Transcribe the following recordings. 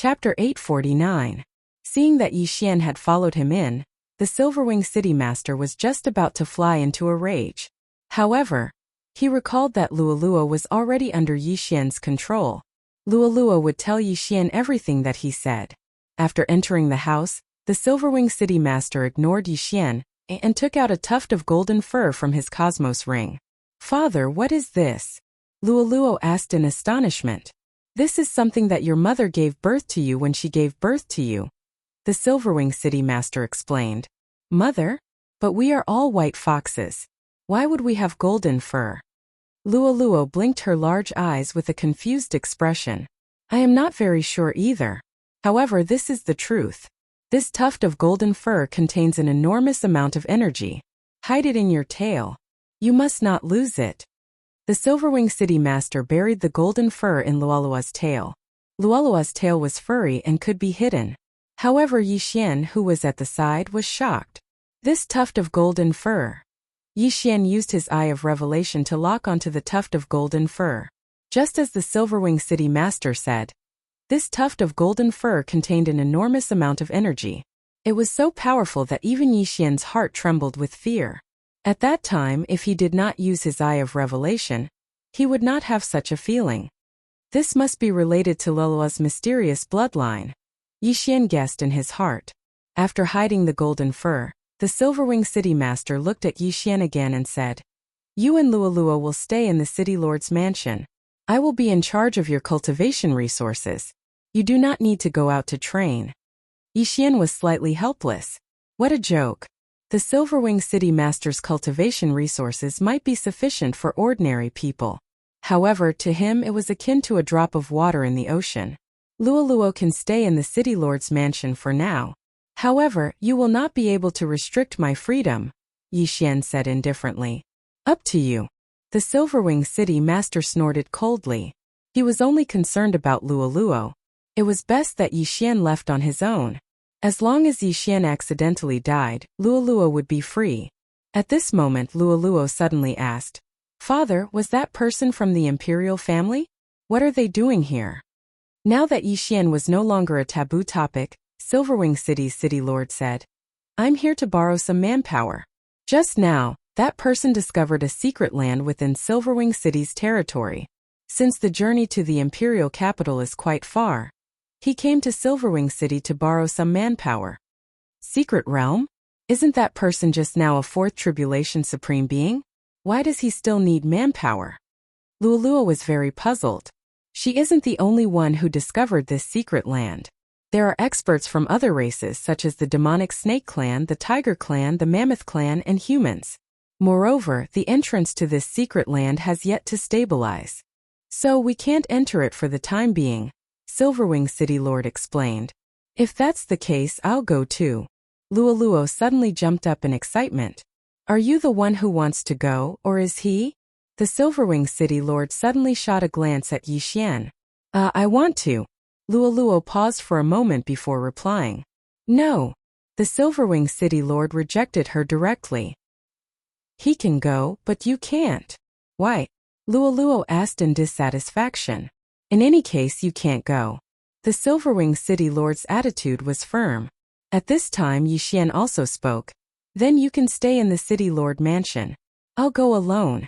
Chapter 849. Seeing that Yi Xian had followed him in, the Silverwing City Master was just about to fly into a rage. However, he recalled that Luoluo was already under Yi Xian's control. Luoluo would tell Yi Xian everything that he said. After entering the house, the Silverwing City Master ignored Yi Xian and took out a tuft of golden fur from his cosmos ring. "Father, what is this?" Luoluo asked in astonishment. "This is something that your mother gave birth to you when she gave birth to you," the Silverwing City Master explained. "Mother? But we are all white foxes. Why would we have golden fur?" Luoluo blinked her large eyes with a confused expression. "I am not very sure either. However, this is the truth. This tuft of golden fur contains an enormous amount of energy. Hide it in your tail. You must not lose it." The Silverwing City Master buried the golden fur in Luoluo's tail. Luoluo's tail was furry and could be hidden. However, Yi Xian, who was at the side, was shocked. This tuft of golden fur. Yi Xian used his eye of revelation to lock onto the tuft of golden fur. Just as the Silverwing City Master said, this tuft of golden fur contained an enormous amount of energy. It was so powerful that even Yi Xian's heart trembled with fear. At that time, if he did not use his eye of revelation, he would not have such a feeling. This must be related to Luoluo's mysterious bloodline, Yi Xian guessed in his heart. After hiding the golden fur, the Silverwing City Master looked at Yi Xian again and said, "You and Luoluo will stay in the City Lord's mansion. I will be in charge of your cultivation resources. You do not need to go out to train." Yi Xian was slightly helpless. What a joke. The Silverwing City Master's cultivation resources might be sufficient for ordinary people. However, to him it was akin to a drop of water in the ocean. "Luoluo can stay in the City Lord's mansion for now. However, you will not be able to restrict my freedom," Yi Xian said indifferently. "Up to you." The Silverwing City Master snorted coldly. He was only concerned about Luoluo. It was best that Yi Xian left on his own. As long as Yi Xian accidentally died, Luoluo would be free. At this moment, Luoluo suddenly asked, "Father, was that person from the imperial family? What are they doing here?" Now that Yi Xian was no longer a taboo topic, Silverwing City's City Lord said, "I'm here to borrow some manpower." Just now, that person discovered a secret land within Silverwing City's territory. Since the journey to the imperial capital is quite far, he came to Silverwing City to borrow some manpower. Secret realm? Isn't that person just now a fourth tribulation supreme being? Why does he still need manpower? Luoluo was very puzzled. She isn't the only one who discovered this secret land. There are experts from other races such as the demonic snake clan, the tiger clan, the mammoth clan, and humans. Moreover, the entrance to this secret land has yet to stabilize. So we can't enter it for the time being, Silverwing City Lord explained. "If that's the case, I'll go too." Luoluo suddenly jumped up in excitement. "Are you the one who wants to go, or is he?" The Silverwing City Lord suddenly shot a glance at Yi Xian. I want to." Luoluo paused for a moment before replying. "No." The Silverwing City Lord rejected her directly. "He can go, but you can't." "Why?" Luoluo asked in dissatisfaction. "In any case, you can't go." The Silverwing City Lord's attitude was firm. At this time, Yi Xian also spoke. "Then you can stay in the City Lord mansion. I'll go alone."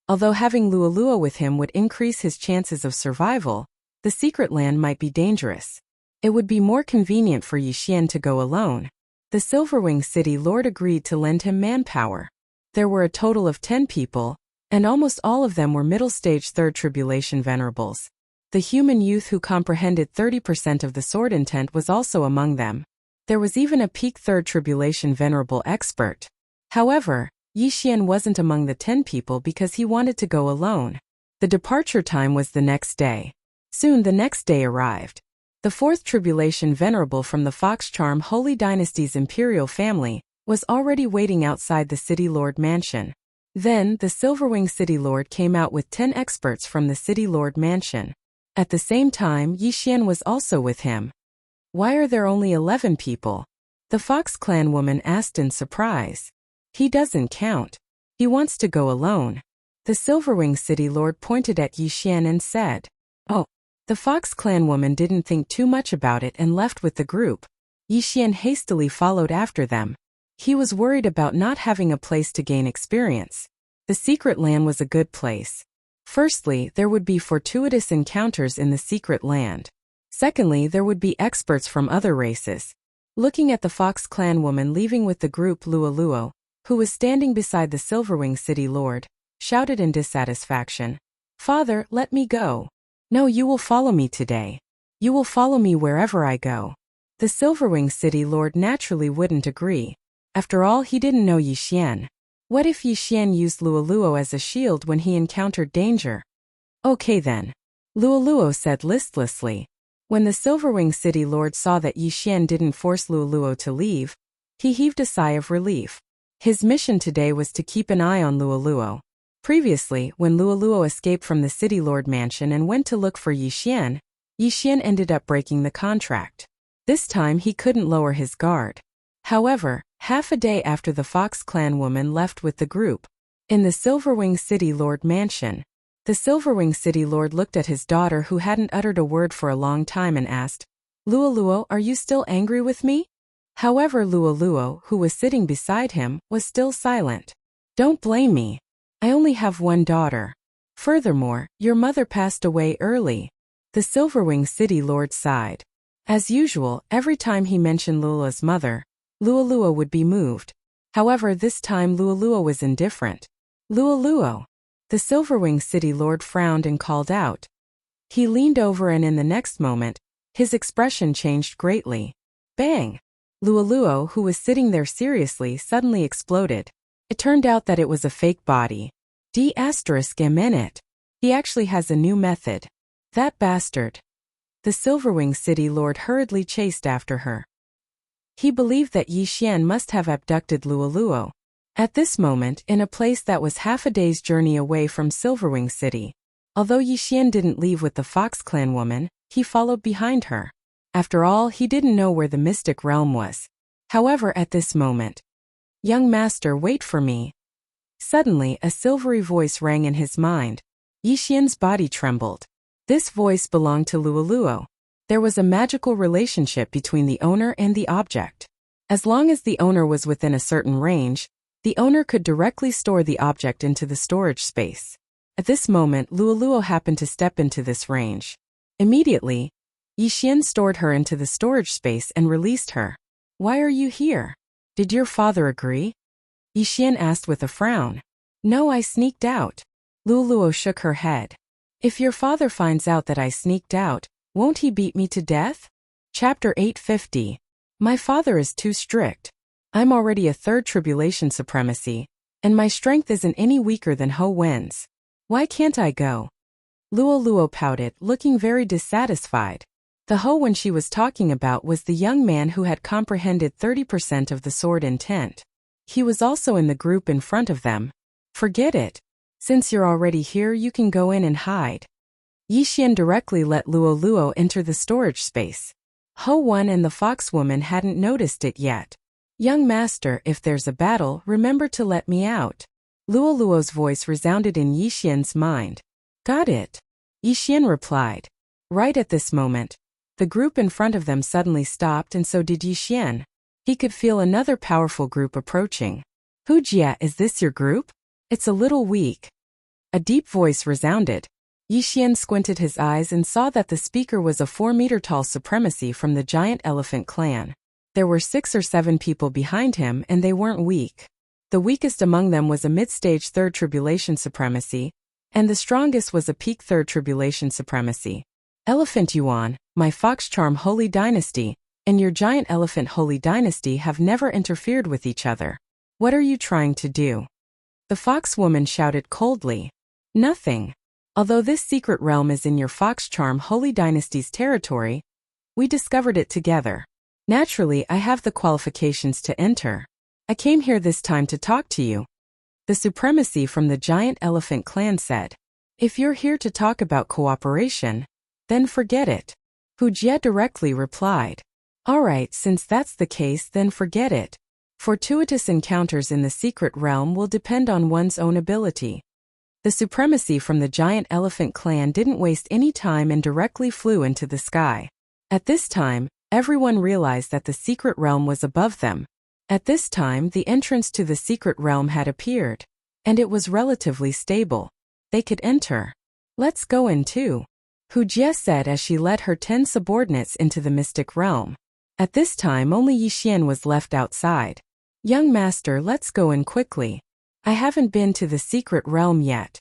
Although having Luoluo with him would increase his chances of survival, the secret land might be dangerous. It would be more convenient for Yi Xian to go alone. The Silverwing City Lord agreed to lend him manpower. There were a total of 10 people, and almost all of them were middle-stage Third Tribulation venerables. The human youth who comprehended 30% of the sword intent was also among them. There was even a peak Third Tribulation venerable expert. However, Yi Xian wasn't among the 10 people because he wanted to go alone. The departure time was the next day. Soon the next day arrived. The Fourth Tribulation venerable from the Fox Charm Holy Dynasty's imperial family was already waiting outside the City Lord mansion. Then, the Silverwing City Lord came out with 10 experts from the City Lord mansion. At the same time, Yi Xian was also with him. "Why are there only 11 people?" the Fox Clan woman asked in surprise. "He doesn't count. He wants to go alone." The Silverwing City Lord pointed at Yi Xian and said, "Oh." The Fox Clan woman didn't think too much about it and left with the group. Yixian hastily followed after them. He was worried about not having a place to gain experience. The secret land was a good place. Firstly, there would be fortuitous encounters in the secret land. Secondly, there would be experts from other races. Looking at the Fox Clan woman leaving with the group, Luo, who was standing beside the Silverwing City Lord, shouted in dissatisfaction, "Father, let me go." "No, you will follow me today. You will follow me wherever I go." The Silverwing City Lord naturally wouldn't agree. After all, he didn't know Yixian. What if Yixian used Luo as a shield when he encountered danger? Okay then. Luo said listlessly. When the Silverwing City Lord saw that Yixian didn't force Luo to leave, he heaved a sigh of relief. His mission today was to keep an eye on Luo. Previously, when Luo escaped from the City Lord mansion and went to look for Yixian ended up breaking the contract. This time he couldn't lower his guard. However, half a day after the Fox Clan woman left with the group, in the Silverwing City Lord mansion, the Silverwing City Lord looked at his daughter who hadn't uttered a word for a long time and asked, "Luo, are you still angry with me?" However, Luo, who was sitting beside him, was still silent. "Don't blame me. I only have one daughter. Furthermore, your mother passed away early." The Silverwing City Lord sighed. As usual, every time he mentioned Lula's mother, Luo would be moved. However, this time Luo was indifferent. "Luo." The Silverwing City Lord frowned and called out. He leaned over and in the next moment, his expression changed greatly. Bang! Luo, who was sitting there seriously, suddenly exploded. It turned out that it was a fake body. D***M. He actually has a new method. That bastard. The Silverwing City Lord hurriedly chased after her. He believed that Yixian must have abducted Luo. At this moment, in a place that was half a day's journey away from Silverwing City. Although Yixian didn't leave with the Fox Clan woman, he followed behind her. After all, he didn't know where the mystic realm was. However, at this moment, "Young master, wait for me." Suddenly, a silvery voice rang in his mind. Yixian's body trembled. This voice belonged to Luo. There was a magical relationship between the owner and the object. As long as the owner was within a certain range, the owner could directly store the object into the storage space. At this moment, Luo happened to step into this range. Immediately, Yixian stored her into the storage space and released her. "Why are you here? Did your father agree?" Yixian asked with a frown. "No, I sneaked out." Luo shook her head. "If your father finds out that I sneaked out, won't he beat me to death?" Chapter 850. My father is too strict. I'm already a third tribulation supremacy, and my strength isn't any weaker than Ho Wen's. Why can't I go? Luo pouted, looking very dissatisfied. The Ho Wen she was talking about was the young man who had comprehended 30% of the sword intent. He was also in the group in front of them. Forget it. Since you're already here, you can go in and hide. Yixian directly let Luo enter the storage space. Ho Wen and the fox woman hadn't noticed it yet. "Young master, if there's a battle, remember to let me out." Luo's voice resounded in Yixian's mind. "Got it," Yixian replied. Right at this moment, the group in front of them suddenly stopped, and so did Yixian. He could feel another powerful group approaching. "Hujia, is this your group? It's a little weak." A deep voice resounded. Yixian squinted his eyes and saw that the speaker was a 4-meter-tall supremacy from the giant elephant clan. There were 6 or 7 people behind him, and they weren't weak. The weakest among them was a mid-stage third tribulation supremacy, and the strongest was a peak third tribulation supremacy. Elephant Yuan, my fox charm holy dynasty, and your giant elephant holy dynasty have never interfered with each other. What are you trying to do? The fox woman shouted coldly. Nothing. Although this secret realm is in your fox charm holy dynasty's territory, we discovered it together. Naturally, I have the qualifications to enter. I came here this time to talk to you. The supremacy from the giant elephant clan said. If you're here to talk about cooperation, then forget it. Hujia directly replied. Alright, since that's the case, then forget it. Fortuitous encounters in the secret realm will depend on one's own ability. The supremacy from the giant elephant clan didn't waste any time and directly flew into the sky. At this time, everyone realized that the secret realm was above them. At this time, the entrance to the secret realm had appeared, and it was relatively stable. They could enter. Let's go in too, Hu Jie said as she led her 10 subordinates into the mystic realm. At this time only Yixian was left outside. Young master, let's go in quickly. I haven't been to the secret realm yet.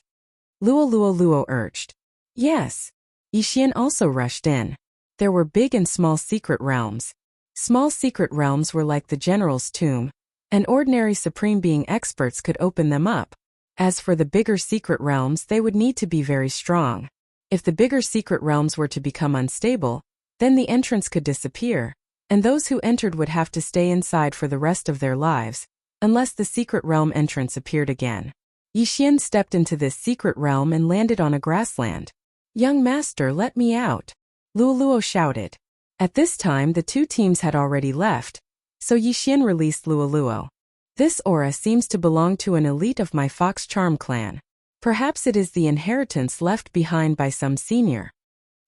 Luo urged. Yes. Yixian also rushed in. There were big and small secret realms. Small secret realms were like the general's tomb, and ordinary supreme being experts could open them up. As for the bigger secret realms, they would need to be very strong. If the bigger secret realms were to become unstable, then the entrance could disappear, and those who entered would have to stay inside for the rest of their lives, unless the secret realm entrance appeared again. Yixian stepped into this secret realm and landed on a grassland. Young master, let me out, Luo shouted. At this time the two teams had already left, so Yixian released Luo. This aura seems to belong to an elite of my Fox Charm clan. Perhaps it is the inheritance left behind by some senior.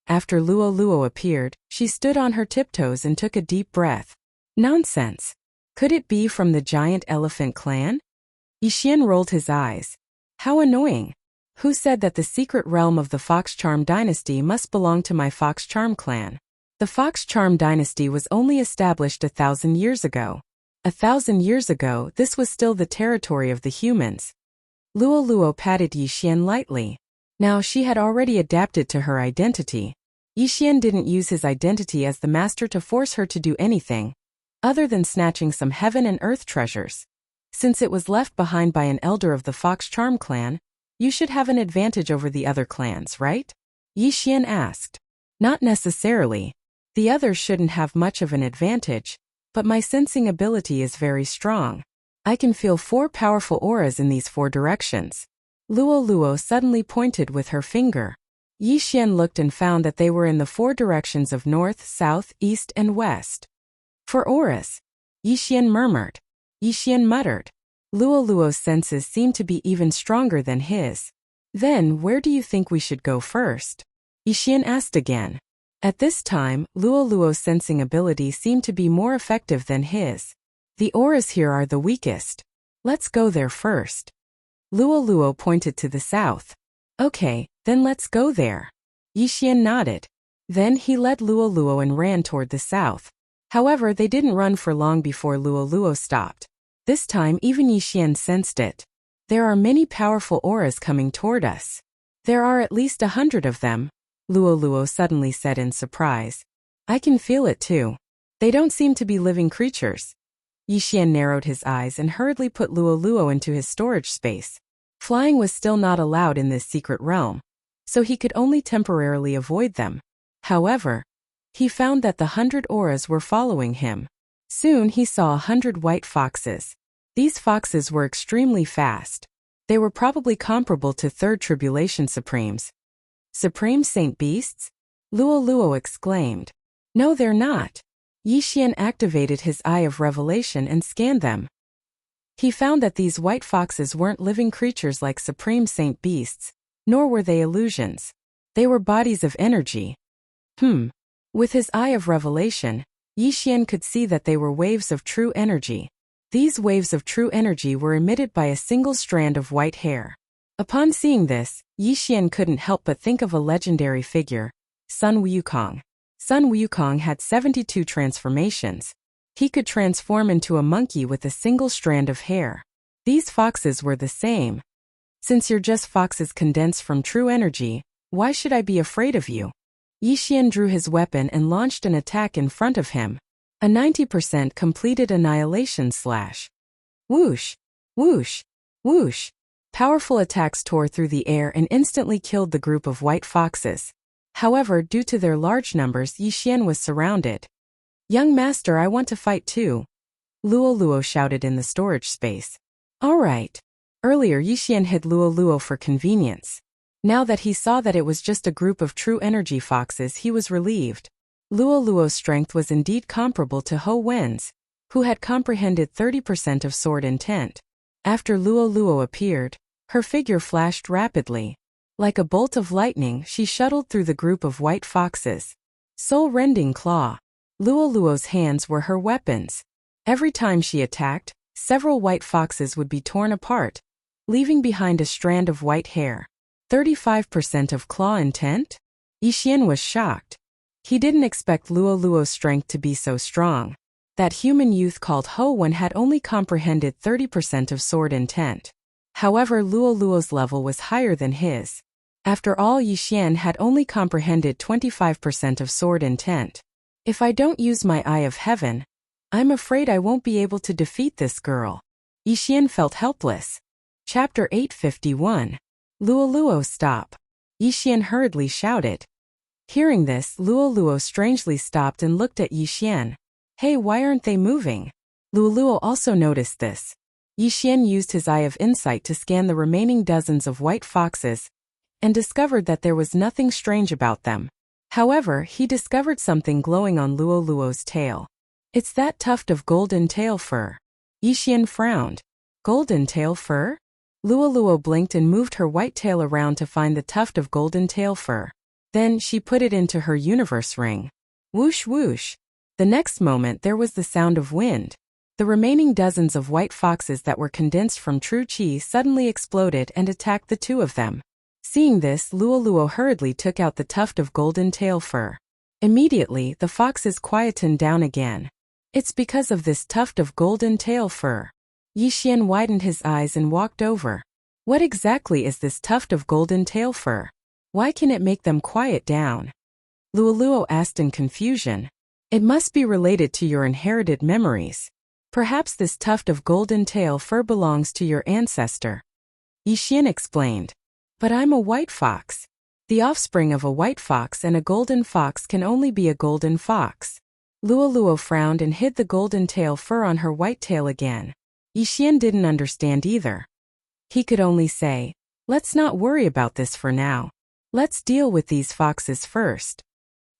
After Luo appeared, she stood on her tiptoes and took a deep breath. Nonsense. Could it be from the giant elephant clan? Yixian rolled his eyes. How annoying. Who said that the secret realm of the Fox Charm dynasty must belong to my Fox Charm clan? The Fox Charm dynasty was only established 1,000 years ago. 1,000 years ago, this was still the territory of the humans. Luo patted Yixian lightly. Now she had already adapted to her identity. Yixian didn't use his identity as the master to force her to do anything, other than snatching some heaven and earth treasures. Since it was left behind by an elder of the Fox Charm clan, you should have an advantage over the other clans, right? Yixian asked. Not necessarily. The others shouldn't have much of an advantage, but my sensing ability is very strong. I can feel 4 powerful auras in these 4 directions. Luo suddenly pointed with her finger. Yixian looked and found that they were in the 4 directions of north, south, east, and west. 4 auras. Yixian murmured. Yixian muttered. Luo's senses seemed to be even stronger than his. Then, where do you think we should go first? Yixian asked again. At this time, Luo's sensing ability seemed to be more effective than his. The auras here are the weakest. Let's go there first. Luo pointed to the south. Okay, then let's go there. Yixian nodded. Then he led Luo and ran toward the south. However, they didn't run for long before Luo stopped. This time even Yixian sensed it. There are many powerful auras coming toward us. There are at least 100 of them, Luo suddenly said in surprise. I can feel it too. They don't seem to be living creatures. Yixian narrowed his eyes and hurriedly put Luo into his storage space. Flying was still not allowed in this secret realm, so he could only temporarily avoid them. However, he found that the 100 auras were following him. Soon he saw 100 white foxes. These foxes were extremely fast. They were probably comparable to Third Tribulation Supremes. Supreme Saint Beasts? Luo exclaimed. No, they're not. Yixian activated his Eye of Revelation and scanned them. He found that these white foxes weren't living creatures like Supreme Saint Beasts, nor were they illusions. They were bodies of energy. With his Eye of Revelation, Yixian could see that they were waves of true energy. These waves of true energy were emitted by a single strand of white hair. Upon seeing this, Yixian couldn't help but think of a legendary figure, Sun Wukong. Sun Wukong had 72 transformations. He could transform into a monkey with a single strand of hair. These foxes were the same. Since you're just foxes condensed from true energy, why should I be afraid of you? Yixian drew his weapon and launched an attack in front of him. A 90% completed annihilation slash. Whoosh! Whoosh! Whoosh! Powerful attacks tore through the air and instantly killed the group of white foxes. However, due to their large numbers, Yixian was surrounded. Young master, I want to fight too, Luo shouted in the storage space. All right. Earlier Yixian hid Luo for convenience. Now that he saw that it was just a group of true energy foxes, he was relieved. Luo's strength was indeed comparable to Ho Wen's, who had comprehended 30% of sword intent. After Luo appeared, Her figure flashed rapidly. Like a bolt of lightning, she shuttled through the group of white foxes. Soul-rending claw. Luoluo's hands were her weapons. Every time she attacked, several white foxes would be torn apart, leaving behind a strand of white hair. 35% of claw intent? Yixian was shocked. He didn't expect Luoluo's strength to be so strong. That human youth called Ho Wen had only comprehended 30% of sword intent. However, Luoluo's level was higher than his. After all, Yixian had only comprehended 25% of sword intent. If I don't use my Eye of Heaven, I'm afraid I won't be able to defeat this girl. Yixian felt helpless. Chapter 851. Luoluo, stop. Yixian hurriedly shouted. Hearing this, Luoluo strangely stopped and looked at Yixian. Hey, why aren't they moving? Luoluo also noticed this. Yixian used his Eye of Insight to scan the remaining dozens of white foxes and discovered that there was nothing strange about them. However, he discovered something glowing on Luoluo's tail. It's that tuft of golden tail fur. Yixian frowned. Golden tail fur? Luoluo blinked and moved her white tail around to find the tuft of golden tail fur. Then she put it into her universe ring. Whoosh whoosh. The next moment there was the sound of wind. The remaining dozens of white foxes that were condensed from true qi suddenly exploded and attacked the two of them. Seeing this, Luoluo hurriedly took out the tuft of golden tail fur. Immediately, the foxes quietened down again. It's because of this tuft of golden tail fur. Yixian widened his eyes and walked over. What exactly is this tuft of golden tail fur? Why can it make them quiet down? Luoluo asked in confusion. It must be related to your inherited memories. Perhaps this tuft of golden tail fur belongs to your ancestor. Yixian explained. But I'm a white fox. The offspring of a white fox and a golden fox can only be a golden fox. Luoluo frowned and hid the golden tail fur on her white tail again. Yixian didn't understand either. He could only say, let's not worry about this for now. Let's deal with these foxes first.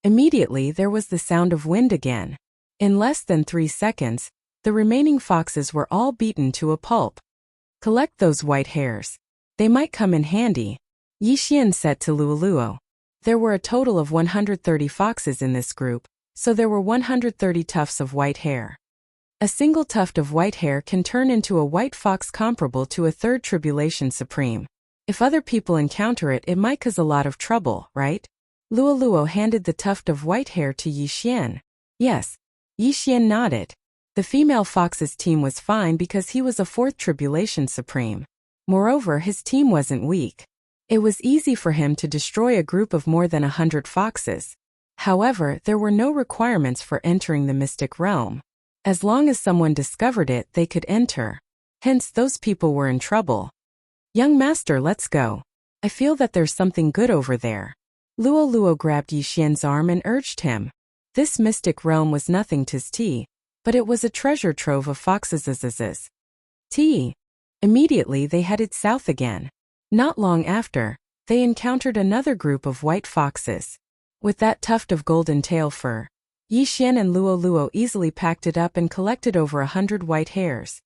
Immediately there was the sound of wind again. In less than 3 seconds, the remaining foxes were all beaten to a pulp. Collect those white hairs. They might come in handy, Yixian said to Luoluo. There were a total of 130 foxes in this group, so there were 130 tufts of white hair. A single tuft of white hair can turn into a white fox comparable to a third tribulation supreme. If other people encounter it, it might cause a lot of trouble, right? Luoluo handed the tuft of white hair to Yixian. Yes. Yixian nodded. The female fox's team was fine because he was a fourth tribulation supreme. Moreover, his team wasn't weak. It was easy for him to destroy a group of more than 100 foxes. However, there were no requirements for entering the mystic realm. As long as someone discovered it, they could enter. Hence, those people were in trouble. Young master, let's go. I feel that there's something good over there. Luoluo grabbed Yixian's arm and urged him. This mystic realm was nothing to tea, but it was a treasure trove of foxes. Tea. Immediately they headed south again. Not long after, they encountered another group of white foxes. With that tuft of golden tail fur, Yixian and Luoluo easily packed it up and collected over 100 white hairs.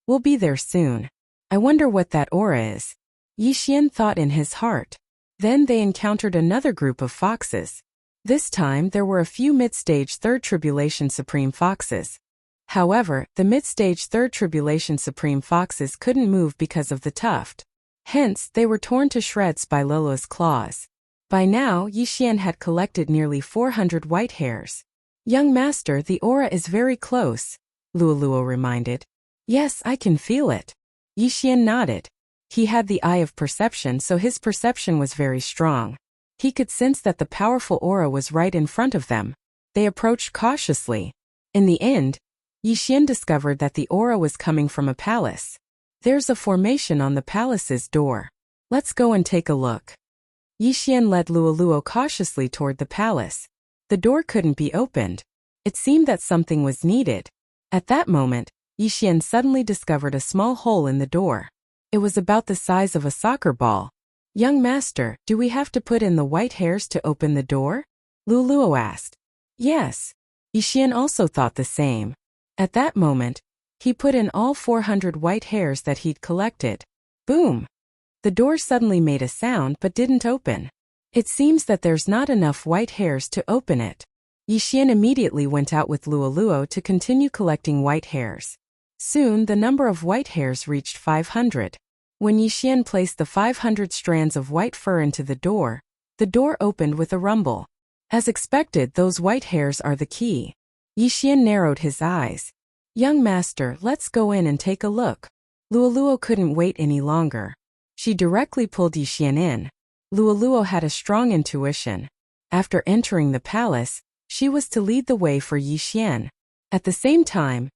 We'll be there soon. I wonder what that aura is. Yixian thought in his heart. Then they encountered another group of foxes. This time there were a few mid-stage third tribulation supreme foxes. However, the mid-stage third tribulation supreme foxes couldn't move because of the tuft. Hence, they were torn to shreds by Lolo's claws. By now, Yixian had collected nearly 400 white hairs. Young master, the aura is very close, Luoluo reminded. Yes, I can feel it. Yixian nodded. He had the eye of perception, so his perception was very strong. He could sense that the powerful aura was right in front of them. They approached cautiously. In the end, Yixian discovered that the aura was coming from a palace. There's a formation on the palace's door. Let's go and take a look. Yixian led Luoluo cautiously toward the palace. The door couldn't be opened. It seemed that something was needed. At that moment, Yixian suddenly discovered a small hole in the door. It was about the size of a soccer ball. Young master, do we have to put in the white hairs to open the door? Luoluo asked. Yes. Yixian also thought the same. At that moment, he put in all 400 white hairs that he'd collected. Boom! The door suddenly made a sound but didn't open. It seems that there's not enough white hairs to open it. Yixian immediately went out with Luoluo to continue collecting white hairs. Soon the number of white hairs reached 500. When Yixian placed the 500 strands of white fur into the door opened with a rumble. As expected, those white hairs are the key. Yixian narrowed his eyes. Young master, let's go in and take a look. Luoluo couldn't wait any longer. She directly pulled Yixian in. Luoluo had a strong intuition. After entering the palace, she was to lead the way for Yixian. At the same time,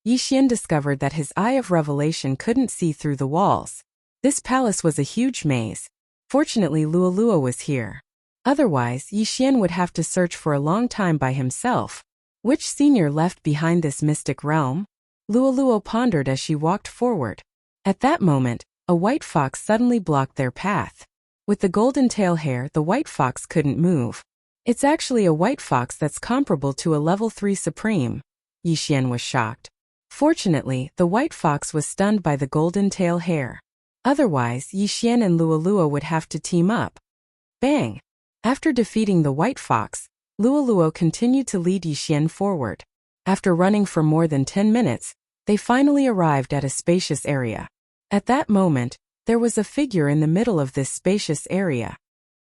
Yixian discovered that his eye of revelation couldn't see through the walls. This palace was a huge maze. Fortunately, Luoluo was here. Otherwise, Yixian would have to search for a long time by himself. Which senior left behind this mystic realm? Luoluo pondered as she walked forward. At that moment, a white fox suddenly blocked their path. With the golden tail hair, the white fox couldn't move. It's actually a white fox that's comparable to a level 3 supreme. Yixian was shocked. Fortunately, the white fox was stunned by the golden tail hair. Otherwise, Yixian and Luoluo would have to team up. Bang! After defeating the white fox, Luoluo continued to lead Yixian forward. After running for more than 10 minutes, they finally arrived at a spacious area. At that moment, there was a figure in the middle of this spacious area.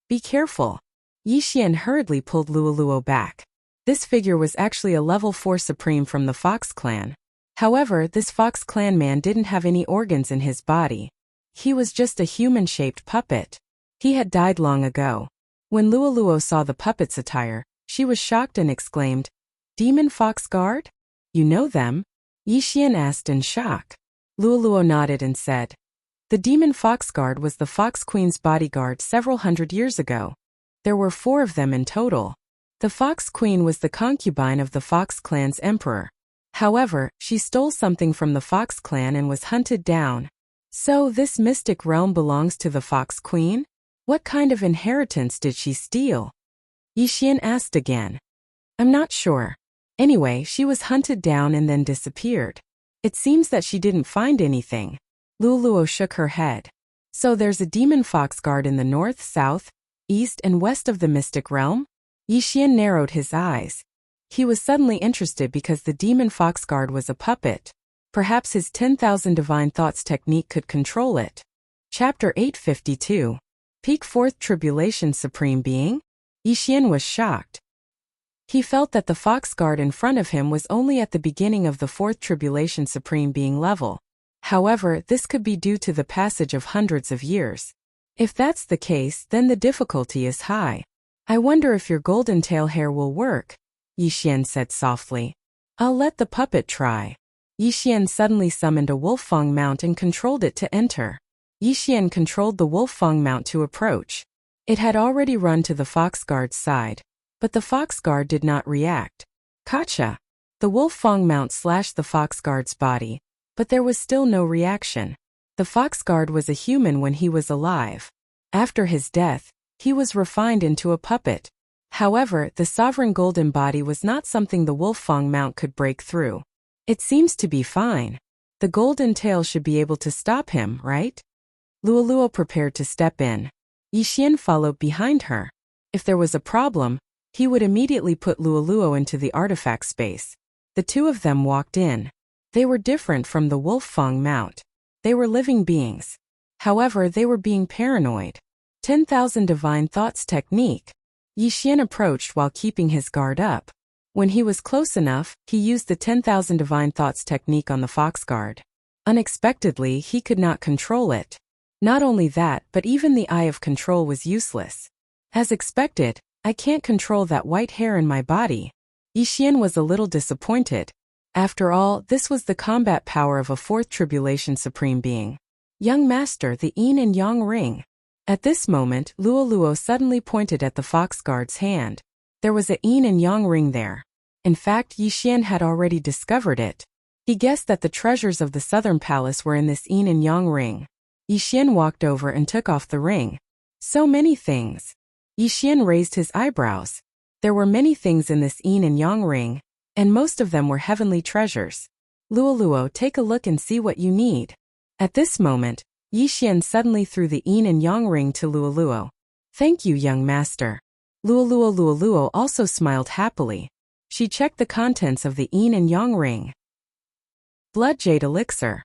Be careful! Yixian hurriedly pulled Luoluo back. This figure was actually a level 4 supreme from the Fox clan. However, this Fox clan man didn't have any organs in his body. He was just a human-shaped puppet. He had died long ago. When Luoluo saw the puppet's attire, she was shocked and exclaimed, Demon Fox Guard? You know them? Yixian asked in shock. Luoluo nodded and said, The Demon Fox Guard was the Fox Queen's bodyguard several hundred years ago. There were 4 of them in total. The Fox Queen was the concubine of the Fox clan's emperor. However, she stole something from the Fox clan and was hunted down. So this mystic realm belongs to the Fox Queen? What kind of inheritance did she steal? Yixian asked again. I'm not sure. Anyway, she was hunted down and then disappeared. It seems that she didn't find anything. Luoluo shook her head. So there's a demon fox guard in the north, south, east and west of the mystic realm? Yixian narrowed his eyes. He was suddenly interested because the demon fox guard was a puppet. Perhaps his 10,000 divine thoughts technique could control it. Chapter 852. Peak Fourth Tribulation Supreme Being? Yixian was shocked. He felt that the fox guard in front of him was only at the beginning of the Fourth Tribulation Supreme Being level. However, this could be due to the passage of hundreds of years. If that's the case, then the difficulty is high. I wonder if your golden tail hair will work, Yixian said softly. I'll let the puppet try. Yixian suddenly summoned a wolfang mount and controlled it to enter. Yixian controlled the wolfang mount to approach. It had already run to the fox guard's side, but the fox guard did not react. Gotcha! The wolfang mount slashed the fox guard's body, but there was still no reaction. The fox guard was a human when he was alive. After his death, he was refined into a puppet. However, the sovereign golden body was not something the wolfang mount could break through. It seems to be fine. The golden tail should be able to stop him, right? Luoluo prepared to step in. Yixian followed behind her. If there was a problem, he would immediately put Luoluo into the artifact space. The two of them walked in. They were different from the wolfang mount. They were living beings. However, they were being paranoid. 10,000 divine thoughts technique. Yixian approached while keeping his guard up. When he was close enough, he used the 10,000 divine thoughts technique on the fox guard. Unexpectedly, he could not control it. Not only that, but even the eye of control was useless. As expected, I can't control that white hair in my body. Yixian was a little disappointed. After all, this was the combat power of a fourth tribulation supreme being. Young master, the yin and yang ring. At this moment, Luoluo suddenly pointed at the fox guard's hand. There was a yin and yang ring there. In fact, Yixian had already discovered it. He guessed that the treasures of the southern palace were in this yin and yang ring. Yixian walked over and took off the ring. So many things. Yixian raised his eyebrows. There were many things in this yin and yang ring, and most of them were heavenly treasures. Luoluo, take a look and see what you need. At this moment, Yixian suddenly threw the yin and yang ring to Luoluo. Thank you, young master. Luoluo also smiled happily. She checked the contents of the yin and yang ring. Blood Jade Elixir.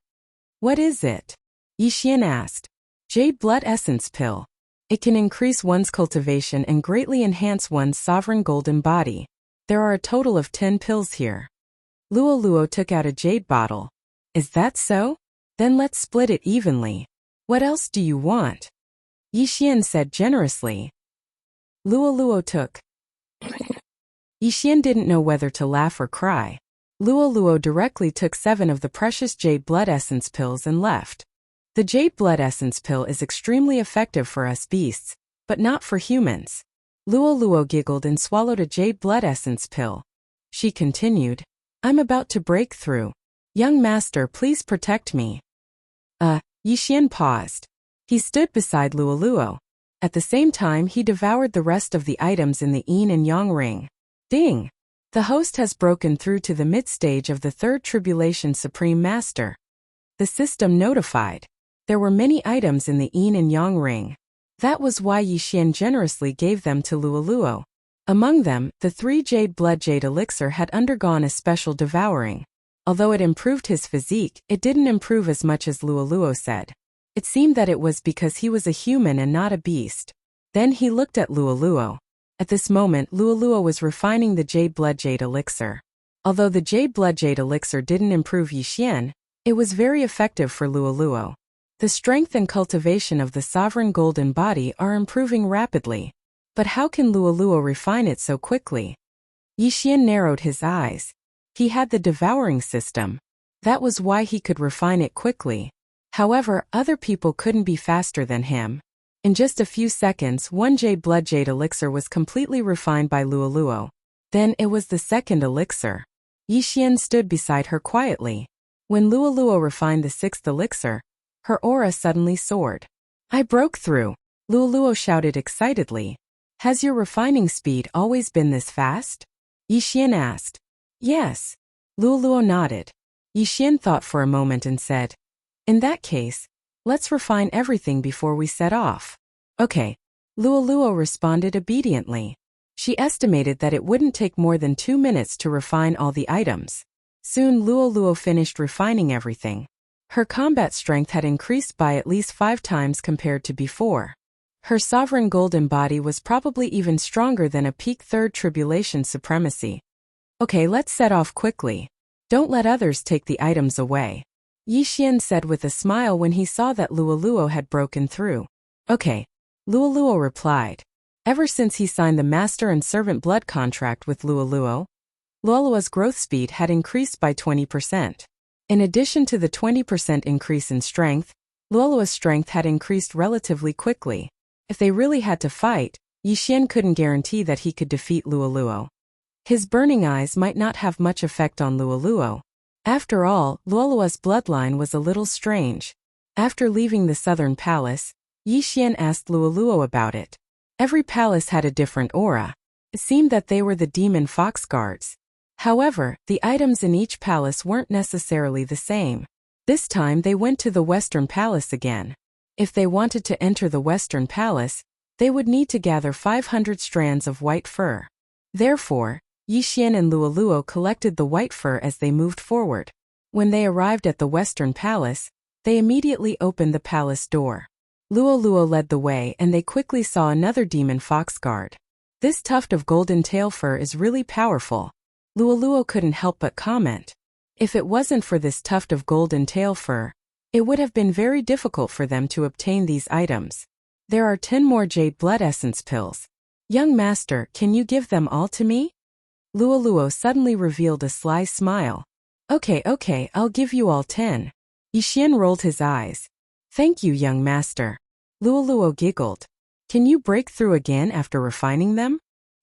What is it? Yixian asked. Jade Blood Essence Pill. It can increase one's cultivation and greatly enhance one's sovereign golden body. There are a total of 10 pills here. Luoluo took out a jade bottle. Is that so? Then let's split it evenly. What else do you want? Yixian said generously. Luoluo took. Yixian didn't know whether to laugh or cry. Luoluo directly took 7 of the precious Jade Blood Essence pills and left. The Jade Blood Essence pill is extremely effective for us beasts, but not for humans. Luoluo giggled and swallowed a Jade Blood Essence pill. She continued, I'm about to break through. Young master, please protect me. Yixian paused. He stood beside Luoluo. At the same time, he devoured the rest of the items in the yin and yang ring. Ding! The host has broken through to the mid-stage of the Third Tribulation Supreme Master. The system notified. There were many items in the yin and yang ring. That was why Yixian generously gave them to Luoluo. Among them, the 3 Jade Blood Jade Elixir had undergone a special devouring. Although it improved his physique, it didn't improve as much as Luoluo said. It seemed that it was because he was a human and not a beast. Then he looked at Luoluo. At this moment, Luoluo was refining the Jade Blood Jade Elixir. Although the Jade Blood Jade Elixir didn't improve Yixian, it was very effective for Luoluo. The strength and cultivation of the sovereign golden body are improving rapidly. But how can Luoluo refine it so quickly? Yixian narrowed his eyes. He had the devouring system. That was why he could refine it quickly. However, other people couldn't be faster than him. In just a few seconds, 1 Jade Blood Jade Elixir was completely refined by Luoluo. Then it was the second elixir. Yixian stood beside her quietly. When Luoluo refined the 6th elixir, her aura suddenly soared. I broke through. Luoluo shouted excitedly. Has your refining speed always been this fast? Yixian asked. Yes. Luoluo nodded. Yixian thought for a moment and said, in that case, let's refine everything before we set off. Okay. Luoluo responded obediently. She estimated that it wouldn't take more than 2 minutes to refine all the items. Soon Luoluo finished refining everything. Her combat strength had increased by at least 5 times compared to before. Her sovereign golden body was probably even stronger than a peak Third Tribulation supremacy. Okay, let's set off quickly. Don't let others take the items away. Yixian said with a smile when he saw that Luoluo had broken through. Okay. Luoluo replied. Ever since he signed the Master and Servant Blood contract with Luoluo's growth speed had increased by 20%. In addition to the 20% increase in strength, Luoluo's strength had increased relatively quickly. If they really had to fight, Yixian couldn't guarantee that he could defeat Luoluo. His burning eyes might not have much effect on Luoluo. After all, Luoluo's bloodline was a little strange. After leaving the southern palace, Yixian asked Luoluo about it. Every palace had a different aura. It seemed that they were the demon fox guards. However, the items in each palace weren't necessarily the same. This time they went to the Western Palace again. If they wanted to enter the Western Palace, they would need to gather 500 strands of white fur. Therefore, Yixian and Luoluo collected the white fur as they moved forward. When they arrived at the Western Palace, they immediately opened the palace door. Luoluo led the way and they quickly saw another demon fox guard. This tuft of golden tail fur is really powerful. Luoluo couldn't help but comment. If it wasn't for this tuft of golden tail fur, it would have been very difficult for them to obtain these items. There are 10 more Jade Blood Essence pills. Young master, can you give them all to me? Luoluo suddenly revealed a sly smile. Okay, I'll give you all 10. Yixian rolled his eyes. Thank you, young master. Luoluo giggled. Can you break through again after refining them?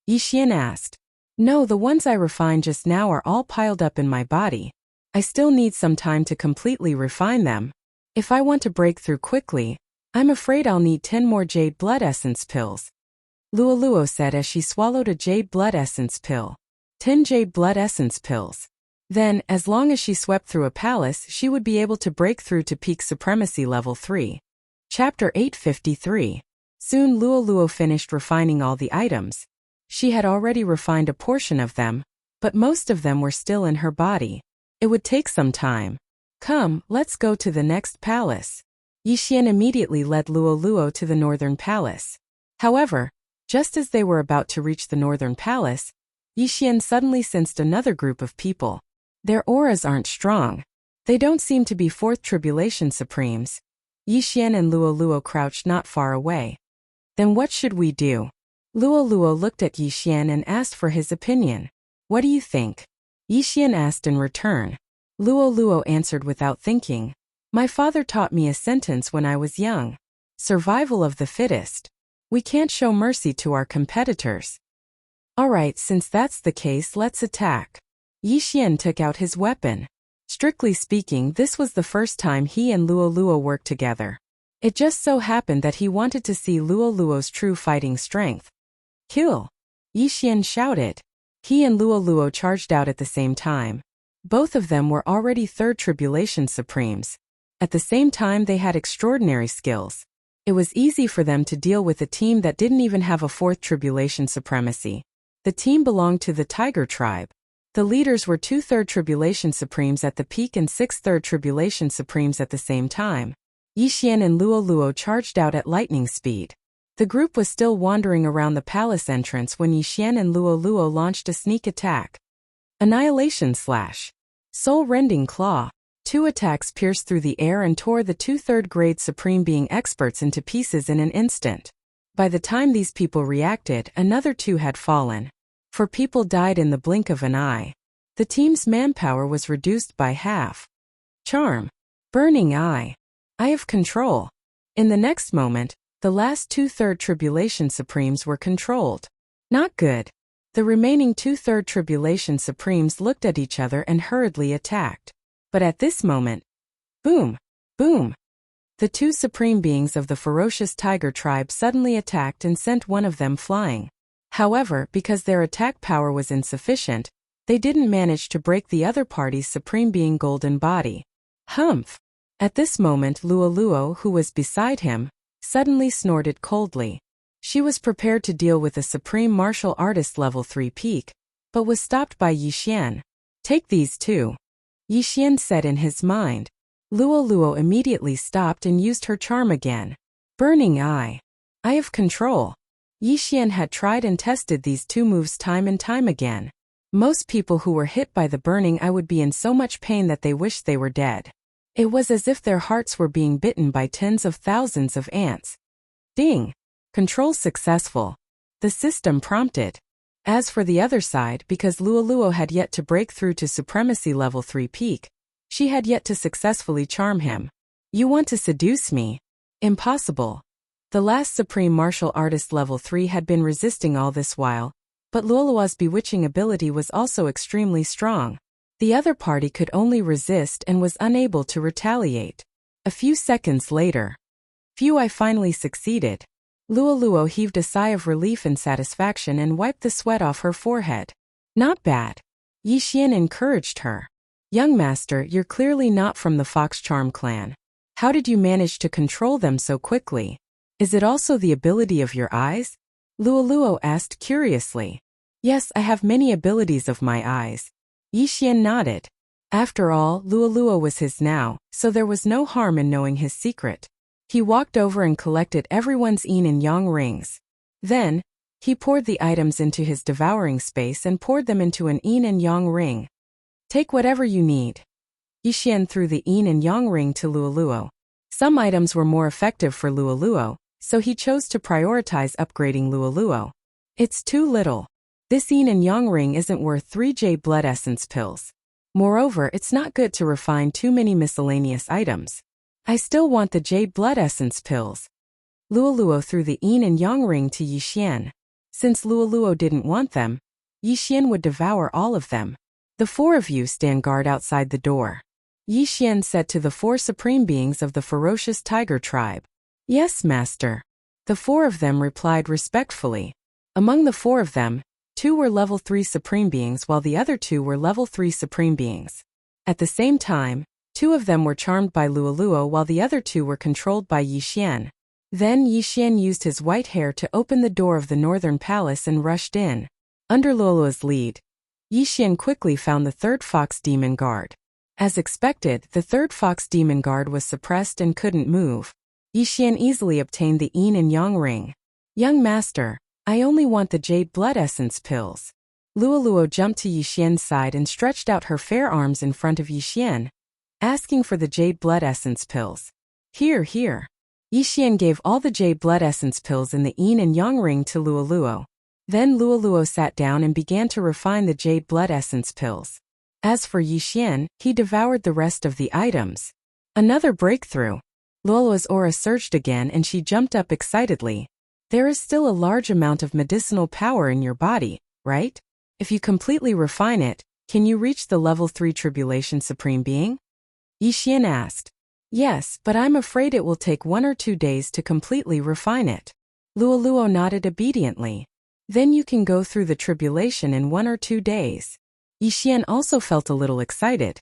Yixian asked. No, the ones I refined just now are all piled up in my body. I still need some time to completely refine them. If I want to break through quickly, I'm afraid I'll need 10 more Jade Blood Essence pills. Luoluo said as she swallowed a Jade Blood Essence pill. 10 Jade Blood Essence pills. Then, as long as she swept through a palace, she would be able to break through to peak supremacy level 3. Chapter 853. Soon Luoluo finished refining all the items. She had already refined a portion of them, but most of them were still in her body. It would take some time. Come, let's go to the next palace. Yixian immediately led Luoluo to the northern palace. However, just as they were about to reach the northern palace, Yixian suddenly sensed another group of people. Their auras aren't strong. They don't seem to be Fourth Tribulation Supremes. Yixian and Luoluo crouched not far away. Then what should we do? Luoluo looked at Yixian and asked for his opinion. What do you think? Yixian asked in return. Luoluo answered without thinking. My father taught me a sentence when I was young. Survival of the fittest. We can't show mercy to our competitors. Alright, since that's the case, let's attack. Yixian took out his weapon. Strictly speaking, this was the first time he and Luoluo worked together. It just so happened that he wanted to see Luoluo's true fighting strength. Kill! Yixian shouted. He and Luoluo charged out at the same time. Both of them were already Third Tribulation Supremes. At the same time, they had extraordinary skills. It was easy for them to deal with a team that didn't even have a Fourth Tribulation Supremacy. The team belonged to the Tiger Tribe. The leaders were 2 Third Tribulation Supremes at the peak and 6 Third Tribulation Supremes at the same time. Yixian and Luoluo charged out at lightning speed. The group was still wandering around the palace entrance when Yixian and Luoluo launched a sneak attack. Annihilation Slash. Soul-rending Claw. 2 attacks pierced through the air and tore the 2 third-grade Supreme Being experts into pieces in an instant. By the time these people reacted, another 2 had fallen. 4 people died in the blink of an eye. The team's manpower was reduced by half. Charm. Burning Eye. Eye of Control. In the next moment, the last 2 Third Tribulation Supremes were controlled. Not good. The remaining 2 Third Tribulation Supremes looked at each other and hurriedly attacked. But at this moment, boom, boom, the 2 Supreme Beings of the ferocious Tiger Tribe suddenly attacked and sent one of them flying. However, because their attack power was insufficient, they didn't manage to break the other party's Supreme Being golden body. Humph! At this moment, Luoluo, who was beside him, suddenly snorted coldly. She was prepared to deal with a Supreme Martial Artist Level 3 peak, but was stopped by Yixian. Take these 2. Yixian said in his mind. Luoluo immediately stopped and used her charm again. Burning Eye. Eye of Control. Yixian had tried and tested these 2 moves time and time again. Most people who were hit by the Burning Eye would be in so much pain that they wished they were dead. It was as if their hearts were being bitten by tens of thousands of ants. Ding! Control successful. The system prompted. As for the other side, because Luoluo had yet to break through to Supremacy Level 3 peak, she had yet to successfully charm him. You want to seduce me? Impossible. The last Supreme Martial Artist Level 3 had been resisting all this while, but Luoluo's bewitching ability was also extremely strong. The other party could only resist and was unable to retaliate. A few seconds later. Phew, I finally succeeded. Luoluo heaved a sigh of relief and satisfaction and wiped the sweat off her forehead. Not bad. Yixian encouraged her. Young master, you're clearly not from the Fox Charm clan. How did you manage to control them so quickly? Is it also the ability of your eyes? Luoluo asked curiously. Yes, I have many abilities of my eyes. Yixian nodded. After all, Luoluo was his now, so there was no harm in knowing his secret. He walked over and collected everyone's yin and yang rings. Then, he poured the items into his devouring space and poured them into an yin and yang ring. Take whatever you need. Yixian threw the yin and yang ring to Luoluo. Some items were more effective for Luoluo, so he chose to prioritize upgrading Luoluo. It's too little. This yin and yang ring isn't worth 3 J blood essence pills. Moreover, it's not good to refine too many miscellaneous items. I still want the jade blood essence pills. Luoluo threw the yin and yang ring to Yixian. Since Luoluo didn't want them, Yixian would devour all of them. The 4 of you stand guard outside the door. Yixian said to the 4 Supreme Beings of the ferocious Tiger Tribe. Yes, master. The 4 of them replied respectfully. Among the 4 of them, 2 were level 3 Supreme Beings while the other 2 were level 3 Supreme Beings. At the same time, Two of them were charmed by Luoluo while the other two were controlled by Yixian. Then Yixian used his white hair to open the door of the northern palace and rushed in. Under Luoluo's lead, Yixian quickly found the third fox demon guard. As expected, the third fox demon guard was suppressed and couldn't move. Yixian easily obtained the yin and yang ring. Young master, I only want the jade blood essence pills. Luoluo jumped to Yixian's side and stretched out her fair arms in front of Yixian, asking for the jade blood essence pills. Here, here. Yixian gave all the jade blood essence pills in the yin and yang ring to Luoluo. Then Luoluo sat down and began to refine the jade blood essence pills. As for Yixian, he devoured the rest of the items. Another breakthrough. Luoluo's aura surged again and she jumped up excitedly. There is still a large amount of medicinal power in your body, right? If you completely refine it, can you reach the level 3 Tribulation Supreme Being? Yixian asked. Yes, but I'm afraid it will take 1 or 2 days to completely refine it. Luoluo nodded obediently. Then you can go through the tribulation in 1 or 2 days. Yixian also felt a little excited.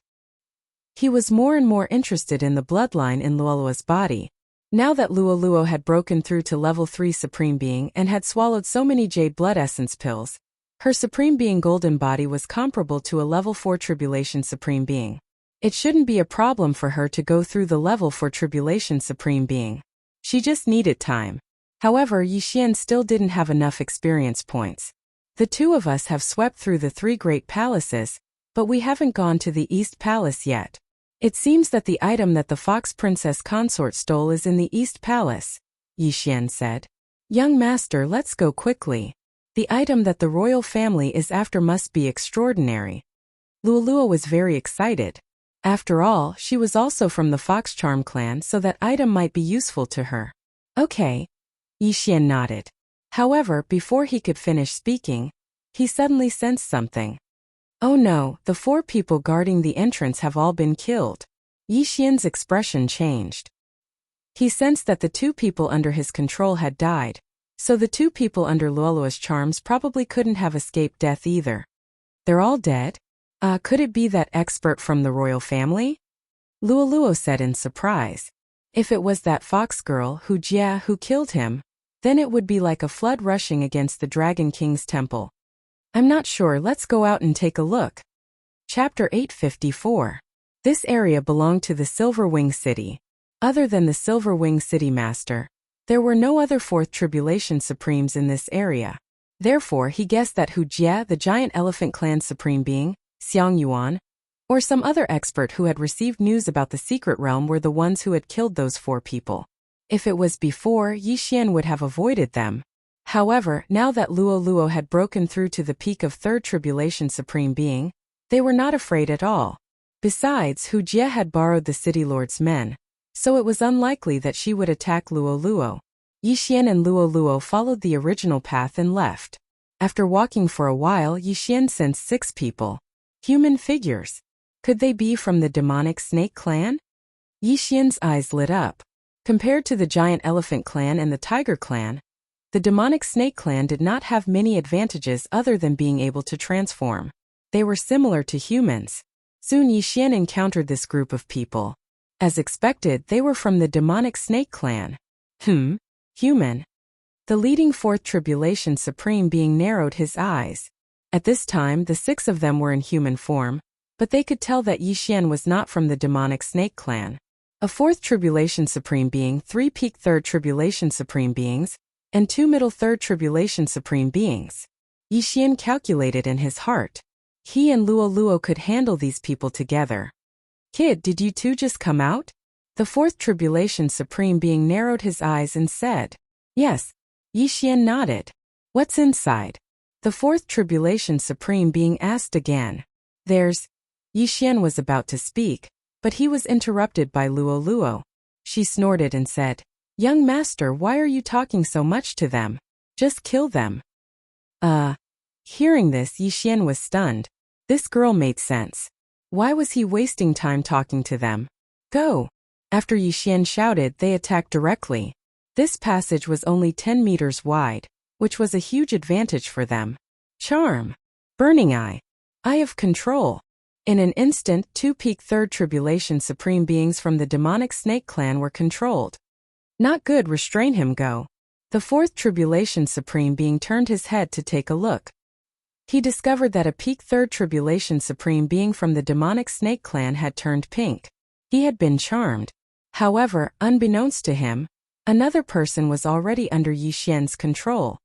He was more and more interested in the bloodline in Luoluo's body. Now that Luoluo had broken through to level 3 Supreme Being and had swallowed so many jade blood essence pills, her Supreme Being golden body was comparable to a level 4 Tribulation Supreme Being. It shouldn't be a problem for her to go through the level 4 Tribulation Supreme Being. She just needed time. However, Yixian still didn't have enough experience points. The two of us have swept through the 3 great palaces, but we haven't gone to the East Palace yet. It seems that the item that the Fox Princess Consort stole is in the East Palace, Yixian said. Young master, let's go quickly. The item that the royal family is after must be extraordinary. Luoluo was very excited. After all, she was also from the Fox Charm clan, so that item might be useful to her. Okay. Yixian nodded. However, before he could finish speaking, he suddenly sensed something. Oh no, the 4 people guarding the entrance have all been killed. Yixian's expression changed. He sensed that the 2 people under his control had died, so the 2 people under Luoluo's charms probably couldn't have escaped death either. They're all dead? Could it be that expert from the royal family? Luoluo said in surprise. If it was that fox girl who killed him, then it would be like a flood rushing against the Dragon King's temple. I'm not sure, let's go out and take a look. Chapter 854. This area belonged to the Silver Wing City. Other than the Silver Wing City Master, there were no other 4th Tribulation Supremes in this area. Therefore, he guessed that Hu Jie, the Giant Elephant Clan Supreme Being, Xiang Yuan, or some other expert who had received news about the secret realm were the ones who had killed those 4 people. If it was before, Yixian would have avoided them. However, now that Luoluo had broken through to the peak of 3rd Tribulation Supreme Being, they were not afraid at all. Besides, Hu Jie had borrowed the City Lord's men, so it was unlikely that she would attack Luoluo. Yixian and Luoluo followed the original path and left. After walking for a while, Yixian sensed 6 people. Human figures. Could they be from the demonic snake clan? Yixian's eyes lit up. Compared to the giant elephant clan and the tiger clan, the demonic snake clan did not have many advantages other than being able to transform. They were similar to humans. Soon Yixian encountered this group of people. As expected, they were from the demonic snake clan. Human. The leading 4th Tribulation Supreme Being narrowed his eyes. At this time, the 6 of them were in human form, but they could tell that Yixian was not from the demonic snake clan. A 4th Tribulation Supreme Being, 3 peak 3rd Tribulation Supreme Beings, and 2 middle 3rd Tribulation Supreme Beings. Yixian calculated in his heart. He and Luoluo could handle these people together. Kid, did you two just come out? The 4th Tribulation Supreme Being narrowed his eyes and said. Yes. Yixian nodded. What's inside? The 4th Tribulation Supreme Being asked again. Yixian was about to speak, but he was interrupted by Luoluo. She snorted and said, Young master, why are you talking so much to them? Just kill them. Hearing this, Yixian was stunned. This girl made sense. Why was he wasting time talking to them? Go. After Yixian shouted, they attacked directly. This passage was only 10 meters wide, which was a huge advantage for them. Charm. Burning Eye. Eye of Control. In an instant, 2 peak Third Tribulation Supreme beings from the demonic snake clan were controlled. Not good, restrain him, go. The 4th Tribulation Supreme being turned his head to take a look. He discovered that a peak Third Tribulation Supreme being from the demonic snake clan had turned pink. He had been charmed. However, unbeknownst to him, another person was already under Yi Xian's control.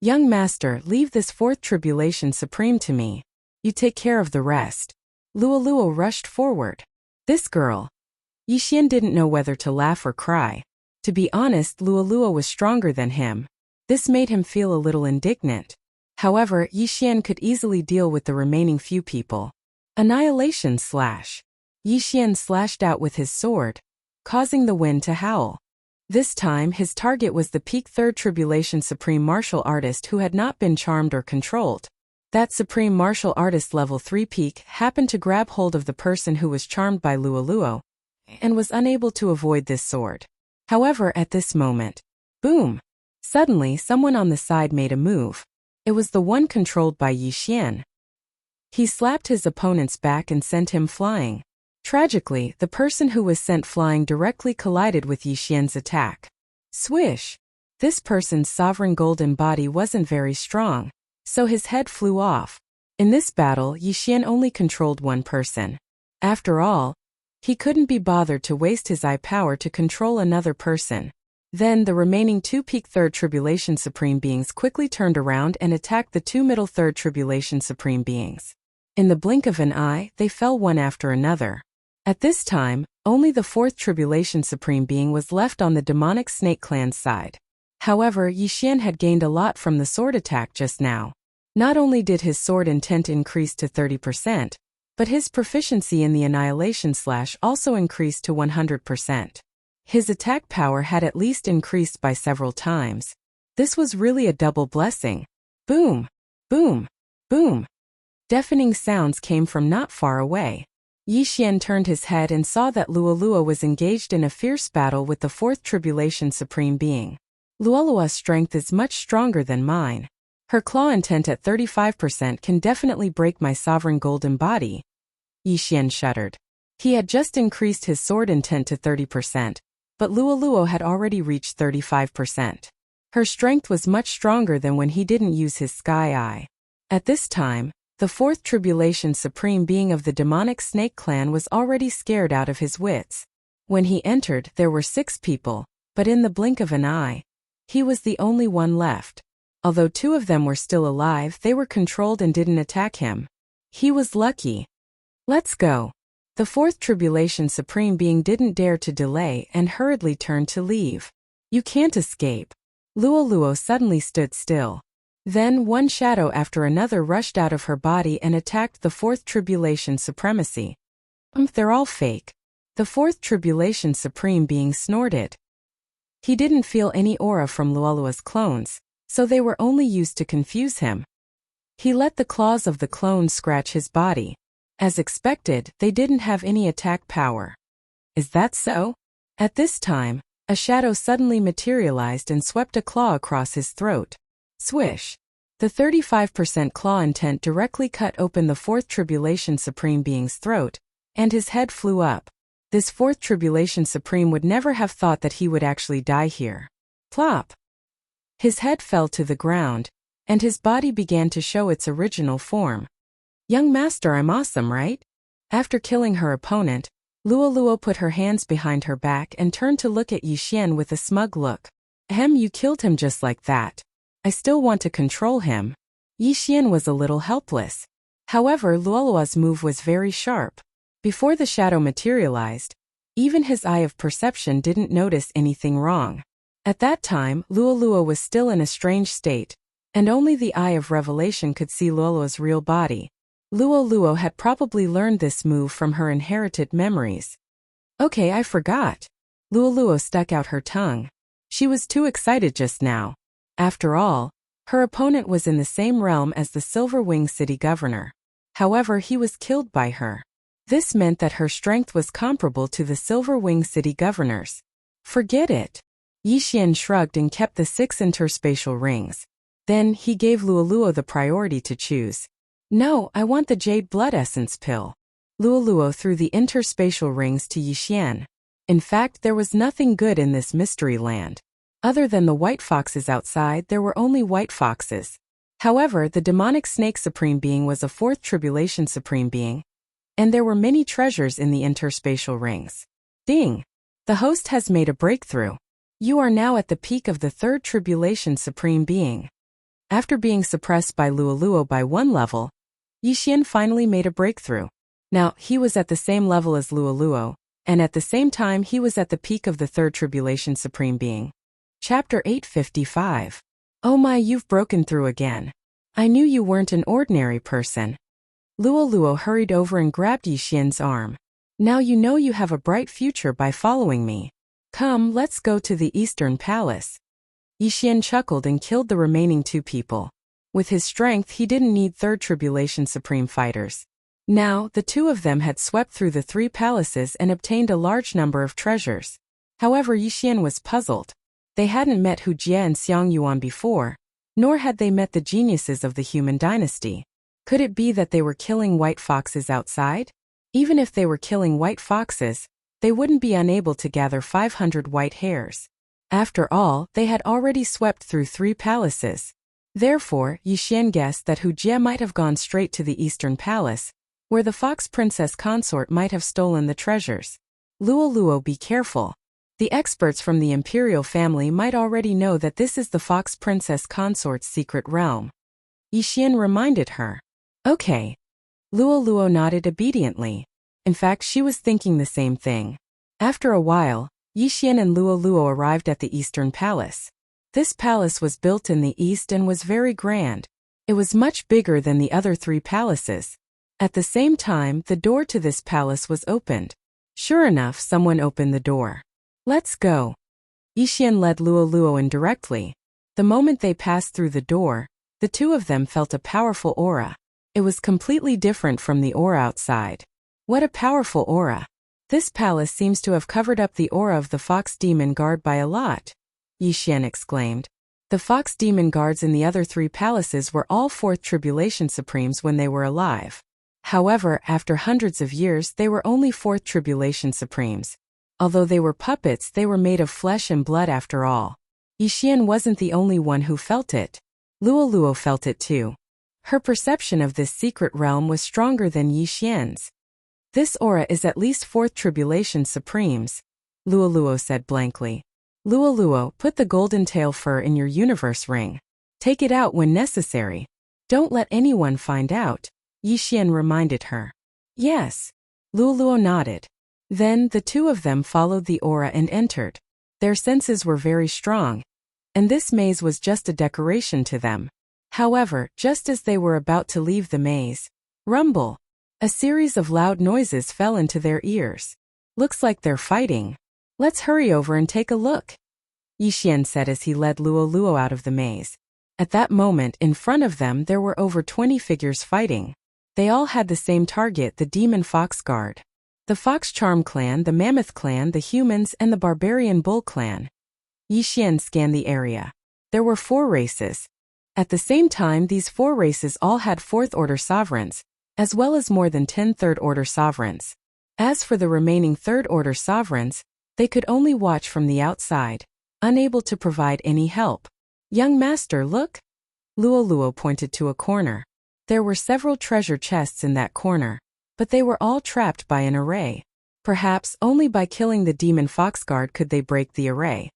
Young master, leave this 4th Tribulation Supreme to me. You take care of the rest. Luoluo rushed forward. This girl. Yi Xian didn't know whether to laugh or cry. To be honest, Luoluo was stronger than him. This made him feel a little indignant. However, Yi Xian could easily deal with the remaining few people. Annihilation slash. Yi Xian slashed out with his sword, causing the wind to howl. This time, his target was the peak Third Tribulation Supreme Martial Artist who had not been charmed or controlled. That Supreme Martial Artist level 3 peak happened to grab hold of the person who was charmed by Luoluo, and was unable to avoid this sword. However, at this moment, boom! Suddenly, someone on the side made a move. It was the one controlled by Yi Xian. He slapped his opponent's back and sent him flying. Tragically, the person who was sent flying directly collided with Yi Xian's attack. Swish! This person's sovereign golden body wasn't very strong, so his head flew off. In this battle, Yi Xian only controlled one person. After all, he couldn't be bothered to waste his eye power to control another person. Then the remaining 2 peak Third Tribulation Supreme beings quickly turned around and attacked the 2 middle Third Tribulation Supreme beings. In the blink of an eye, they fell one after another. At this time, only the 4th Tribulation Supreme being was left on the demonic snake clan's side. However, Yi Xian had gained a lot from the sword attack just now. Not only did his sword intent increase to 30%, but his proficiency in the annihilation slash also increased to 100%. His attack power had at least increased by several times. This was really a double blessing. Boom! Boom! Boom! Deafening sounds came from not far away. Yi Xian turned his head and saw that Luoluo was engaged in a fierce battle with the 4th Tribulation Supreme being. Luoluo's strength is much stronger than mine. Her claw intent at 35% can definitely break my sovereign golden body. Yi Xian shuddered. He had just increased his sword intent to 30%, but Luoluo had already reached 35%. Her strength was much stronger than when he didn't use his sky eye. At this time, the 4th Tribulation Supreme being of the demonic snake clan was already scared out of his wits. When he entered, there were 6 people, but in the blink of an eye, he was the only one left. Although 2 of them were still alive, they were controlled and didn't attack him. He was lucky. Let's go. The 4th Tribulation Supreme being didn't dare to delay and hurriedly turned to leave. You can't escape. Luoluo suddenly stood still. Then one shadow after another rushed out of her body and attacked the 4th Tribulation Supremacy. They're all fake. The 4th Tribulation Supreme being snorted. He didn't feel any aura from Luoluo's clones, so they were only used to confuse him. He let the claws of the clones scratch his body. As expected, they didn't have any attack power. Is that so? At this time, a shadow suddenly materialized and swept a claw across his throat. Swish! The 35% claw intent directly cut open the 4th Tribulation Supreme being's throat, and his head flew up. This 4th Tribulation Supreme would never have thought that he would actually die here. Plop! His head fell to the ground, and his body began to show its original form. Young master, I'm awesome, right? After killing her opponent, Luoluo put her hands behind her back and turned to look at Yi Xian with a smug look. You killed him just like that. I still want to control him. Yi Xian was a little helpless. However, Luoluo's move was very sharp. Before the shadow materialized, even his eye of perception didn't notice anything wrong. At that time, Luoluo was still in a strange state, and only the eye of revelation could see Luoluo's real body. Luoluo had probably learned this move from her inherited memories. Okay, I forgot. Luoluo stuck out her tongue. She was too excited just now. After all, her opponent was in the same realm as the Silver Wing City governor. However, he was killed by her. This meant that her strength was comparable to the Silver Wing City governor's. Forget it. Yi Xian shrugged and kept the 6 interspatial rings. Then, he gave Luoluo the priority to choose. No, I want the Jade Blood Essence pill. Luoluo threw the interspatial rings to Yixian. In fact, there was nothing good in this mystery land. Other than the white foxes outside, there were only white foxes. However, the demonic snake supreme being was a fourth tribulation supreme being, and there were many treasures in the interspatial rings. Ding! The host has made a breakthrough. You are now at the peak of the third tribulation supreme being. After being suppressed by Luoluo by 1 level, Yixian finally made a breakthrough. Now, he was at the same level as Luoluo, and at the same time he was at the peak of the third tribulation supreme being. Chapter 855. Oh my, you've broken through again. I knew you weren't an ordinary person. Luoluo hurried over and grabbed Yixian's arm. Now you know you have a bright future by following me. Come, let's go to the Eastern Palace. Yixian chuckled and killed the remaining 2 people. With his strength, he didn't need third tribulation supreme fighters. Now, the 2 of them had swept through the 3 palaces and obtained a large number of treasures. However, Yixian was puzzled. They hadn't met Hu Jie and Xiang Yuan before, nor had they met the geniuses of the human dynasty. Could it be that they were killing white foxes outside? Even if they were killing white foxes, they wouldn't be unable to gather 500 white hairs. After all, they had already swept through 3 palaces. Therefore, Yixian guessed that Hu Jie might have gone straight to the Eastern Palace, where the fox princess consort might have stolen the treasures. Luoluo, be careful. The experts from the imperial family might already know that this is the fox princess consort's secret realm. Yixian reminded her. Okay. Luoluo nodded obediently. In fact, she was thinking the same thing. After a while, Yixian and Luoluo arrived at the Eastern Palace. This palace was built in the east and was very grand. It was much bigger than the other 3 palaces. At the same time, the door to this palace was opened. Sure enough, someone opened the door. Let's go. Yixian led Luoluo in directly. The moment they passed through the door, the 2 of them felt a powerful aura. It was completely different from the aura outside. What a powerful aura. This palace seems to have covered up the aura of the fox demon guard by a lot, Yixian exclaimed. The fox demon guards in the other 3 palaces were all 4th tribulation supremes when they were alive. However, after hundreds of years, they were only 4th tribulation supremes. Although they were puppets, they were made of flesh and blood after all. Yixian wasn't the only one who felt it. Luoluo felt it too. Her perception of this secret realm was stronger than Yixian's. This aura is at least 4th tribulation supremes, Luoluo said blankly. Luoluo, put the golden tail fur in your universe ring. Take it out when necessary. Don't let anyone find out, Yixian reminded her. Yes. Luoluo nodded. Then the 2 of them followed the aura and entered. Their senses were very strong, and this maze was just a decoration to them. However, just as they were about to leave the maze, rumble! A series of loud noises fell into their ears. Looks like they're fighting. Let's hurry over and take a look, Yixian said as he led Luoluo out of the maze. At that moment, in front of them there were over 20 figures fighting. They all had the same target, the Demon Fox Guard. The Fox Charm Clan, the Mammoth Clan, the Humans, and the Barbarian Bull Clan. Yixian scanned the area. There were 4 races. At the same time, these 4 races all had 4th Order sovereigns, as well as more than 10 Third Order sovereigns. As for the remaining Third Order sovereigns, they could only watch from the outside, unable to provide any help. Young master, look! Luoluo pointed to a corner. There were several treasure chests in that corner, but they were all trapped by an array. Perhaps only by killing the Demon Fox Guard could they break the array.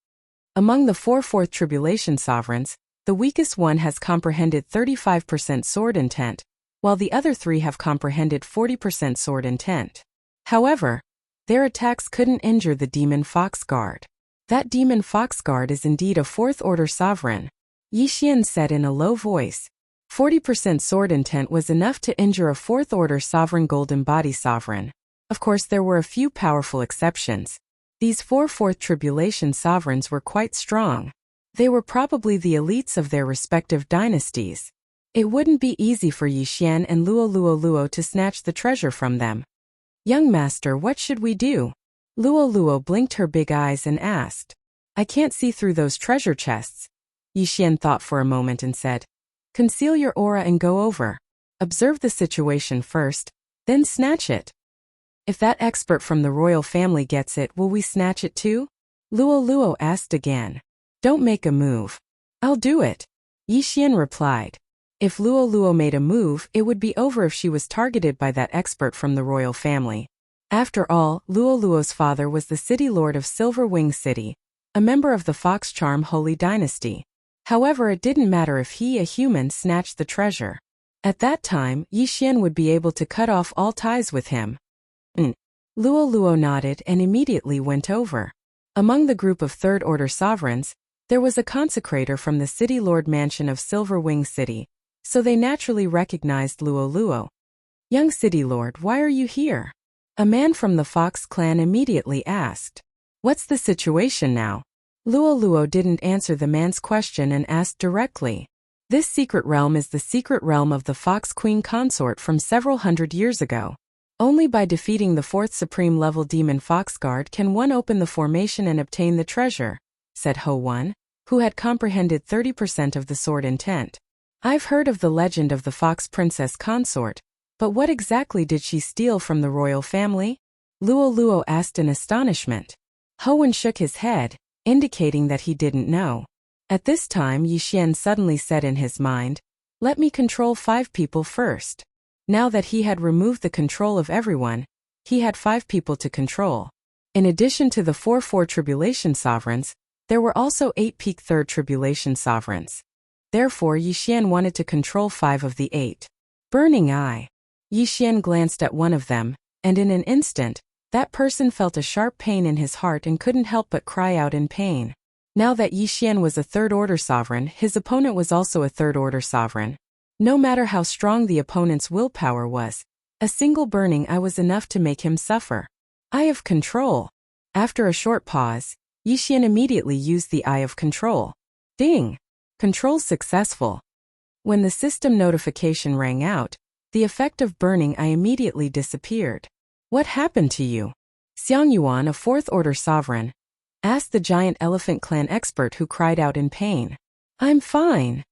Among the 4 Fourth Tribulation sovereigns, the weakest one has comprehended 35% sword intent, while the other 3 have comprehended 40% sword intent. However, their attacks couldn't injure the Demon Fox Guard. That Demon Fox Guard is indeed a 4th Order sovereign, Yixian said in a low voice. 40% sword intent was enough to injure a 4th Order sovereign golden body sovereign. Of course, there were a few powerful exceptions. These 4 Fourth Tribulation sovereigns were quite strong. They were probably the elites of their respective dynasties. It wouldn't be easy for Yixian and Luoluo to snatch the treasure from them. Young master, what should we do? Luoluo blinked her big eyes and asked. I can't see through those treasure chests. Yixian thought for a moment and said, conceal your aura and go over. Observe the situation first, then snatch it. If that expert from the royal family gets it, will we snatch it too? Luo Luo asked again. Don't make a move. I'll do it. Yi Xian replied. If Luo Luo made a move, it would be over if she was targeted by that expert from the royal family. After all, Luo Luo's father was the city lord of Silver Wing City, a member of the Fox Charm Holy Dynasty. However, it didn't matter if he, a human, snatched the treasure. At that time, Yi Xian would be able to cut off all ties with him. Luo Luo nodded and immediately went over. Among the group of third-order sovereigns, there was a consecrator from the city lord mansion of Silver Wing City, so they naturally recognized Luo Luo. Young city lord, why are you here? A man from the Fox clan immediately asked. What's the situation now? Luo Luo didn't answer the man's question and asked directly. This secret realm is the secret realm of the Fox Queen consort from several hundred years ago. Only by defeating the 4th Supreme Level Demon Foxguard can one open the formation and obtain the treasure, said Ho Wan, who had comprehended 30% of the sword intent. I've heard of the legend of the Fox Princess consort, but what exactly did she steal from the royal family? Luo Luo asked in astonishment. Ho Wan shook his head, indicating that he didn't know. At this time, Yi Xian suddenly said in his mind, let me control 5 people first. Now that he had removed the control of everyone, he had 5 people to control. In addition to the 4 tribulation sovereigns, there were also 8 peak 3rd tribulation sovereigns. Therefore, Yi Xian wanted to control 5 of the 8. Burning Eye. Yi Xian glanced at one of them, and in an instant, that person felt a sharp pain in his heart and couldn't help but cry out in pain. Now that Yi Xian was a 3rd-order sovereign, his opponent was also a 3rd-order sovereign. No matter how strong the opponent's willpower was, a single burning eye was enough to make him suffer. Eye of Control. After a short pause, Yi Xian immediately used the Eye of Control. Ding! Control successful. When the system notification rang out, the effect of burning eye immediately disappeared. What happened to you? Xiang Yuan, a 4th-order sovereign, asked the giant elephant clan expert who cried out in pain. I'm fine.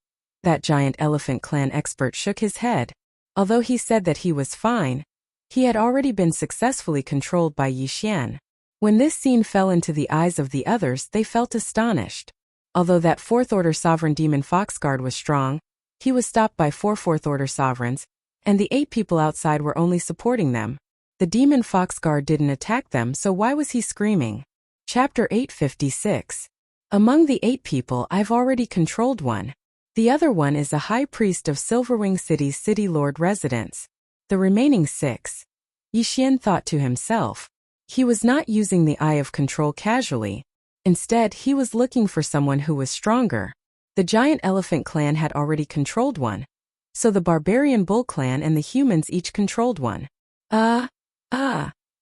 That giant elephant clan expert shook his head. Although he said that he was fine, he had already been successfully controlled by Yi Xian. When this scene fell into the eyes of the others, they felt astonished. Although that 4th-order sovereign demon Foxguard was strong, he was stopped by 4 4th-order sovereigns, and the 8 people outside were only supporting them. The demon Foxguard didn't attack them, so why was he screaming? Chapter 856. Among the 8 people, I've already controlled one. The other one is a high priest of Silverwing City's city lord residence. The remaining 6. Yi Xian thought to himself. He was not using the Eye of Control casually. Instead, he was looking for someone who was stronger. The giant elephant clan had already controlled one. So the barbarian bull clan and the humans each controlled one.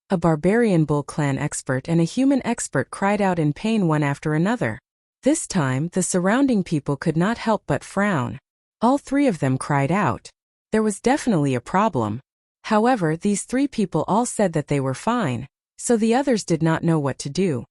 A barbarian bull clan expert and a human expert cried out in pain one after another. This time, the surrounding people could not help but frown. All 3 of them cried out. There was definitely a problem. However, these 3 people all said that they were fine, so the others did not know what to do.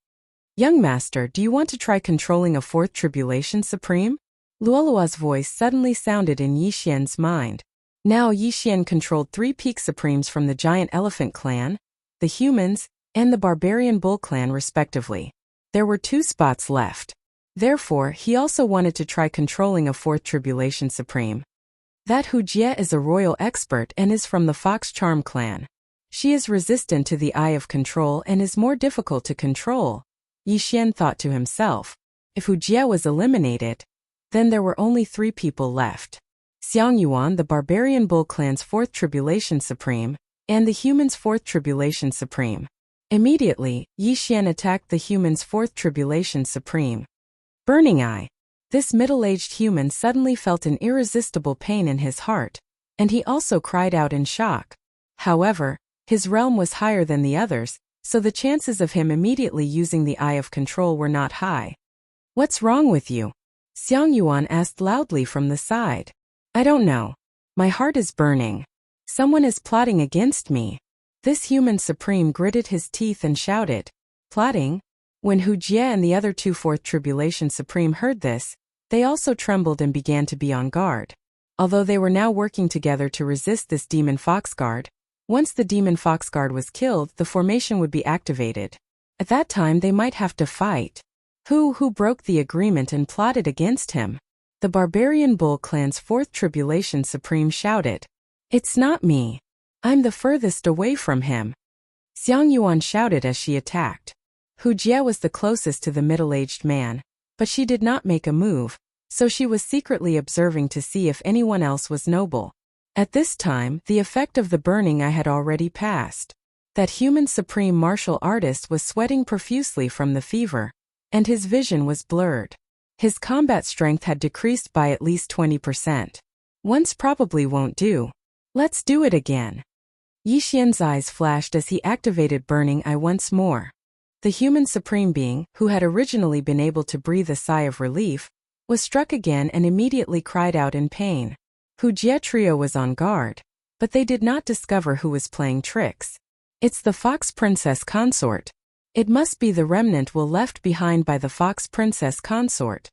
Young master, do you want to try controlling a 4th tribulation supreme? Luolua's voice suddenly sounded in Yi Xian's mind. Now Yi Xian controlled 3 peak supremes from the giant elephant clan, the humans, and the barbarian bull clan respectively. There were 2 spots left. Therefore, he also wanted to try controlling a 4th tribulation supreme. That Hu Jie is a royal expert and is from the Fox Charm clan. She is resistant to the Eye of Control and is more difficult to control. Yi Xian thought to himself. If Hu Jie was eliminated, then there were only 3 people left. Xiang Yuan, the barbarian bull clan's 4th tribulation supreme, and the humans' 4th tribulation supreme. Immediately, Yi Xian attacked the humans' 4th tribulation supreme. Burning Eye. This middle-aged human suddenly felt an irresistible pain in his heart, and he also cried out in shock. However, his realm was higher than the others, so the chances of him immediately using the Eye of Control were not high. What's wrong with you? Xiang Yuan asked loudly from the side. I don't know. My heart is burning. Someone is plotting against me. This human supreme gritted his teeth and shouted. Plotting? When Hu Jie and the other 2 4th tribulation supreme heard this, they also trembled and began to be on guard. Although they were now working together to resist this demon Foxguard, Once the demon fox guard was killed, the formation would be activated. At that time they might have to fight. Who broke the agreement and plotted against him? The Barbarian Bull Clan's fourth Tribulation Supreme shouted. It's not me. I'm the furthest away from him. Xiang Yuan shouted as she attacked. Hu Jie was the closest to the middle-aged man, but she did not make a move, so she was secretly observing to see if anyone else was noble. At this time, the effect of the burning eye had already passed. That human supreme martial artist was sweating profusely from the fever, and his vision was blurred. His combat strength had decreased by at least 20%. Once probably won't do. Let's do it again. Yi Xian's eyes flashed as he activated Burning Eye once more. The human supreme being, who had originally been able to breathe a sigh of relief, was struck again and immediately cried out in pain. Hu Jie trio was on guard, but they did not discover who was playing tricks. It's the Fox Princess Consort. It must be the remnant will left behind by the Fox Princess Consort.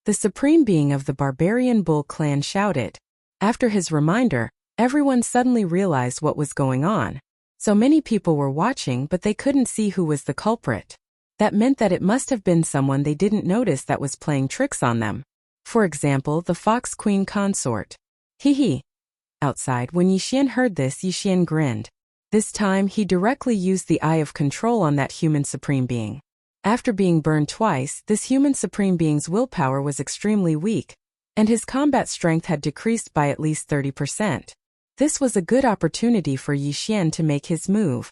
The supreme being of the Barbarian Bull Clan shouted. After his reminder, everyone suddenly realized what was going on. So many people were watching, but they couldn't see who was the culprit. That meant that it must have been someone they didn't notice that was playing tricks on them. For example, the Fox Queen Consort. Hee. Outside, when Yi Xian heard this, Yi Xian grinned. This time, he directly used the Eye of Control on that human supreme being. After being burned twice, this human supreme being's willpower was extremely weak, and his combat strength had decreased by at least 30%. This was a good opportunity for Yi Xian to make his move.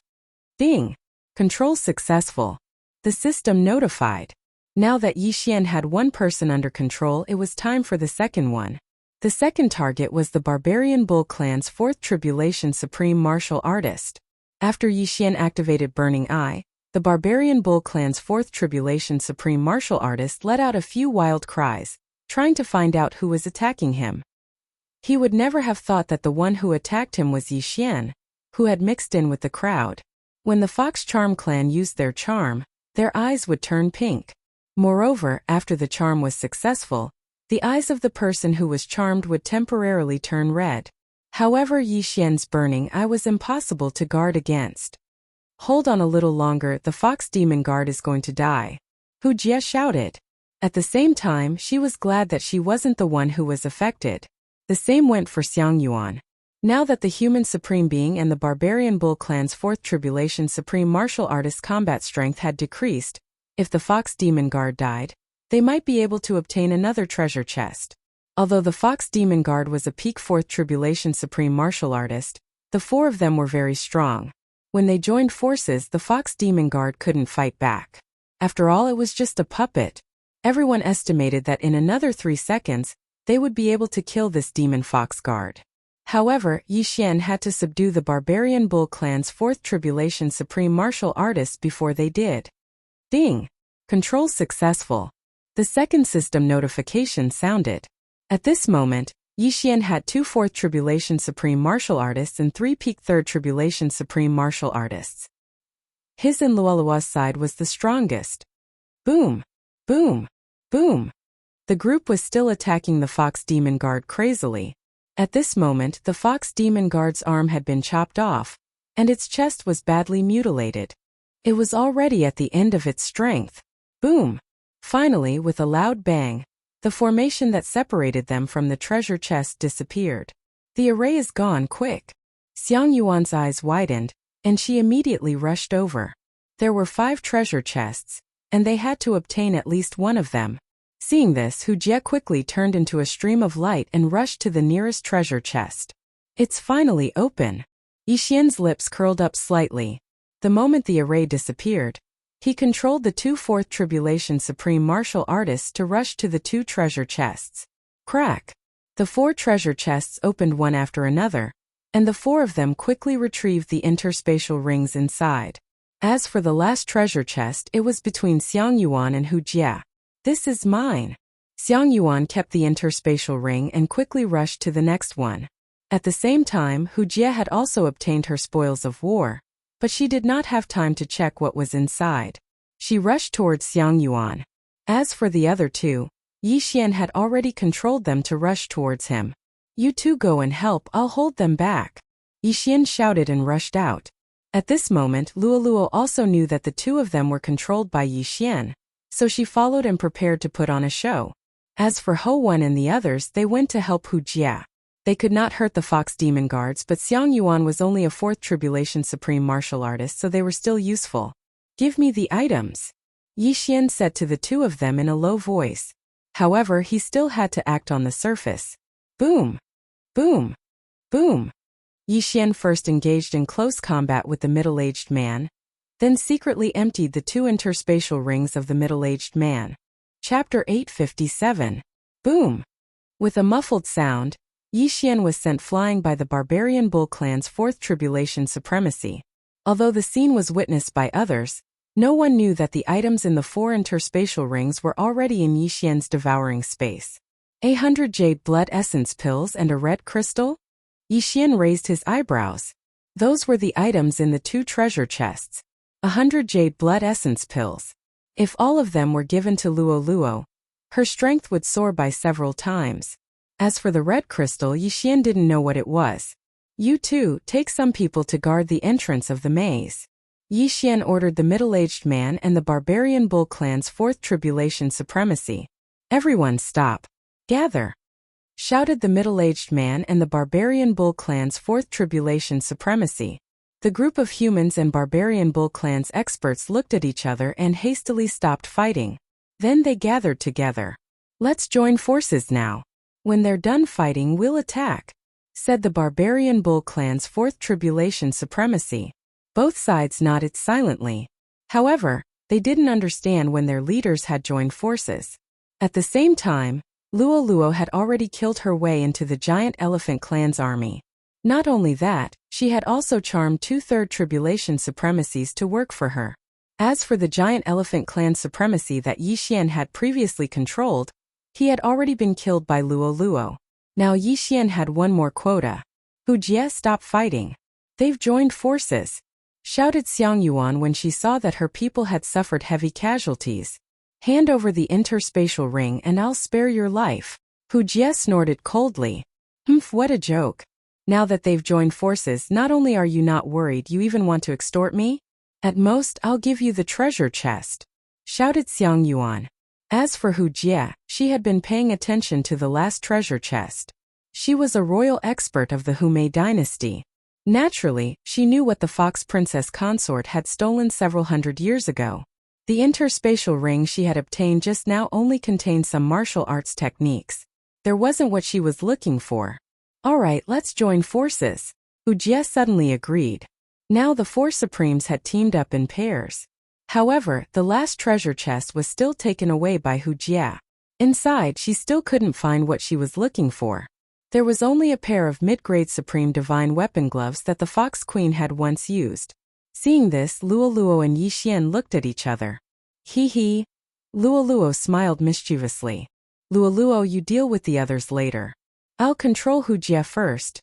Ding! Control successful. The system notified. Now that Yi Xian had one person under control, it was time for the second one. The second target was the Barbarian Bull Clan's fourth Tribulation Supreme Martial Artist. After Yi Xian activated Burning Eye, the Barbarian Bull Clan's fourth Tribulation Supreme Martial Artist let out a few wild cries, trying to find out who was attacking him. He would never have thought that the one who attacked him was Yi Xian, who had mixed in with the crowd. When the Fox Charm Clan used their charm, their eyes would turn pink. Moreover, after the charm was successful, the eyes of the person who was charmed would temporarily turn red. However, Yi Xian's Burning Eye was impossible to guard against. Hold on a little longer, the Fox Demon Guard is going to die. Hu Jie shouted. At the same time, she was glad that she wasn't the one who was affected. The same went for Xiang Yuan. Now that the human supreme being and the Barbarian Bull Clan's fourth Tribulation Supreme Martial Artist's combat strength had decreased, if the Fox Demon Guard died, they might be able to obtain another treasure chest. Although the Fox Demon Guard was a peak fourth Tribulation Supreme Martial Artist, the four of them were very strong. When they joined forces, the Fox Demon Guard couldn't fight back. After all, it was just a puppet. Everyone estimated that in another 3 seconds, they would be able to kill this Demon Fox Guard. However, Yi Xian had to subdue the Barbarian Bull Clan's fourth Tribulation Supreme Martial Artist before they did. Ding! Control successful. The second system notification sounded. At this moment, Yi Xian had 2 fourth Tribulation Supreme Martial Artists and 3 peak third Tribulation Supreme Martial Artists. His and Luolua's side was the strongest. Boom! Boom! Boom! The group was still attacking the Fox Demon Guard crazily. At this moment, the Fox Demon Guard's arm had been chopped off, and its chest was badly mutilated. It was already at the end of its strength. Boom! Finally, with a loud bang, the formation that separated them from the treasure chest disappeared. The array is gone, quick. Xiang Yuan's eyes widened, and she immediately rushed over. There were 5 treasure chests, and they had to obtain at least one of them. Seeing this, Hu Jie quickly turned into a stream of light and rushed to the nearest treasure chest. It's finally open. Yi Xian's lips curled up slightly. The moment the array disappeared, he controlled the 2 fourth Tribulation Supreme Martial Artists to rush to the 2 treasure chests. Crack! The 4 treasure chests opened one after another, and the 4 of them quickly retrieved the interspatial rings inside. As for the last treasure chest, it was between Xiang Yuan and Hu Jie. This is mine. Xiang Yuan kept the interspatial ring and quickly rushed to the next one. At the same time, Hu Jie had also obtained her spoils of war, but she did not have time to check what was inside. She rushed towards Xiang Yuan. As for the other 2, Yi Xian had already controlled them to rush towards him. You two go and help, I'll hold them back. Yixian shouted and rushed out. At this moment, Luoluo also knew that the two of them were controlled by Yixian, so she followed and prepared to put on a show. As for Ho Wen and the others, they went to help Hu Jia. They could not hurt the Fox Demon Guards, but Xiang Yuan was only a fourth Tribulation Supreme martial artist, so they were still useful. Give me the items, Yixian said to the two of them in a low voice. However, he still had to act on the surface. Boom! Boom! Boom! Yixian first engaged in close combat with the middle-aged man, then secretly emptied the two interspatial rings of the middle-aged man. Chapter 857. Boom! With a muffled sound, Yixian was sent flying by the Barbarian Bull Clan's fourth Tribulation Supremacy. Although the scene was witnessed by others, no one knew that the items in the four interspatial rings were already in Yixian's devouring space. 100 jade blood essence pills and a red crystal? Yixian raised his eyebrows. Those were the items in the two treasure chests. 100 jade blood essence pills. If all of them were given to Luoluo, her strength would soar by several times. As for the red crystal, Yixian didn't know what it was. You two, take some people to guard the entrance of the maze. Yixian ordered the middle-aged man and the Barbarian Bull Clan's fourth Tribulation Supremacy. Everyone stop. Gather! Shouted the middle-aged man and the Barbarian Bull Clan's fourth Tribulation Supremacy. The group of humans and Barbarian Bull Clan's experts looked at each other and hastily stopped fighting. Then they gathered together. Let's join forces now. When they're done fighting, we'll attack, said the Barbarian Bull Clan's fourth Tribulation Supremacy. Both sides nodded silently. However, they didn't understand when their leaders had joined forces. At the same time, Luoluo had already killed her way into the Giant Elephant Clan's army. Not only that, she had also charmed two-third Tribulation Supremacies to work for her. As for the Giant Elephant Clan Supremacy that Yixian had previously controlled, he had already been killed by Luoluo. Now Yixian had one more quota. Hu Jie, stop fighting. They've joined forces, shouted Xiang Yuan when she saw that her people had suffered heavy casualties. Hand over the interspatial ring and I'll spare your life. Hu Jie snorted coldly. What a joke. Now that they've joined forces, not only are you not worried, you even want to extort me? At most, I'll give you the treasure chest, shouted Xiang Yuan. As for Hu Jie, she had been paying attention to the last treasure chest. She was a royal expert of the Humei dynasty. Naturally, she knew what the Fox Princess consort had stolen several hundred years ago. The interspatial ring she had obtained just now only contained some martial arts techniques. There wasn't what she was looking for. Alright, let's join forces. Hu Jie suddenly agreed. Now the four Supremes had teamed up in pairs. However, the last treasure chest was still taken away by Hu Jie. Inside, she still couldn't find what she was looking for. There was only a pair of mid-grade Supreme Divine Weapon gloves that the Fox Queen had once used. Seeing this, Luoluo and Yixian looked at each other. Hee hee. Luoluo smiled mischievously. Luoluo, you deal with the others later. I'll control Hu Jie first.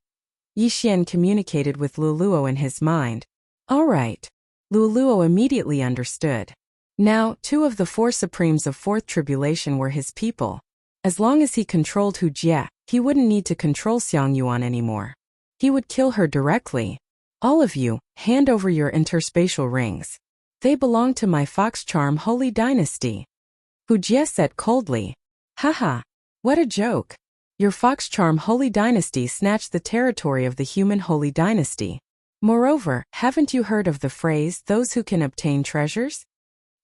Yixian communicated with Luoluo in his mind. Alright. Luoluo immediately understood. Now, two of the four Supremes of Fourth Tribulation were his people. As long as he controlled Hu Jie, he wouldn't need to control Xiang Yuan anymore. He would kill her directly. All of you, hand over your interspatial rings. They belong to my Fox Charm Holy Dynasty. Hu Jie said coldly. Haha, what a joke. Your Fox Charm Holy Dynasty snatched the territory of the human Holy Dynasty. Moreover, haven't you heard of the phrase, those who can obtain treasures?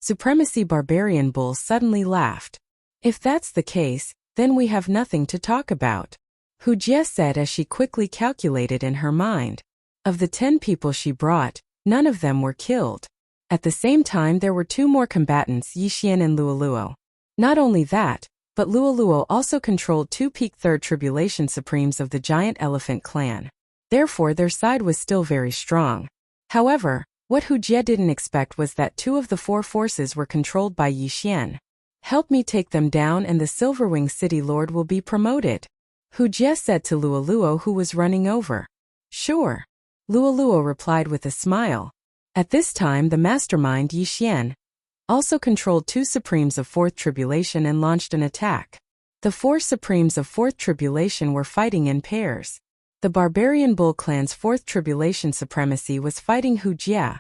Supremacy Barbarian Bull suddenly laughed. If that's the case, then we have nothing to talk about, Hu Jie said as she quickly calculated in her mind. Of the 10 people she brought, none of them were killed. At the same time, there were two more combatants, Yixian and Luoluo. Not only that, but Luoluo also controlled two peak Third Tribulation Supremes of the Giant Elephant Clan. Therefore, their side was still very strong. However, what Hu Jie didn't expect was that two of the four forces were controlled by Yixian. Help me take them down and the Silverwing City Lord will be promoted, Hu Jie said to Luoluo, who was running over. Sure. Luoluo replied with a smile. At this time, the mastermind Yixian also controlled two Supremes of Fourth Tribulation and launched an attack. The four Supremes of Fourth Tribulation were fighting in pairs. The barbarian bull clan's fourth tribulation supremacy was fighting Hu Jie,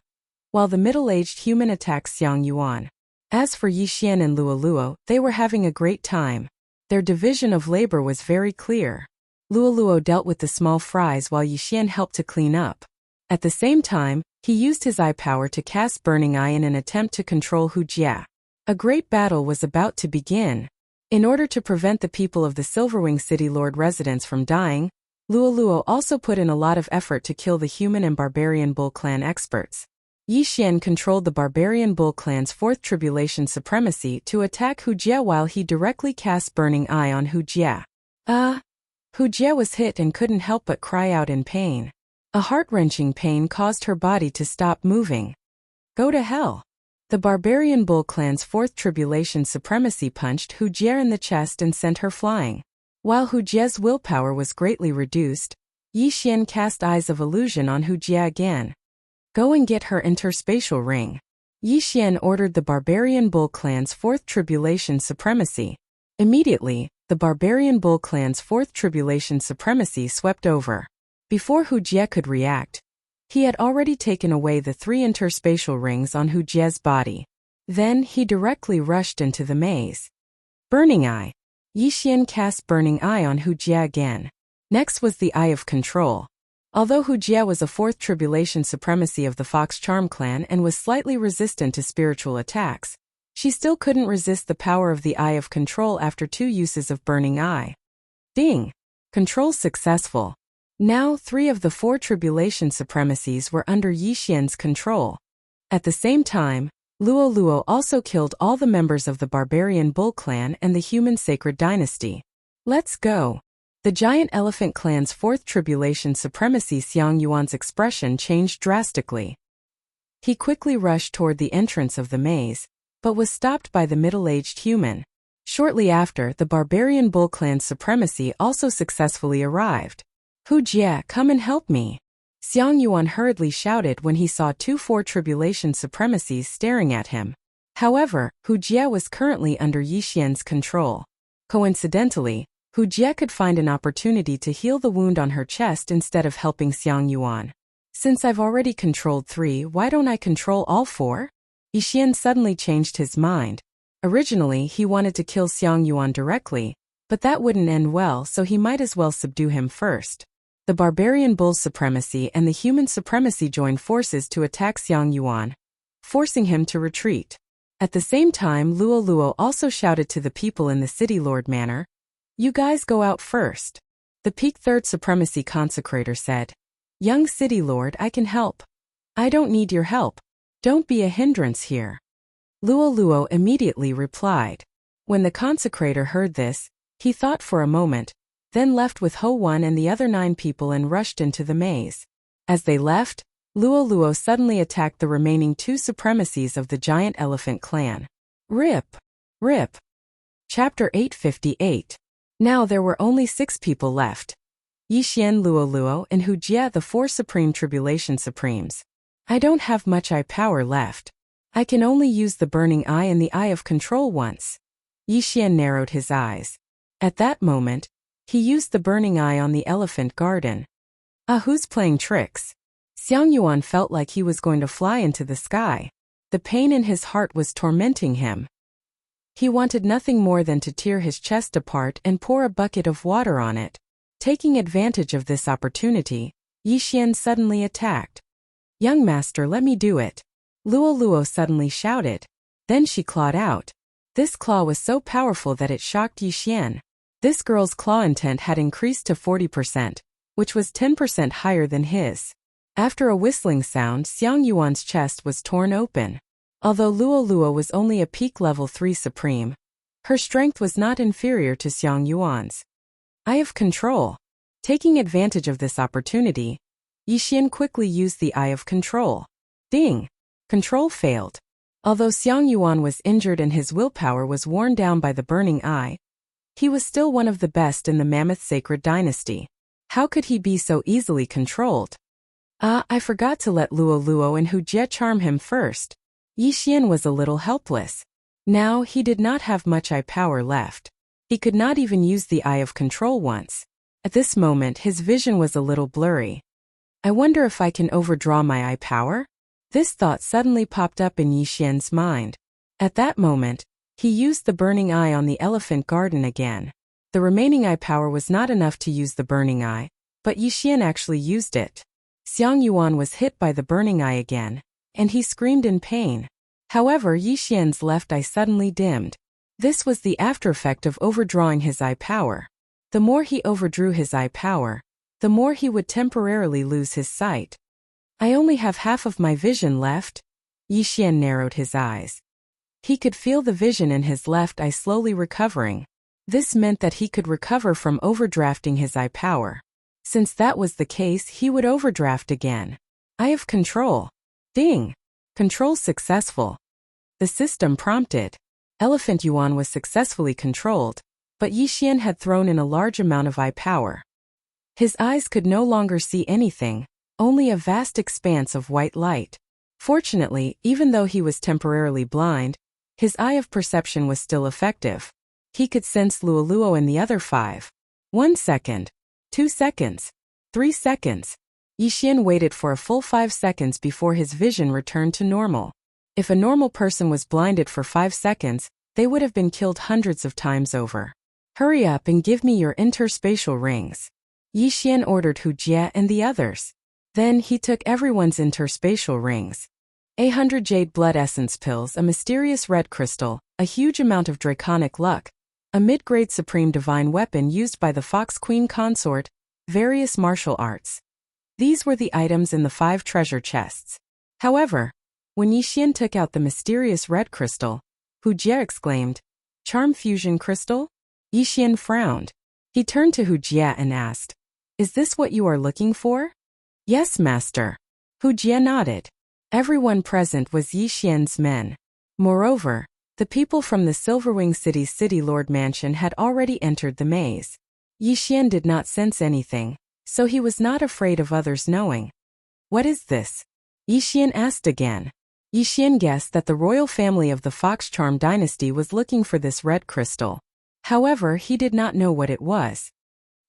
while the middle-aged human attacked Xiang Yuan. As for Yi Xian and Luoluo, they were having a great time. Their division of labor was very clear. Luoluo dealt with the small fries while Yi Xian helped to clean up. At the same time, he used his eye power to cast Burning Eye in an attempt to control Hu Jie. A great battle was about to begin. In order to prevent the people of the Silverwing City Lord residents from dying, Luoluo also put in a lot of effort to kill the human and barbarian bull clan experts. Yi Xian controlled the barbarian bull clan's fourth tribulation supremacy to attack Hu Jie while he directly cast Burning Eye on Hu Jie. Hu Jie was hit and couldn't help but cry out in pain. A heart-wrenching pain caused her body to stop moving. Go to hell. The barbarian bull clan's fourth tribulation supremacy punched Hu Jie in the chest and sent her flying. While Hu Jie's willpower was greatly reduced, Yi Xian cast Eyes of Illusion on Hu Jie again. Go and get her interspatial ring. Yi Xian ordered the barbarian bull clan's fourth tribulation supremacy. Immediately, the barbarian bull clan's fourth tribulation supremacy swept over. Before Hu Jie could react, he had already taken away the 3 interspatial rings on Hu Jie's body. Then he directly rushed into the maze. Burning Eye. Yi Xian cast Burning Eye on Hu Jie again. Next was the Eye of Control. Although Hu Jie was a fourth tribulation supremacy of the Fox Charm clan and was slightly resistant to spiritual attacks, she still couldn't resist the power of the Eye of Control after 2 uses of Burning Eye. Ding! Control successful. Now 3 of the 4 tribulation supremacies were under Yi Xian's control. At the same time, Luoluo also killed all the members of the barbarian bull clan and the human sacred dynasty. Let's go. The giant elephant clan's fourth tribulation supremacy Xiang Yuan's expression changed drastically. He quickly rushed toward the entrance of the maze, but was stopped by the middle-aged human. Shortly after, the barbarian bull clan's supremacy also successfully arrived. Hu Jie, come and help me. Xiang Yuan hurriedly shouted when he saw 2 four tribulation supremacies staring at him. However, Hu Jie was currently under Yi Xian's control. Coincidentally, Hu Jie could find an opportunity to heal the wound on her chest instead of helping Xiang Yuan. Since I've already controlled 3, why don't I control all 4? Yi Xian suddenly changed his mind. Originally, he wanted to kill Xiang Yuan directly, but that wouldn't end well, so he might as well subdue him first. The barbarian bull supremacy and the human supremacy joined forces to attack Xiang Yuan, forcing him to retreat. At the same time, Luoluo also shouted to the people in the City Lord Manor, "You guys go out first." The peak third supremacy consecrator said, "Young City Lord, I can help. I don't need your help. Don't be a hindrance here." Luoluo immediately replied. When the consecrator heard this, he thought for a moment, then left with Ho Wan and the other 9 people and rushed into the maze. As they left, Luoluo suddenly attacked the remaining 2 supremacies of the giant elephant clan. Rip! Rip! Chapter 858. Now there were only 6 people left. Yi Xian, Luoluo, and Hu Jie, the 4 supreme tribulation supremes. I don't have much eye power left. I can only use the Burning Eye and the Eye of Control once. Yi Xian narrowed his eyes. At that moment, he used the Burning Eye on the elephant garden. Who's playing tricks? Xiang Yuan felt like he was going to fly into the sky. The pain in his heart was tormenting him. He wanted nothing more than to tear his chest apart and pour a bucket of water on it. Taking advantage of this opportunity, Yi Xian suddenly attacked. "Young master, let me do it." Luoluo suddenly shouted. Then she clawed out. This claw was so powerful that it shocked Yi Xian. This girl's claw intent had increased to 40%, which was 10% higher than his. After a whistling sound, Xiang Yuan's chest was torn open. Although Luoluo was only a peak level 3 supreme, her strength was not inferior to Xiang Yuan's. Eye of Control. Taking advantage of this opportunity, Yi Xian quickly used the Eye of Control. Ding! Control failed. Although Xiang Yuan was injured and his willpower was worn down by the Burning Eye, he was still one of the best in the Mammoth Sacred Dynasty. How could he be so easily controlled? I forgot to let Luoluo and Hu Jie charm him first. Yi Xian was a little helpless. Now he did not have much eye power left. He could not even use the Eye of Control once. At this moment his vision was a little blurry. I wonder if I can overdraw my eye power? This thought suddenly popped up in Yi Xian's mind. At that moment, he used the burning eye on the elephant garden again. The remaining eye power was not enough to use the burning eye, but Yi Xian actually used it. Xiang Yuan was hit by the burning eye again, and he screamed in pain. However, Yi Xian's left eye suddenly dimmed. This was the aftereffect of overdrawing his eye power. The more he overdrew his eye power, the more he would temporarily lose his sight. I only have half of my vision left. Yi Xian narrowed his eyes. He could feel the vision in his left eye slowly recovering. This meant that he could recover from overdrafting his eye power. Since that was the case, he would overdraft again. Eye of control. Ding! Control successful. The system prompted. Elephant Yuan was successfully controlled, but Yi Xian had thrown in a large amount of eye power. His eyes could no longer see anything, only a vast expanse of white light. Fortunately, even though he was temporarily blind, his eye of perception was still effective. He could sense Luoluo and the other 5. 1 second. 2 seconds. 3 seconds. Yi Xian waited for a full 5 seconds before his vision returned to normal. If a normal person was blinded for 5 seconds, they would have been killed hundreds of times over. Hurry up and give me your interspatial rings. Yi Xian ordered Hu Jie and the others. Then he took everyone's interspatial rings. 100 jade blood essence pills, a mysterious red crystal, a huge amount of draconic luck, a mid-grade supreme divine weapon used by the Fox Queen consort, various martial arts. These were the items in the 5 treasure chests. However, when Yi Xian took out the mysterious red crystal, Hu Jie exclaimed, "Charm fusion crystal?" Yi Xian frowned. He turned to Hu Jie and asked, "Is this what you are looking for?" "Yes, master." Hu Jie nodded. Everyone present was Yi Xian's men. Moreover, the people from the Silverwing City's City Lord Mansion had already entered the maze. Yi Xian did not sense anything, so he was not afraid of others knowing. "What is this?" Yi Xian asked again. Yi Xian guessed that the royal family of the Fox Charm dynasty was looking for this red crystal. However, he did not know what it was.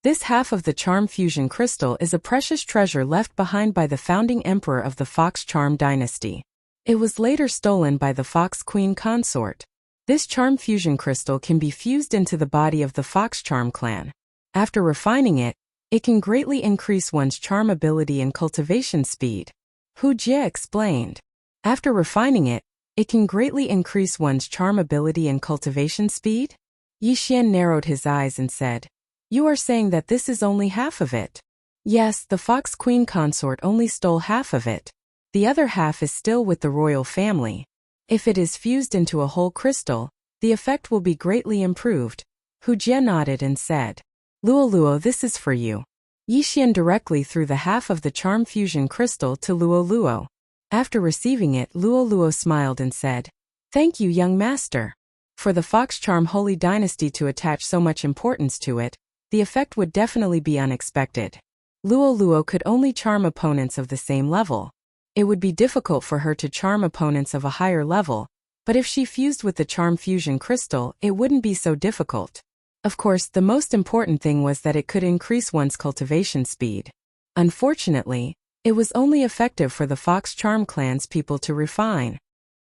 This half of the Charm Fusion Crystal is a precious treasure left behind by the founding emperor of the Fox Charm dynasty. It was later stolen by the Fox Queen consort. This Charm Fusion Crystal can be fused into the body of the Fox Charm clan. After refining it, it can greatly increase one's charm ability and cultivation speed. Hu Jie explained. After refining it, it can greatly increase one's charm ability and cultivation speed? Yi Xian narrowed his eyes and said, "You are saying that this is only half of it?" "Yes, the Fox Queen consort only stole half of it. The other half is still with the royal family. If it is fused into a whole crystal, the effect will be greatly improved." Hu Jie nodded and said, "Luoluo, this is for you." Yi Xian directly threw the half of the charm fusion crystal to Luoluo. After receiving it, Luoluo smiled and said, "Thank you, young master." For the Fox Charm Holy Dynasty to attach so much importance to it, the effect would definitely be unexpected. Luoluo could only charm opponents of the same level. It would be difficult for her to charm opponents of a higher level, but if she fused with the Charm Fusion Crystal, it wouldn't be so difficult. Of course, the most important thing was that it could increase one's cultivation speed. Unfortunately, it was only effective for the Fox Charm clan's people to refine.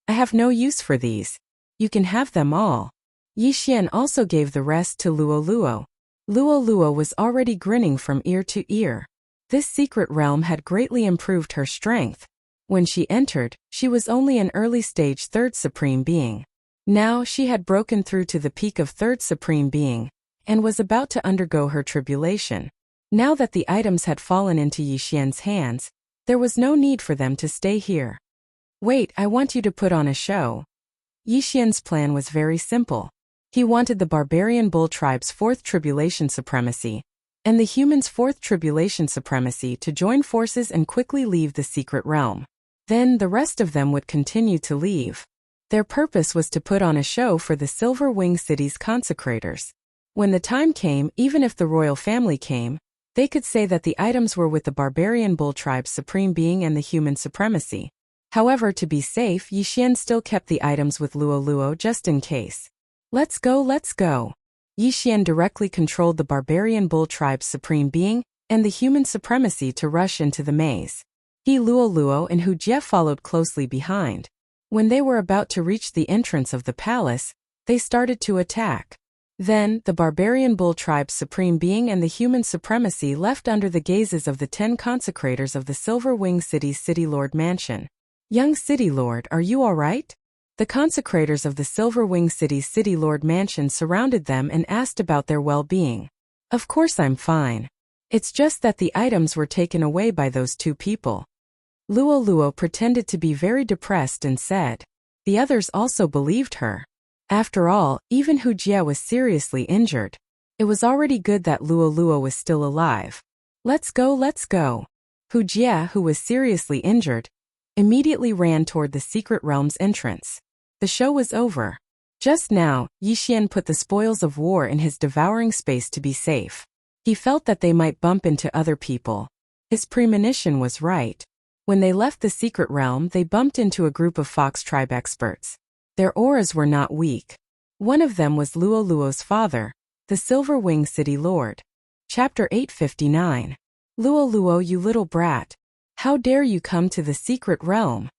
"I have no use for these. You can have them all." Yi Xian also gave the rest to Luoluo. Luoluo was already grinning from ear to ear. This secret realm had greatly improved her strength. When she entered, she was only an early-stage 3rd Supreme Being. Now she had broken through to the peak of 3rd Supreme Being, and was about to undergo her tribulation. Now that the items had fallen into Yi Xian's hands, there was no need for them to stay here. "Wait, I want you to put on a show." Yi Xian's plan was very simple. He wanted the barbarian bull tribe's 4th tribulation supremacy, and the humans' 4th tribulation supremacy to join forces and quickly leave the secret realm. Then the rest of them would continue to leave. Their purpose was to put on a show for the Silver Wing City's consecrators. When the time came, even if the royal family came, they could say that the items were with the barbarian bull tribe's supreme being and the human supremacy. However, to be safe, Yi Xian still kept the items with Luoluo just in case. Let's go, let's go." Yixian directly controlled the barbarian bull tribe's supreme being and the human supremacy to rush into the maze. He Luoluo and Hu Jie followed closely behind. When they were about to reach the entrance of the palace, they started to attack. Then, the barbarian bull tribe's supreme being and the human supremacy left under the gazes of the 10 consecrators of the Silver Wing City's City Lord Mansion. Young City Lord, are you alright? The consecrators of the Silver Wing City's City Lord Mansion surrounded them and asked about their well-being. Of course I'm fine. It's just that the items were taken away by those 2 people. Luoluo pretended to be very depressed and said. The others also believed her. After all, even Hu Jie was seriously injured. It was already good that Luoluo was still alive. Let's go, let's go. Hu Jie, who was seriously injured, immediately ran toward the secret realm's entrance. The show was over. Just now, Yixian put the spoils of war in his devouring space to be safe. He felt that they might bump into other people. His premonition was right. When they left the secret realm, they bumped into a group of Fox tribe experts. Their auras were not weak. One of them was Luoluo's father, the Silver Wing City Lord. Chapter 859. Luoluo, you little brat. How dare you come to the secret realm?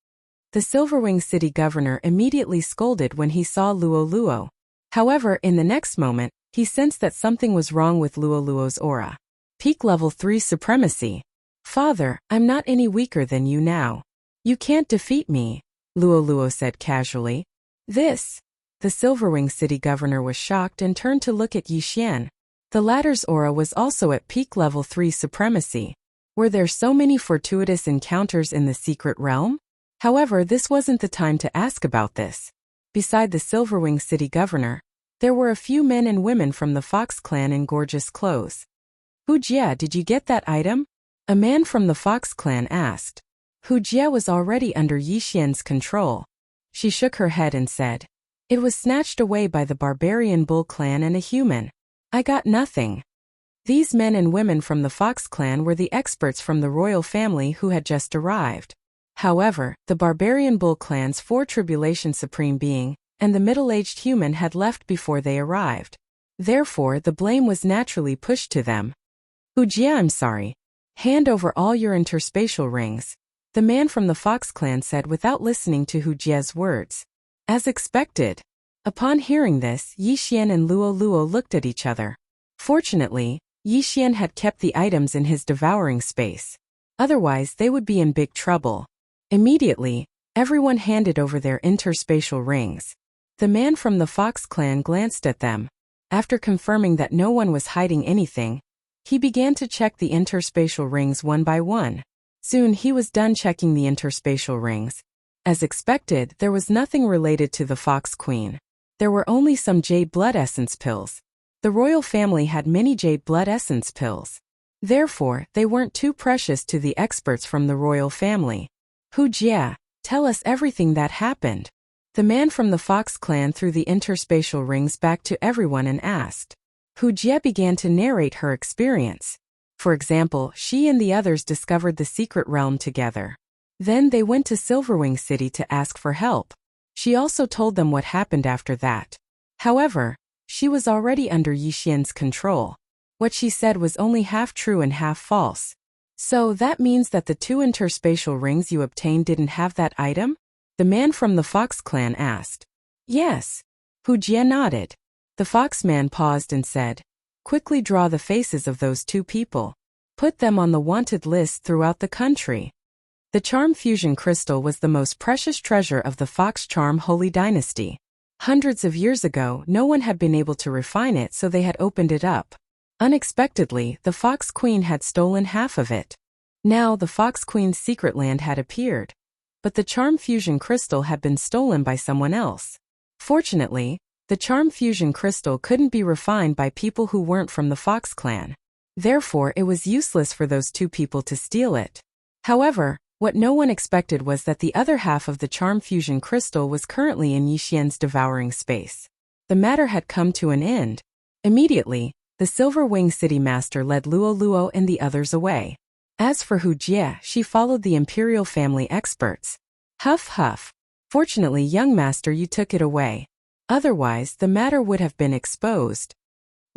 The Silverwing City governor immediately scolded when he saw Luoluo. However, in the next moment, he sensed that something was wrong with Luoluo's aura. Peak level 3 supremacy. Father, I'm not any weaker than you now. You can't defeat me, Luoluo said casually. This. The Silverwing City governor was shocked and turned to look at Yixian. The latter's aura was also at peak level 3 supremacy. Were there so many fortuitous encounters in the secret realm? However, this wasn't the time to ask about this. Beside the Silverwing City governor, there were a few men and women from the Fox clan in gorgeous clothes. Hu Jie, did you get that item? A man from the Fox clan asked. Hu Jie was already under Yixian's control. She shook her head and said, it was snatched away by the barbarian bull clan and a human. I got nothing. These men and women from the Fox clan were the experts from the royal family who had just arrived. However, the barbarian bull clan's 4 tribulation supreme being and the middle-aged human had left before they arrived. Therefore, the blame was naturally pushed to them. Hu Jie, I'm sorry. Hand over all your interspatial rings, the man from the Fox clan said without listening to Hu Jie's words. As expected. Upon hearing this, Yixian and Luoluo looked at each other. Fortunately, Yixian had kept the items in his devouring space. Otherwise, they would be in big trouble. Immediately, everyone handed over their interspatial rings. The man from the Fox clan glanced at them. After confirming that no one was hiding anything, he began to check the interspatial rings one by one. Soon he was done checking the interspatial rings. As expected, there was nothing related to the Fox Queen. There were only some jade blood essence pills. The royal family had many jade blood essence pills. Therefore, they weren't too precious to the experts from the royal family. Hu Jie, tell us everything that happened. The man from the Fox clan threw the interspatial rings back to everyone and asked. Hu Jie began to narrate her experience. For example, she and the others discovered the secret realm together. Then they went to Silverwing City to ask for help. She also told them what happened after that. However, she was already under Yixian's control. What she said was only half true and half false. So that means that the 2 interspatial rings you obtained didn't have that item? The man from the Fox clan asked. Yes. Hu Jie nodded. The Fox man paused and said, quickly draw the faces of those 2 people. Put them on the wanted list throughout the country. The charm fusion crystal was the most precious treasure of the Fox charm holy dynasty. Hundreds of years ago, no one had been able to refine it, so they had opened it up. Unexpectedly, the Fox Queen had stolen half of it. Now the Fox Queen's secret land had appeared. But the charm fusion crystal had been stolen by someone else. Fortunately, the charm fusion crystal couldn't be refined by people who weren't from the Fox clan. Therefore, it was useless for those 2 people to steal it. However, what no one expected was that the other half of the charm fusion crystal was currently in Yixian's devouring space. The matter had come to an end. Immediately, the Silver Wing City Master led Luoluo and the others away. As for Hu Jie, she followed the imperial family experts. Huff huff. Fortunately, young master, you took it away. Otherwise, the matter would have been exposed.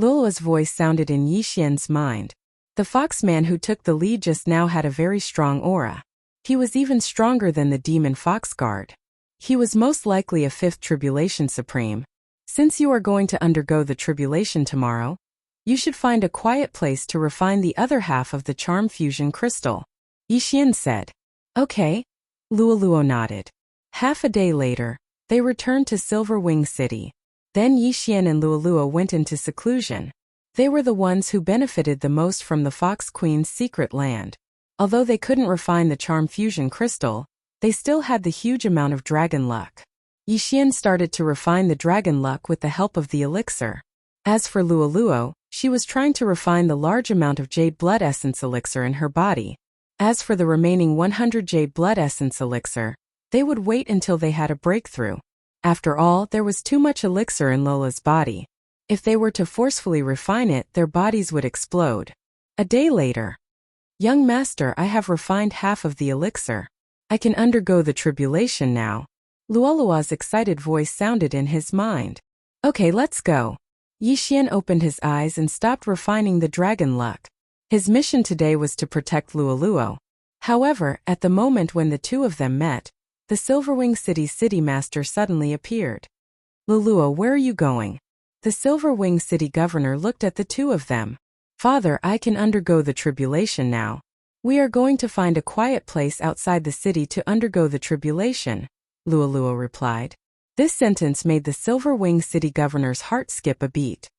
Luoluo's voice sounded in Yixian's mind. The foxman who took the lead just now had a very strong aura. He was even stronger than the demon fox guard. He was most likely a fifth tribulation supreme. Since you are going to undergo the tribulation tomorrow, you should find a quiet place to refine the other half of the charm fusion crystal, Yixian said. Okay. Luoluo nodded. Half a day later, they returned to Silverwing City. Then Yixian and Luoluo went into seclusion. They were the ones who benefited the most from the Fox Queen's secret land. Although they couldn't refine the charm fusion crystal, they still had the huge amount of dragon luck. Yixian started to refine the dragon luck with the help of the elixir. As for Luoluo, she was trying to refine the large amount of jade blood essence elixir in her body. As for the remaining 100 jade blood essence elixir, they would wait until they had a breakthrough. After all, there was too much elixir in Lola's body. If they were to forcefully refine it, their bodies would explode. A day later. Young master, I have refined half of the elixir. I can undergo the tribulation now. Luoluo's excited voice sounded in his mind. Okay, let's go. Yixian opened his eyes and stopped refining the dragon luck. His mission today was to protect Luoluo. However, at the moment when the two of them met, the Silverwing City's city master suddenly appeared. Luoluo, where are you going? The Silverwing City governor looked at the two of them. Father, I can undergo the tribulation now. We are going to find a quiet place outside the city to undergo the tribulation, Luoluo replied. This sentence made the Silverwing City governor's heart skip a beat.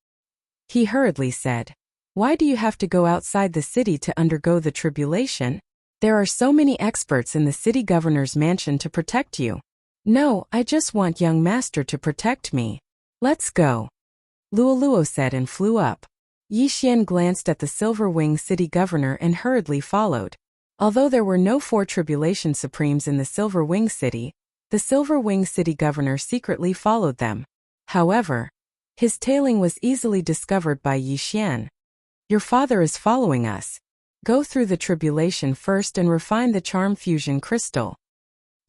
He hurriedly said, Why do you have to go outside the city to undergo the tribulation? There are so many experts in the city governor's mansion to protect you. No, I just want young master to protect me. Let's go. Luoluo said and flew up. Yixian glanced at the Silverwing City governor and hurriedly followed. Although there were no 4 tribulation supremes in the Silverwing City, the Silverwing City governor secretly followed them. However, his tailing was easily discovered by Yixian. Your father is following us. Go through the tribulation first and refine the charm fusion crystal.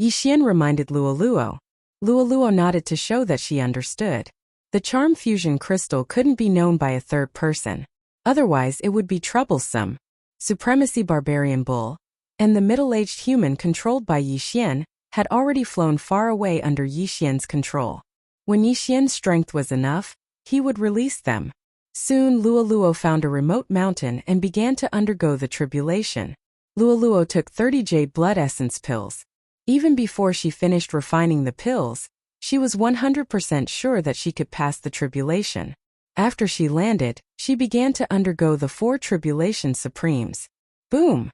Yixian reminded Luoluo. Luoluo nodded to show that she understood. The charm fusion crystal couldn't be known by a third person. Otherwise it would be troublesome. Supremacy Barbarian Bull, and the middle-aged human controlled by Yixian, had already flown far away under Yixian's control. When Yixian's strength was enough, he would release them. Soon Luoluo found a remote mountain and began to undergo the tribulation. Luoluo took 30 jade blood essence pills. Even before she finished refining the pills, she was 100% sure that she could pass the tribulation. After she landed, she began to undergo the 4 tribulation supremes. Boom!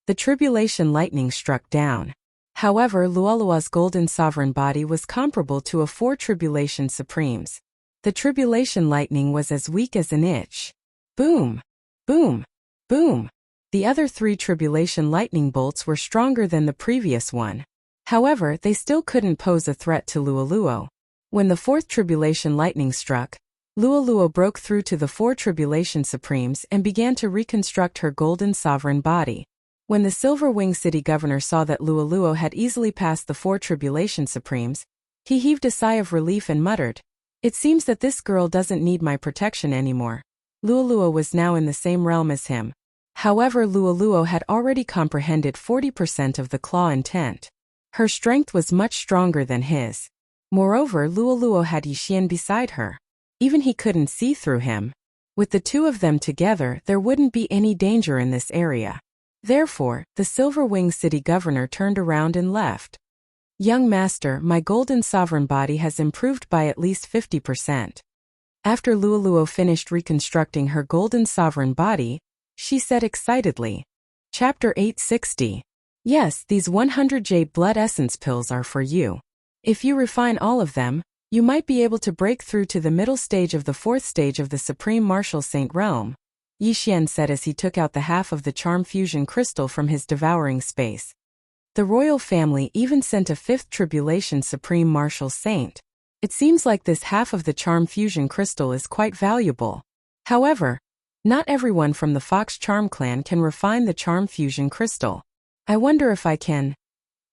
The tribulation lightning struck down. However, Luoluo's golden sovereign body was comparable to a 4 tribulation supremes. The tribulation lightning was as weak as an itch. Boom! Boom! Boom! The other 3 tribulation lightning bolts were stronger than the previous one. However, they still couldn't pose a threat to Luoluo. When the 4th tribulation lightning struck, Luoluo broke through to the 4 tribulation supremes and began to reconstruct her golden sovereign body. When the Silverwing City governor saw that Luoluo had easily passed the 4 tribulation supremes, he heaved a sigh of relief and muttered, It seems that this girl doesn't need my protection anymore. Luoluo was now in the same realm as him. However, Luoluo had already comprehended 40% of the claw intent. Her strength was much stronger than his. Moreover, Luoluo had Yixian beside her. Even he couldn't see through him. With the two of them together, there wouldn't be any danger in this area. Therefore, the Silverwing City governor turned around and left. Young master, my golden sovereign body has improved by at least 50%. After Luoluo finished reconstructing her golden sovereign body, she said excitedly. Chapter 860. Yes, these 100 jade blood essence pills are for you. If you refine all of them, you might be able to break through to the middle stage of the 4th stage of the Supreme Martial Saint realm, Yixian said as he took out the half of the charm fusion crystal from his devouring space. The royal family even sent a 5th tribulation Supreme Martial Saint. It seems like this half of the charm fusion crystal is quite valuable. However, not everyone from the Fox Charm clan can refine the charm fusion crystal. I wonder if I can.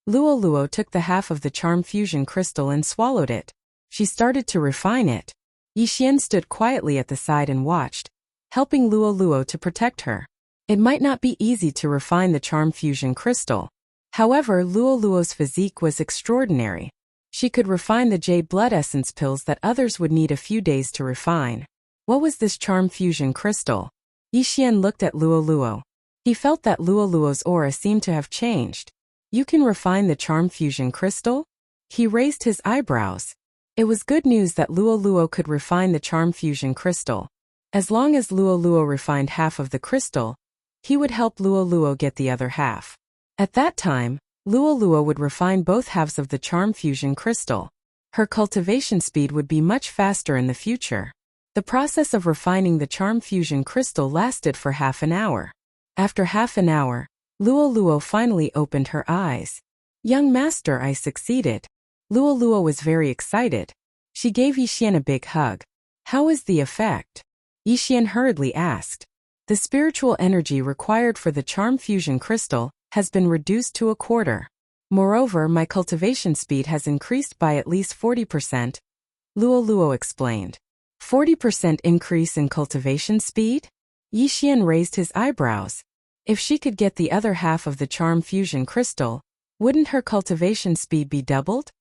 Luoluo took the half of the charm fusion crystal and swallowed it. She started to refine it. Yixian stood quietly at the side and watched, helping Luoluo to protect her. It might not be easy to refine the charm fusion crystal. However, Luoluo's physique was extraordinary. She could refine the jade blood essence pills that others would need a few days to refine. What was this charm fusion crystal? Yixian looked at Luoluo. He felt that Luoluo's aura seemed to have changed. You can refine the charm fusion crystal? He raised his eyebrows. It was good news that Luoluo could refine the charm fusion crystal. As long as Luoluo refined half of the crystal, he would help Luoluo get the other half. At that time, Luoluo would refine both halves of the charm fusion crystal. Her cultivation speed would be much faster in the future. The process of refining the charm fusion crystal lasted for half an hour. After half an hour, Luoluo finally opened her eyes. Young master, I succeeded. Luoluo was very excited. She gave Yixian a big hug. How is the effect? Yixian hurriedly asked. The spiritual energy required for the charm fusion crystal has been reduced to a quarter. Moreover, my cultivation speed has increased by at least 40%, Luoluo explained. 40% increase in cultivation speed? Yixian raised his eyebrows. If she could get the other half of the charm fusion crystal, wouldn't her cultivation speed be doubled?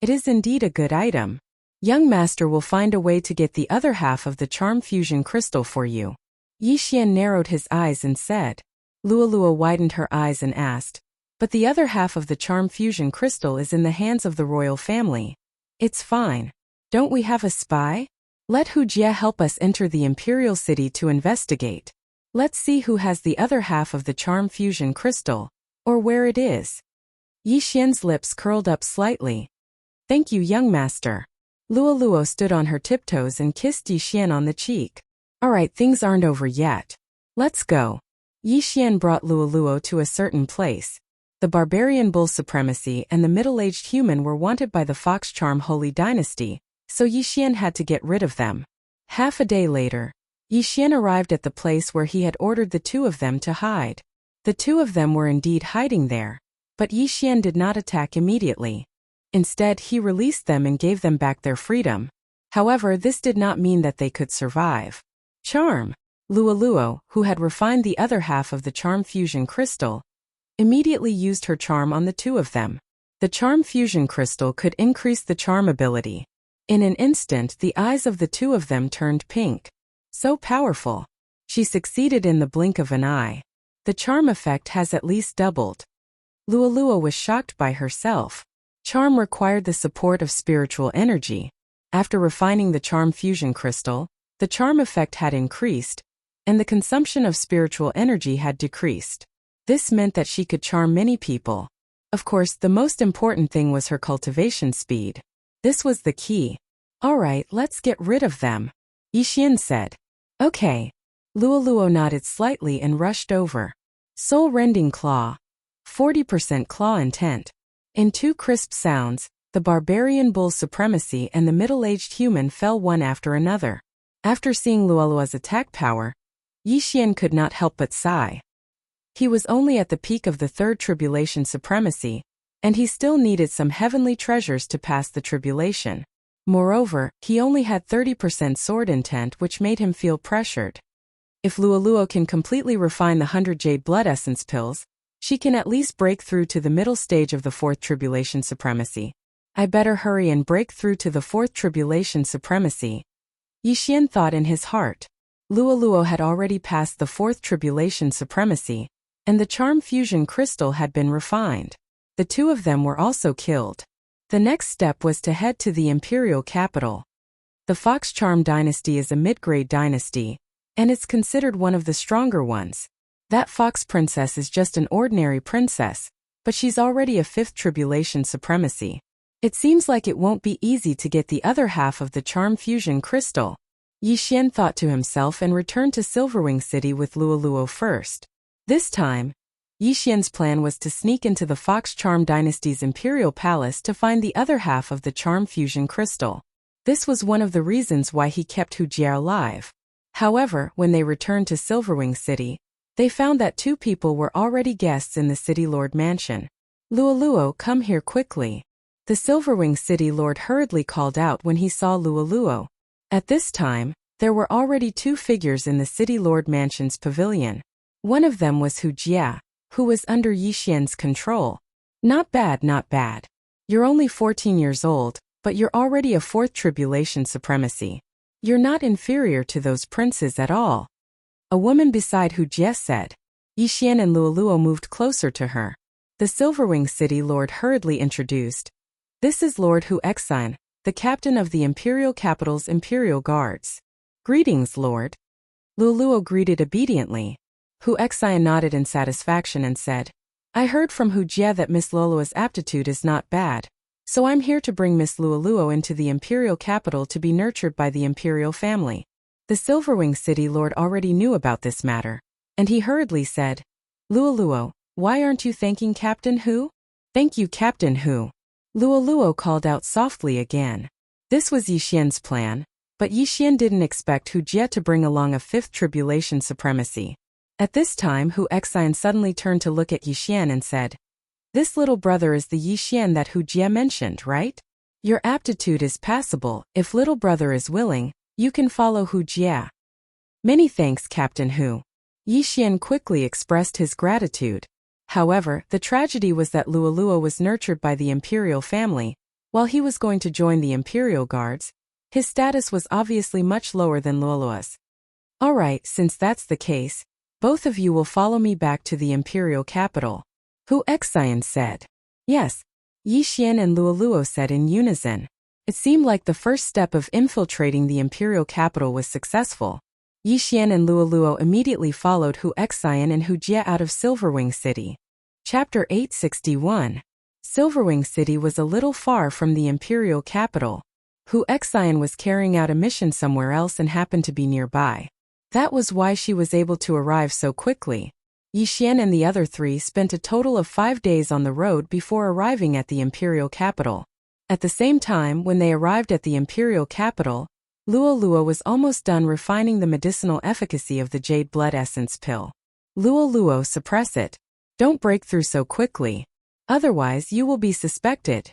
It is indeed a good item. Young master will find a way to get the other half of the charm fusion crystal for you. Yixian narrowed his eyes and said. Luoluo widened her eyes and asked, but the other half of the charm fusion crystal is in the hands of the royal family. It's fine. Don't we have a spy? Let Hu Jie help us enter the imperial city to investigate. Let's see who has the other half of the charm fusion crystal, or where it is. Yixian's lips curled up slightly. Thank you, young master. Luoluo stood on her tiptoes and kissed Yixian on the cheek. Alright, things aren't over yet. Let's go. Yixian brought Luoluo to a certain place. The barbarian bull supremacy and the middle-aged human were wanted by the Fox Charm Holy Dynasty, so Yixian had to get rid of them. Half a day later, Yixian arrived at the place where he had ordered the two of them to hide. The two of them were indeed hiding there, but Yixian did not attack immediately. Instead, he released them and gave them back their freedom. However, this did not mean that they could survive. Charm. Luoluo, who had refined the other half of the charm fusion crystal, immediately used her charm on the two of them. The charm fusion crystal could increase the charm ability. In an instant, the eyes of the two of them turned pink. So powerful. She succeeded in the blink of an eye. The charm effect has at least doubled. Luoluo was shocked by herself. Charm required the support of spiritual energy. After refining the charm fusion crystal, the charm effect had increased, and the consumption of spiritual energy had decreased. This meant that she could charm many people. Of course, the most important thing was her cultivation speed. This was the key. Alright, let's get rid of them, Yixian said. Okay. Luoluo nodded slightly and rushed over. Soul-rending claw. 40% claw intent. In two crisp sounds, the barbarian bull supremacy and the middle-aged human fell one after another. After seeing Luoluo's attack power, Yixian could not help but sigh. He was only at the peak of the third tribulation supremacy, and he still needed some heavenly treasures to pass the tribulation. Moreover, he only had 30% sword intent, which made him feel pressured. If Luoluo can completely refine the 100 jade blood essence pills, she can at least break through to the middle stage of the fourth tribulation supremacy. I better hurry and break through to the fourth tribulation supremacy, Yixian thought in his heart. Luoluo had already passed the fourth tribulation supremacy, and the charm fusion crystal had been refined. The two of them were also killed. The next step was to head to the imperial capital. The Fox Charm dynasty is a mid-grade dynasty, and it's considered one of the stronger ones. That fox princess is just an ordinary princess, but she's already a fifth tribulation supremacy. It seems like it won't be easy to get the other half of the charm fusion crystal, Yixian thought to himself and returned to Silverwing City with Luoluo first. This time, Yixian's plan was to sneak into the Fox Charm dynasty's imperial palace to find the other half of the charm fusion crystal. This was one of the reasons why he kept Hu Jie alive. However, when they returned to Silverwing City, they found that two people were already guests in the City Lord mansion. Luoluo, come here quickly. The Silverwing City Lord hurriedly called out when he saw Luoluo. At this time, there were already two figures in the City Lord Mansion's pavilion. One of them was Hu Jie, who was under Yi Xian's control. Not bad, not bad. You're only 14 years old, but you're already a fourth tribulation supremacy. You're not inferior to those princes at all. A woman beside Hu Jie said. Yi Xian and Luoluo moved closer to her. The Silverwing City Lord hurriedly introduced. This is Lord Hu Exine, the captain of the Imperial Capital's Imperial Guards. Greetings, Lord. Luoluo greeted obediently. Hu Exine nodded in satisfaction and said, I heard from Hu Jie that Miss Luoluo's aptitude is not bad, so I'm here to bring Miss Luoluo into the Imperial Capital to be nurtured by the Imperial family. The Silverwing City Lord already knew about this matter, and he hurriedly said, Luoluo, why aren't you thanking Captain Hu? Thank you, Captain Hu. Luoluo called out softly again. This was Yi Xian's plan, but Yi Xian didn't expect Hu Jie to bring along a fifth tribulation supremacy. At this time Hu Exine suddenly turned to look at Yi Xian and said, This little brother is the Yi Xian that Hu Jie mentioned, right? Your aptitude is passable. If little brother is willing, you can follow Hu Jie. Many thanks, Captain Hu. Yi Xian quickly expressed his gratitude. However, the tragedy was that Luoluo was nurtured by the Imperial family. While he was going to join the Imperial Guards, his status was obviously much lower than Luoluo's. Alright, since that's the case, both of you will follow me back to the Imperial capital. Hu Exine said. Yes, Yi Xian and Luoluo said in unison. It seemed like the first step of infiltrating the Imperial capital was successful. Yi Xian and Luoluo immediately followed Hu Exine and Hu Jie out of Silverwing City. Chapter 861. Silverwing City was a little far from the Imperial capital. Hu Exine was carrying out a mission somewhere else and happened to be nearby. That was why she was able to arrive so quickly. Yi Xian and the other three spent a total of 5 days on the road before arriving at the Imperial capital. At the same time, when they arrived at the Imperial capital, Luoluo was almost done refining the medicinal efficacy of the Jade Blood Essence pill. Luoluo, suppress it. Don't break through so quickly. Otherwise you will be suspected.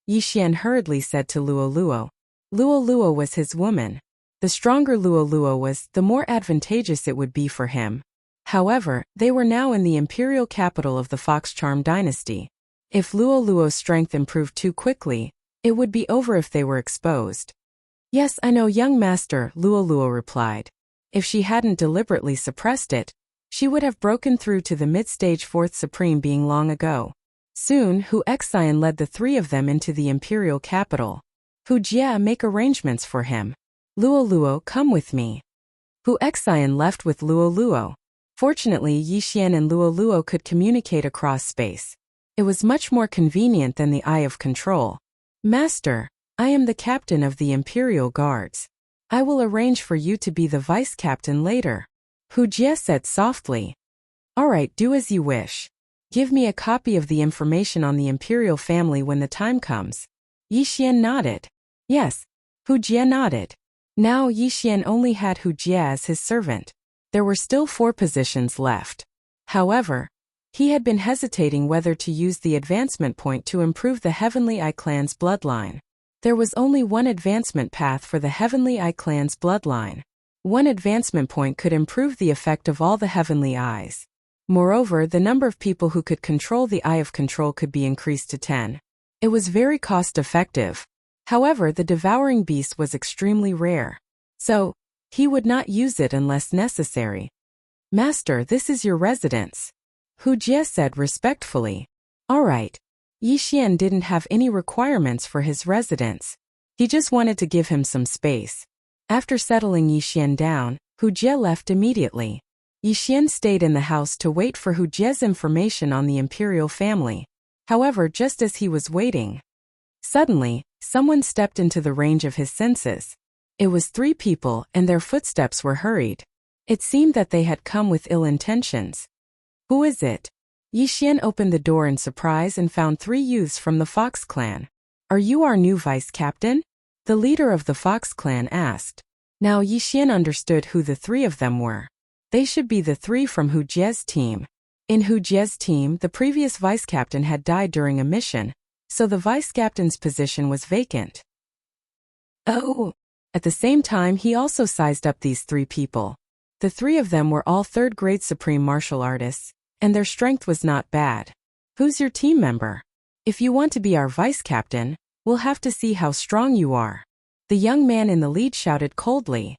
Yi Xian hurriedly said to Luoluo. Luoluo was his woman. The stronger Luoluo was, the more advantageous it would be for him. However, they were now in the imperial capital of the Foxcharm dynasty. If Luoluo's strength improved too quickly, it would be over if they were exposed. Yes, I know, young master, Luoluo replied. If she hadn't deliberately suppressed it, she would have broken through to the mid-stage fourth supreme being long ago. Soon, Hu Exine led the three of them into the imperial capital. Hu Jie, make arrangements for him. Luoluo, come with me. Hu Exine left with Luoluo. Fortunately, Yi Xian and Luoluo could communicate across space. It was much more convenient than the Eye of Control. Master, I am the captain of the Imperial Guards. I will arrange for you to be the vice-captain later. Hu Jie said softly. Alright, do as you wish. Give me a copy of the information on the Imperial family when the time comes. Yi Xian nodded. Yes. Hu Jie nodded. Now Yi Xian only had Hu Jie as his servant. There were still 4 positions left. However, he had been hesitating whether to use the advancement point to improve the Heavenly Eye clan's bloodline. There was only one advancement path for the Heavenly Eye clan's bloodline. One advancement point could improve the effect of all the Heavenly Eyes. Moreover, the number of people who could control the Eye of Control could be increased to 10. It was very cost-effective. However, the Devouring Beast was extremely rare. So, he would not use it unless necessary. Master, this is your residence. Hu Jie said respectfully. Alright. Yi Xian didn't have any requirements for his residence. He just wanted to give him some space. After settling Yi Xian down, Hu Jie left immediately. Yi Xian stayed in the house to wait for Hu Jie's information on the imperial family. However, just as he was waiting, suddenly, someone stepped into the range of his senses. It was 3 people, and their footsteps were hurried. It seemed that they had come with ill intentions. Who is it? Yi Xian opened the door in surprise and found 3 youths from the Fox clan. Are you our new vice-captain? The leader of the Fox clan asked. Now Yi Xian understood who the 3 of them were. They should be the 3 from Hu Jie's team. In Hu Jie's team, the previous vice-captain had died during a mission, so the vice-captain's position was vacant. Oh, At the same time, he also sized up these 3 people. The 3 of them were all 3rd-grade supreme martial artists, and their strength was not bad. Who's your team member? If you want to be our vice captain, we'll have to see how strong you are. The young man in the lead shouted coldly.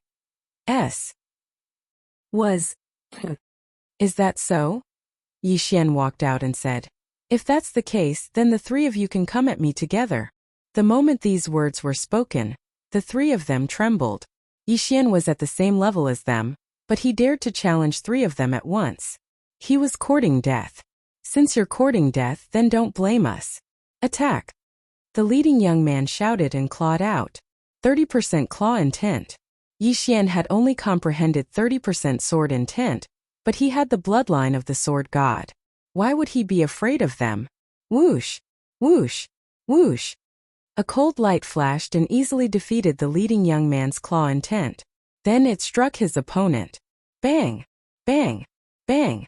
Was. Is that so? Yi Xian walked out and said, if that's the case, then the 3 of you can come at me together. The moment these words were spoken, the 3 of them trembled. Yi Xian was at the same level as them, but he dared to challenge 3 of them at once. He was courting death. Since you're courting death, then don't blame us. Attack! The leading young man shouted and clawed out. 30% claw intent. Yi Xian had only comprehended 30% sword intent, but he had the bloodline of the sword god. Why would he be afraid of them? Whoosh! Whoosh! Whoosh! A cold light flashed and easily defeated the leading young man's claw intent. Then it struck his opponent. Bang! Bang! Bang!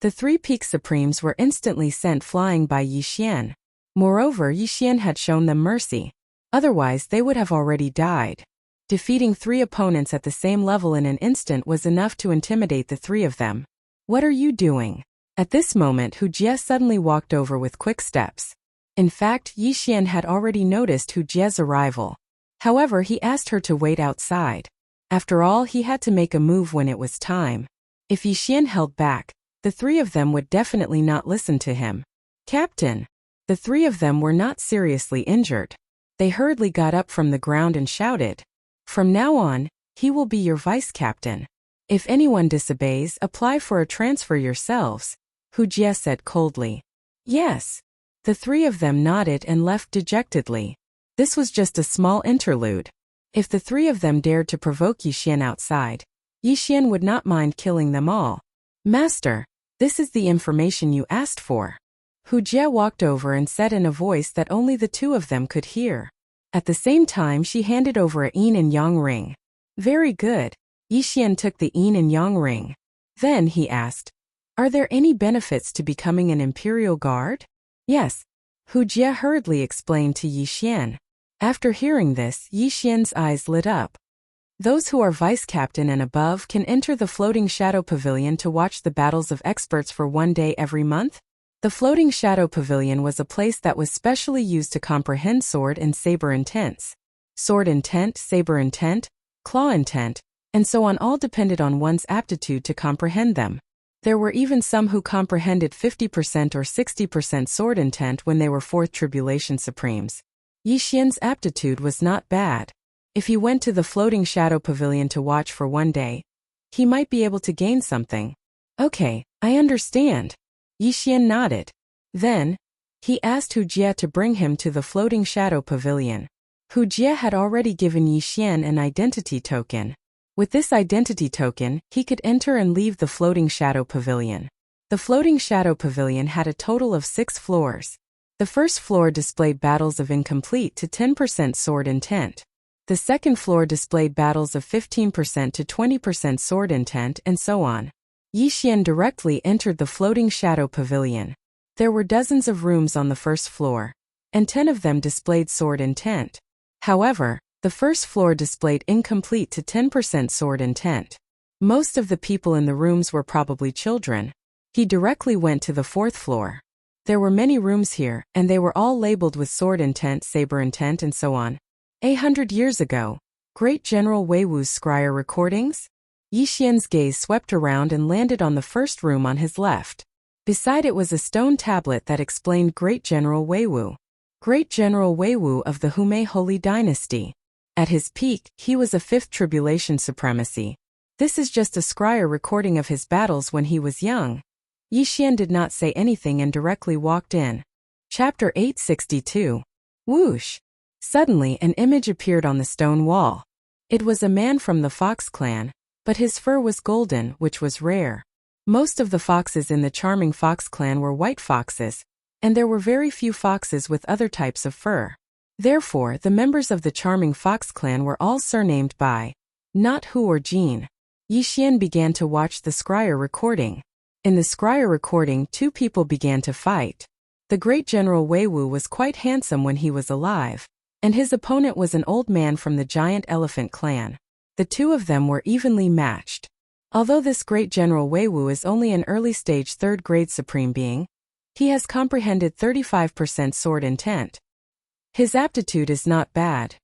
The 3 peak supremes were instantly sent flying by Yi Xian. Moreover, Yi Xian had shown them mercy. Otherwise, they would have already died. Defeating 3 opponents at the same level in an instant was enough to intimidate the 3 of them. What are you doing? At this moment, Hu Jie suddenly walked over with quick steps. In fact, Yi Xian had already noticed Hu Jie's arrival. However, he asked her to wait outside. After all, he had to make a move when it was time. If Yi Xian held back, the 3 of them would definitely not listen to him. Captain! The 3 of them were not seriously injured. They hurriedly got up from the ground and shouted. From now on, he will be your vice captain. If anyone disobeys, apply for a transfer yourselves, Hu Jie said coldly. Yes. The 3 of them nodded and left dejectedly. This was just a small interlude. If the 3 of them dared to provoke Yi Xian outside, Yi Xian would not mind killing them all. Master, this is the information you asked for. Hu Jie walked over and said in a voice that only the 2 of them could hear. At the same time, she handed over a yin and yang ring. Very good. Yi Xian took the yin and yang ring. Then he asked, are there any benefits to becoming an imperial guard? Yes. Hu Jie hurriedly explained to Yi Xian. After hearing this, Yi Xian's eyes lit up. Those who are vice captain and above can enter the floating shadow pavilion to watch the battles of experts for 1 day every month. The floating shadow pavilion was a place that was specially used to comprehend sword and saber intents. Sword intent, saber intent, claw intent, and so on all depended on one's aptitude to comprehend them. There were even some who comprehended 50% or 60% sword intent when they were 4th Tribulation Supremes. Yi Xian's aptitude was not bad. If he went to the floating shadow pavilion to watch for 1 day, he might be able to gain something. Okay, I understand. Yi Xian nodded. Then, he asked Hu Jie to bring him to the floating shadow pavilion. Hu Jie had already given Yi Xian an identity token. With this identity token, he could enter and leave the floating shadow pavilion. The floating shadow pavilion had a total of 6 floors. The first floor displayed battles of incomplete to 10% sword intent. The second floor displayed battles of 15% to 20% sword intent, and so on. Yi Xian directly entered the floating shadow pavilion. There were dozens of rooms on the first floor, and 10 of them displayed sword intent. However, the first floor displayed incomplete to 10% sword intent. Most of the people in the rooms were probably children. He directly went to the 4th floor. There were many rooms here, and they were all labeled with sword intent, saber intent, and so on. 800 years ago, Great General Wei Wu's scryer recordings? Yi Xian's gaze swept around and landed on the first room on his left. Beside it was a stone tablet that explained Great General Wei Wu. Great General Wei Wu of the Humei Holy Dynasty. At his peak, he was a 5th Tribulation Supremacy. This is just a scryer recording of his battles when he was young. Yi Xian did not say anything and directly walked in. Chapter 862. Whoosh! Suddenly, an image appeared on the stone wall. It was a man from the Fox clan, but his fur was golden, which was rare. Most of the foxes in the Charming Fox clan were white foxes, and there were very few foxes with other types of fur. Therefore, the members of the Charming Fox clan were all surnamed by not Hu or Jean. Yi Xian began to watch the scryer recording. In the scryer recording, 2 people began to fight. The great General Wei Wu was quite handsome when he was alive, and his opponent was an old man from the giant elephant clan. The two of them were evenly matched. Although this great General Weiwu is only an early-stage third-grade supreme being, he has comprehended 35% sword intent. His aptitude is not bad,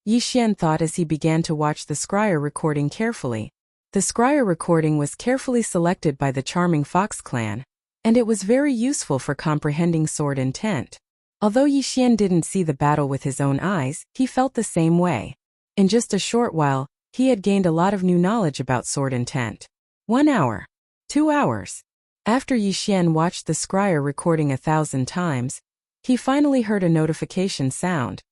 Yi Xian thought as he began to watch the scryer recording carefully. The scryer recording was carefully selected by the charming Fox clan, and it was very useful for comprehending sword intent. Although Yi Xian didn't see the battle with his own eyes, he felt the same way. In just a short while, he had gained a lot of new knowledge about sword intent. 1 hour. 2 hours. After Yi Xian watched the scryer recording 1,000 times, he finally heard a notification sound.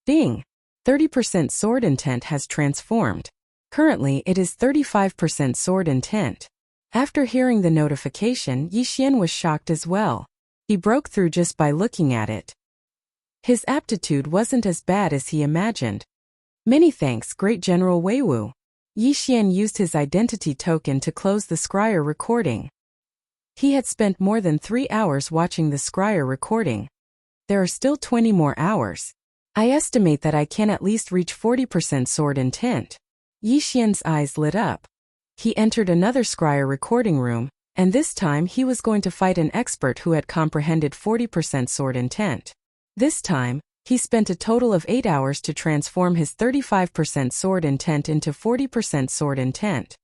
Ding! 30% sword intent has transformed. Currently it is 35% sword intent. After hearing the notification, Yi Xian was shocked as well. He broke through just by looking at it. His aptitude wasn't as bad as he imagined. Many thanks, Great General Weiwu. Yi Xian used his identity token to close the scryer recording. He had spent more than 3 hours watching the scryer recording. There are still 20 more hours. I estimate that I can at least reach 40% sword intent. Yi Xian's eyes lit up. He entered another scryer recording room, and this time he was going to fight an expert who had comprehended 40% sword intent. This time, he spent a total of 8 hours to transform his 35% sword intent into 40% sword intent.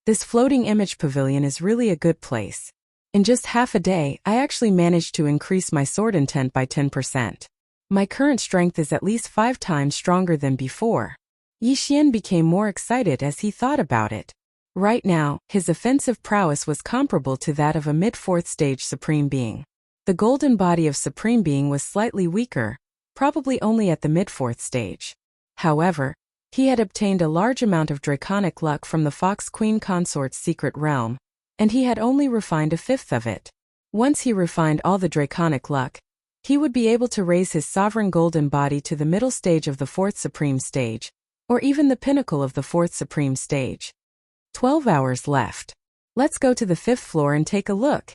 This floating image pavilion is really a good place. In just half a day, I actually managed to increase my sword intent by 10%. My current strength is at least 5 times stronger than before. Yi Xian became more excited as he thought about it. Right now, his offensive prowess was comparable to that of a mid-4th stage Supreme Being. The golden body of Supreme Being was slightly weaker, probably only at the mid-4th stage. However, he had obtained a large amount of draconic luck from the Fox Queen Consort's secret realm, and he had only refined 1/5 of it. Once he refined all the draconic luck, he would be able to raise his sovereign golden body to the middle stage of the 4th Supreme Stage, or even the pinnacle of the 4th Supreme Stage. 12 hours left. Let's go to the 5th floor and take a look.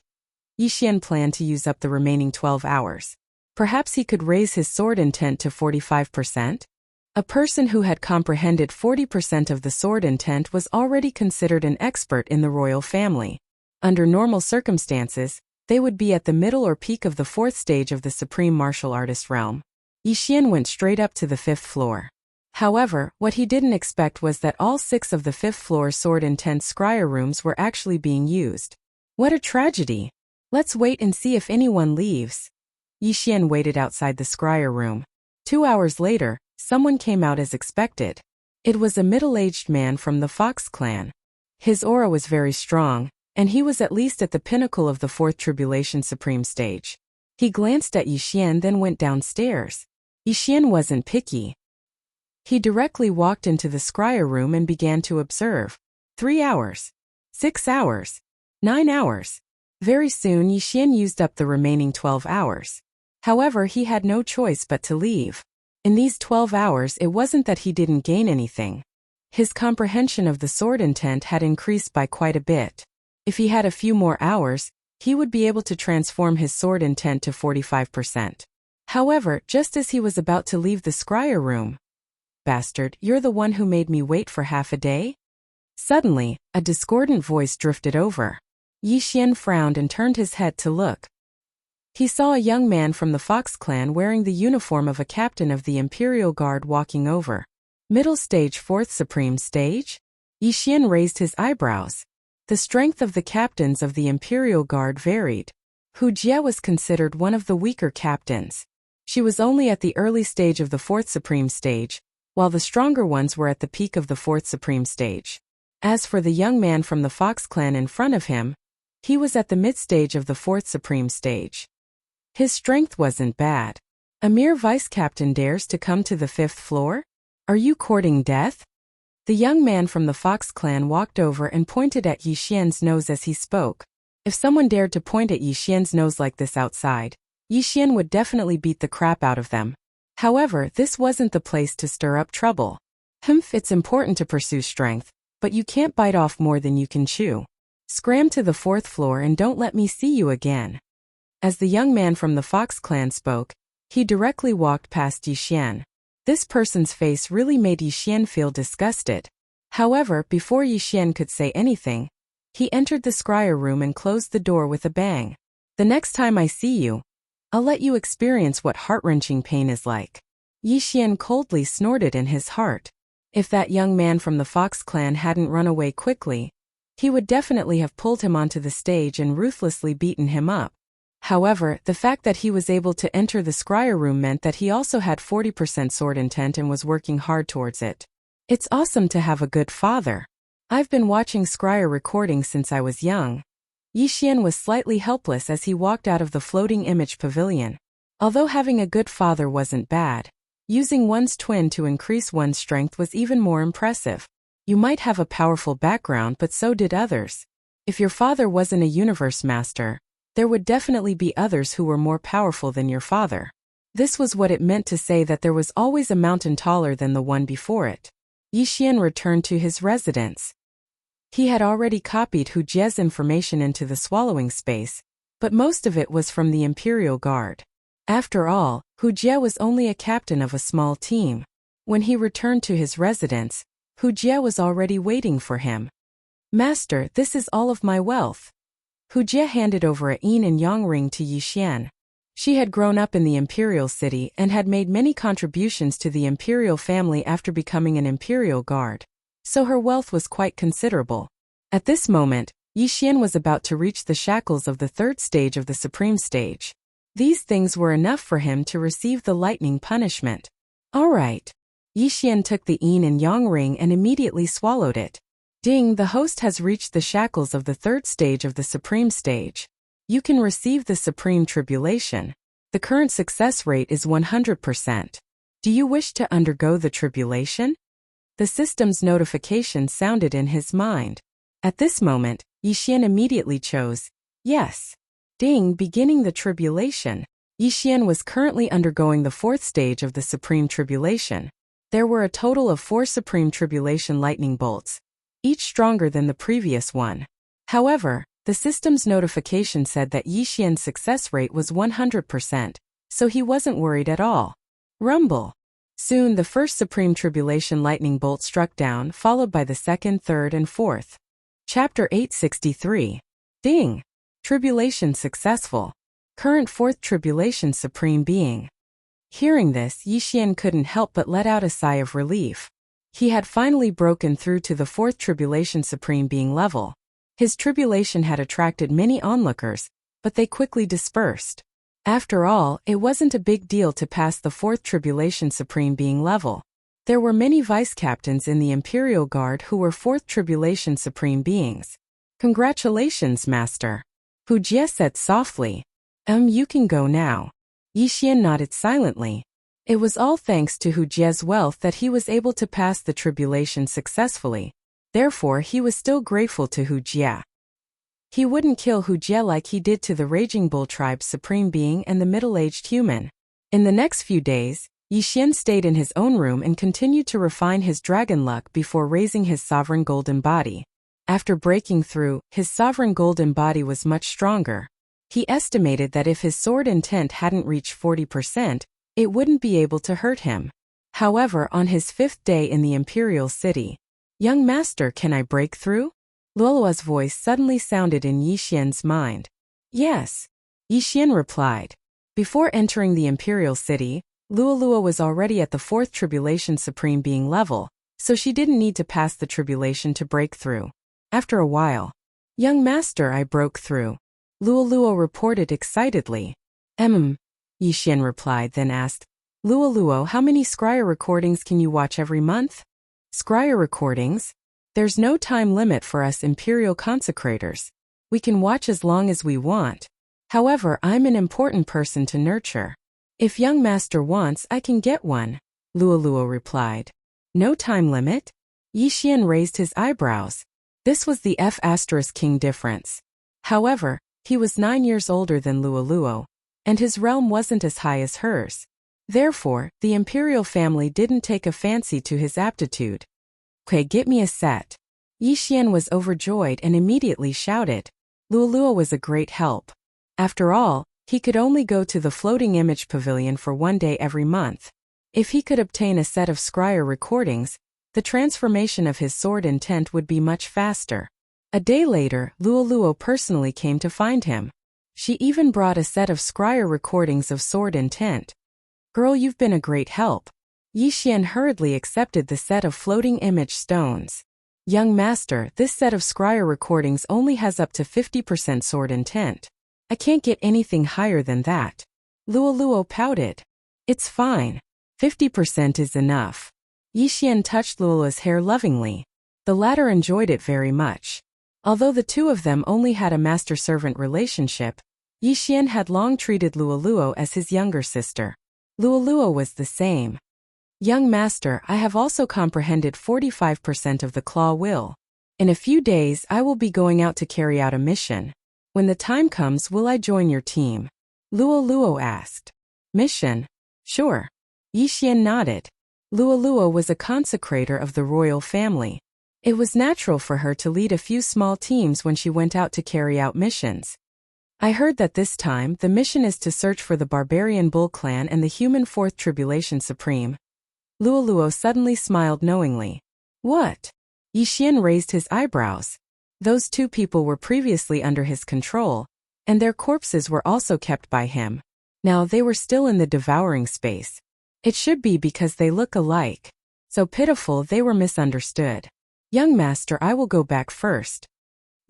Yi Xian planned to use up the remaining 12 hours. Perhaps he could raise his sword intent to 45%? A person who had comprehended 40% of the sword intent was already considered an expert in the royal family. Under normal circumstances, they would be at the middle or peak of the 4th stage of the Supreme Martial Artist realm. Yi Xian went straight up to the 5th floor. However, what he didn't expect was that all 6 of the 5th floor sword intent scryer rooms were actually being used. What a tragedy! Let's wait and see if anyone leaves. Yi Xian waited outside the scryer room. 2 hours later, someone came out as expected. It was a middle-aged man from the Fox clan. His aura was very strong, and he was at least at the pinnacle of the 4th Tribulation Supreme Stage. He glanced at Yi Xian, then went downstairs. Yi Xian wasn't picky. He directly walked into the scryer room and began to observe. 3 hours. 6 hours. 9 hours. Very soon Yi Xian used up the remaining 12 hours. However, he had no choice but to leave. In these 12 hours it wasn't that he didn't gain anything. His comprehension of the sword intent had increased by quite a bit. If he had a few more hours, he would be able to transform his sword intent to 45%. However, just as he was about to leave the scryer room, "Bastard, you're the one who made me wait for half a day?" Suddenly, a discordant voice drifted over. Yi Xian frowned and turned his head to look. He saw a young man from the Fox clan wearing the uniform of a captain of the Imperial Guard walking over. Middle stage 4th Supreme Stage? Yi Xian raised his eyebrows. The strength of the captains of the Imperial Guard varied. Hu Jie was considered one of the weaker captains. She was only at the early stage of the 4th Supreme Stage, while the stronger ones were at the peak of the 4th Supreme Stage. As for the young man from the Fox clan in front of him, he was at the mid-stage of the 4th Supreme Stage. His strength wasn't bad. A mere vice-captain dares to come to the 5th floor? Are you courting death? The young man from the Fox clan walked over and pointed at Yi Xian's nose as he spoke. If someone dared to point at Yi Xian's nose like this outside, Yi Xian would definitely beat the crap out of them. However, this wasn't the place to stir up trouble. It's important to pursue strength, but you can't bite off more than you can chew. Scram to the 4th floor and don't let me see you again. As the young man from the Fox clan spoke, he directly walked past Yi Xian. This person's face really made Yixian feel disgusted. However, before Yixian could say anything, he entered the scryer room and closed the door with a bang. The next time I see you, I'll let you experience what heart-wrenching pain is like. Yixian coldly snorted in his heart. If that young man from the Fox clan hadn't run away quickly, he would definitely have pulled him onto the stage and ruthlessly beaten him up. However, the fact that he was able to enter the scryer room meant that he also had 40% sword intent and was working hard towards it. It's awesome to have a good father. I've been watching scryer recordings since I was young. Yixian was slightly helpless as he walked out of the floating image pavilion. Although having a good father wasn't bad, using one's twin to increase one's strength was even more impressive. You might have a powerful background, but so did others. If your father wasn't a universe master, there would definitely be others who were more powerful than your father. This was what it meant to say that there was always a mountain taller than the one before it. Yixian returned to his residence. He had already copied Hu Jie's information into the swallowing space, but most of it was from the Imperial Guard. After all, Hu Jie was only a captain of a small team. When he returned to his residence, Hu Jie was already waiting for him. Master, this is all of my wealth. Hu Jie handed over a yin and yang ring to Yixian. She had grown up in the Imperial City and had made many contributions to the Imperial family after becoming an Imperial Guard, so her wealth was quite considerable. At this moment, Yixian was about to reach the shackles of the third stage of the Supreme Stage. These things were enough for him to receive the lightning punishment. All right. Yixian took the yin and yang ring and immediately swallowed it. Ding, the host has reached the shackles of the third stage of the Supreme Stage. You can receive the Supreme Tribulation. The current success rate is 100%. Do you wish to undergo the tribulation? The system's notification sounded in his mind. At this moment, Yixian immediately chose, yes. Ding, beginning the tribulation. Yixian was currently undergoing the fourth stage of the Supreme Tribulation. There were a total of 4 Supreme Tribulation lightning bolts, each stronger than the previous one. However, the system's notification said that Yixian's success rate was 100%, so he wasn't worried at all. Rumble. Soon the first Supreme Tribulation lightning bolt struck down, followed by the second, third, and fourth. Chapter 863. Ding. Tribulation successful. Current fourth Tribulation Supreme Being. Hearing this, Yixian couldn't help but let out a sigh of relief. He had finally broken through to the fourth Tribulation Supreme Being level. His tribulation had attracted many onlookers, but they quickly dispersed. After all, it wasn't a big deal to pass the fourth Tribulation Supreme Being level. There were many vice-captains in the Imperial Guard who were fourth Tribulation Supreme Beings. Congratulations, Master. Hu Jie said softly. You can go now. Yixian nodded silently. It was all thanks to Hu Jie's wealth that he was able to pass the tribulation successfully. Therefore, he was still grateful to Hu Jie. He wouldn't kill Hu Jie like he did to the Raging Bull Tribe's Supreme Being and the middle-aged human. In the next few days, Yixian stayed in his own room and continued to refine his dragon luck before raising his sovereign golden body. After breaking through, his sovereign golden body was much stronger. He estimated that if his sword intent hadn't reached 40%, it wouldn't be able to hurt him. However, on his 5th day in the Imperial City, "Young Master, can I break through?" Luolua's voice suddenly sounded in Yixian's mind. Yes. Yixian replied. Before entering the Imperial City, Luolua was already at the 4th Tribulation Supreme Being level, so she didn't need to pass the tribulation to break through. After a while, "Young Master, I broke through," Luolua reported excitedly. Yixian replied, then asked, "Luoluo, how many scryer recordings can you watch every month?" "Scryer recordings? There's no time limit for us Imperial consecrators. We can watch as long as we want. However, I'm an important person to nurture. If young master wants, I can get one," Luoluo replied. "No time limit?" Yixian raised his eyebrows. This was the F*King difference. However, he was 9 years older than Luoluo, and his realm wasn't as high as hers. Therefore, the imperial family didn't take a fancy to his aptitude. "Okay, get me a set." Yixian was overjoyed and immediately shouted. Luoluo was a great help. After all, he could only go to the floating image pavilion for 1 day every month. If he could obtain a set of scryer recordings, the transformation of his sword intent would be much faster. A day later, Luoluo personally came to find him. She even brought a set of scryer recordings of sword intent. Girl, you've been a great help. Yixian hurriedly accepted the set of floating image stones. Young master, this set of scryer recordings only has up to 50% sword intent. I can't get anything higher than that. Luoluo pouted. It's fine. 50% is enough. Yixian touched Luoluo's hair lovingly. The latter enjoyed it very much. Although the two of them only had a master-servant relationship, Yixian had long treated Luoluo as his younger sister. Luoluo was the same. Young master, I have also comprehended 45% of the claw will. In a few days I will be going out to carry out a mission. When the time comes, will I join your team? Luoluo asked. Mission? Sure. Yixian nodded. Luoluo was a consecrator of the royal family. It was natural for her to lead a few small teams when she went out to carry out missions. I heard that this time the mission is to search for the barbarian bull clan and the human fourth tribulation supreme. Luoluo suddenly smiled knowingly. What? Yixian raised his eyebrows. Those two people were previously under his control, and their corpses were also kept by him. Now they were still in the devouring space. It should be because they look alike. So pitiful they were misunderstood. Young master, I will go back first.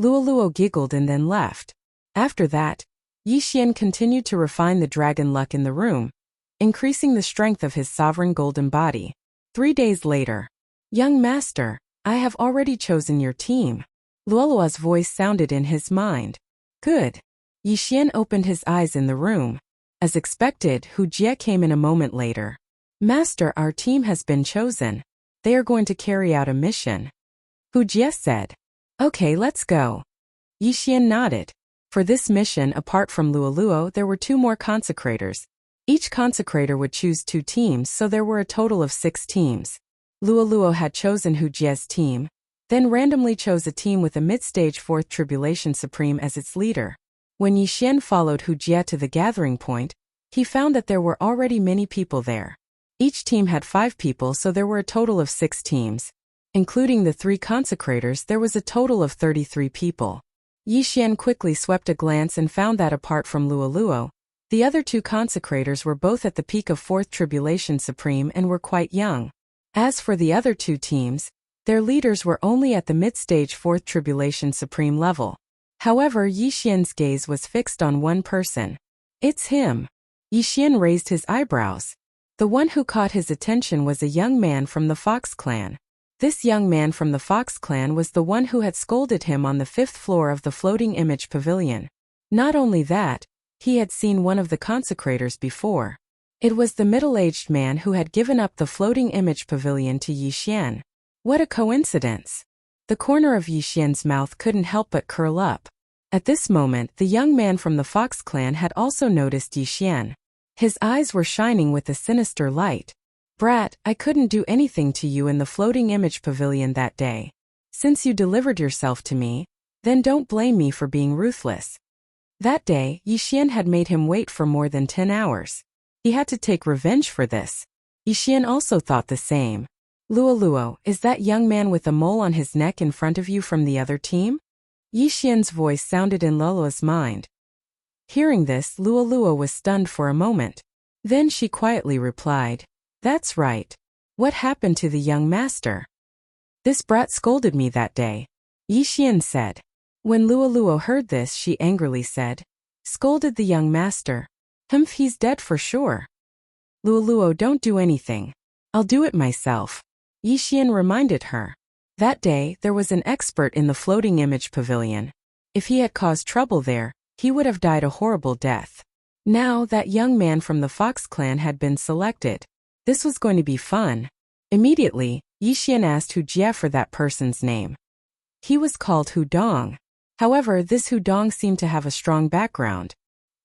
Luoluo giggled and then left. After that, Yixian continued to refine the dragon luck in the room, increasing the strength of his sovereign golden body. 3 days later. Young master, I have already chosen your team. Luoluo's voice sounded in his mind. Good. Yixian opened his eyes in the room. As expected, Hu Jie came in a moment later. Master, our team has been chosen. They are going to carry out a mission. Hu Jie said. Okay, let's go. Yixian nodded. For this mission, apart from Luoluo, there were 2 more consecrators. Each consecrator would choose 2 teams, so there were a total of 6 teams. Luoluo had chosen Hu Jie's team, then randomly chose a team with a mid-stage fourth tribulation supreme as its leader. When Yixian followed Hu Jie to the gathering point, he found that there were already many people there. Each team had 5 people, so there were a total of 6 teams. Including the 3 consecrators, there was a total of 33 people. Yixian quickly swept a glance and found that apart from Luoluo, the other 2 consecrators were both at the peak of fourth tribulation supreme and were quite young. As for the other 2 teams, their leaders were only at the mid-stage fourth tribulation supreme level. However, Yixian's gaze was fixed on one person. It's him. Yixian raised his eyebrows. The one who caught his attention was a young man from the Fox clan. This young man from the Fox clan was the one who had scolded him on the 5th floor of the floating image pavilion. Not only that, he had seen one of the consecrators before. It was the middle-aged man who had given up the floating image pavilion to Yixian. What a coincidence! The corner of Yixian's mouth couldn't help but curl up. At this moment, the young man from the Fox clan had also noticed Yixian. His eyes were shining with a sinister light. Brat, I couldn't do anything to you in the floating image pavilion that day. Since you delivered yourself to me, then don't blame me for being ruthless. That day, Yixian had made him wait for more than 10 hours. He had to take revenge for this. Yixian also thought the same. Luoluo, is that young man with a mole on his neck in front of you from the other team? Yixian's voice sounded in Luoluo's mind. Hearing this, Luoluo was stunned for a moment. Then she quietly replied, That's right. What happened to the young master? This brat scolded me that day. Yixian said. When Luoluo heard this, she angrily said, Scolded the young master. Humph, he's dead for sure. Luoluo, don't do anything. I'll do it myself. Yixian reminded her. That day, there was an expert in the floating image pavilion. If he had caused trouble there, he would have died a horrible death. Now, that young man from the Fox clan had been selected. This was going to be fun. Immediately, Yixian asked Hu Jie for that person's name. He was called Hu Dong. However, this Hu Dong seemed to have a strong background.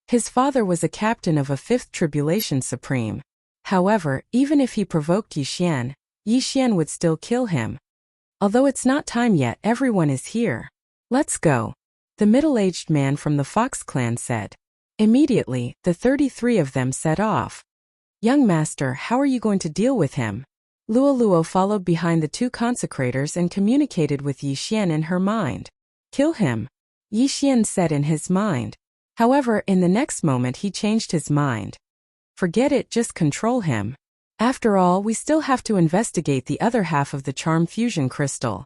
His father was a captain of a 5th tribulation supreme. However, even if he provoked Yixian, Yixian would still kill him. Although it's not time yet, everyone is here. Let's go. The middle-aged man from the Fox clan said. Immediately, the 33 of them set off. Young master, how are you going to deal with him? Luoluo followed behind the two consecrators and communicated with Yi Xian in her mind. Kill him, Yi Xian said in his mind. However, in the next moment he changed his mind. Forget it, just control him. After all, we still have to investigate the other half of the charm fusion crystal.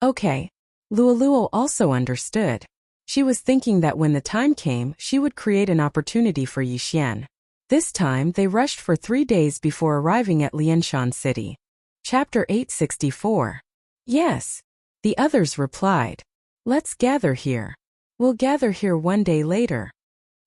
Okay. Luoluo also understood. She was thinking that when the time came, she would create an opportunity for Yi Xian. This time, they rushed for 3 days before arriving at Lianshan City. Chapter 864. Yes. The others replied. Let's gather here. We'll gather here 1 day later.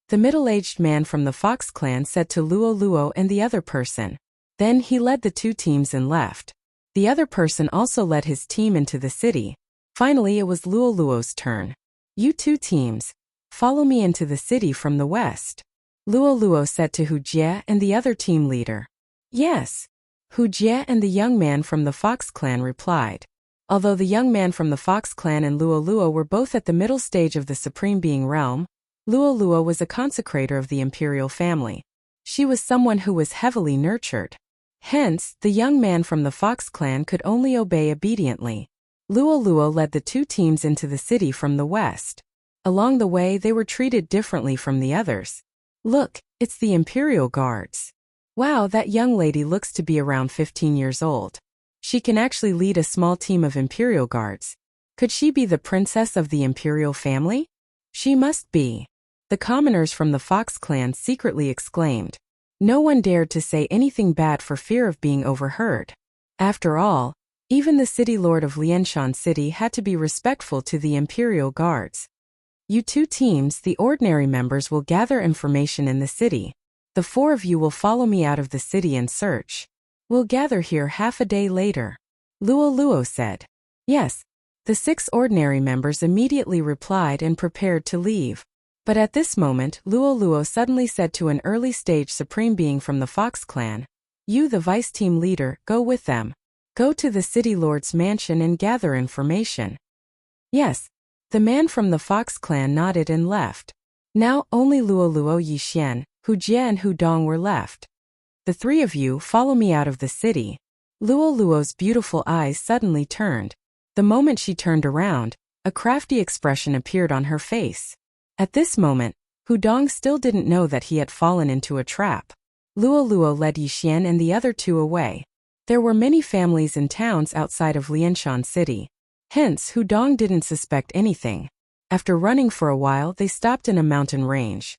The middle-aged man from the Fox clan said to Luoluo and the other person. Then he led the 2 teams and left. The other person also led his team into the city. Finally, it was Luoluo's turn. You 2 teams, follow me into the city from the west. Luoluo said to Hu Jie and the other team leader. Yes. Hu Jie and the young man from the Fox clan replied. Although the young man from the Fox clan and Luoluo were both at the middle stage of the Supreme Being realm, Luoluo was a consecrator of the imperial family. She was someone who was heavily nurtured. Hence, the young man from the Fox clan could only obey obediently. Luoluo led the 2 teams into the city from the west. Along the way, they were treated differently from the others. Look, it's the Imperial Guards. Wow, that young lady looks to be around 15 years old. She can actually lead a small team of Imperial Guards. Could she be the princess of the Imperial family? She must be. The commoners from the Fox clan secretly exclaimed. No one dared to say anything bad for fear of being overheard. After all, even the city lord of Lianshan City had to be respectful to the Imperial Guards. You 2 teams, the ordinary members, will gather information in the city. The 4 of you will follow me out of the city and search. We'll gather here half a day later. Luoluo said. Yes. The 6 ordinary members immediately replied and prepared to leave. But at this moment, Luoluo suddenly said to an early-stage supreme being from the Fox clan, You, the vice team leader, go with them. Go to the city lord's mansion and gather information. Yes. The man from the Fox clan nodded and left. Now only Luoluo, Yi Xian, Hu Jie and Hu Dong were left. The 3 of you follow me out of the city. Luoluo's beautiful eyes suddenly turned. The moment she turned around, a crafty expression appeared on her face. At this moment, Hu Dong still didn't know that he had fallen into a trap. Luoluo led Yi Xian and the other 2 away. There were many families and towns outside of Lianshan City. Hence, Hu Dong didn't suspect anything. After running for a while, they stopped in a mountain range.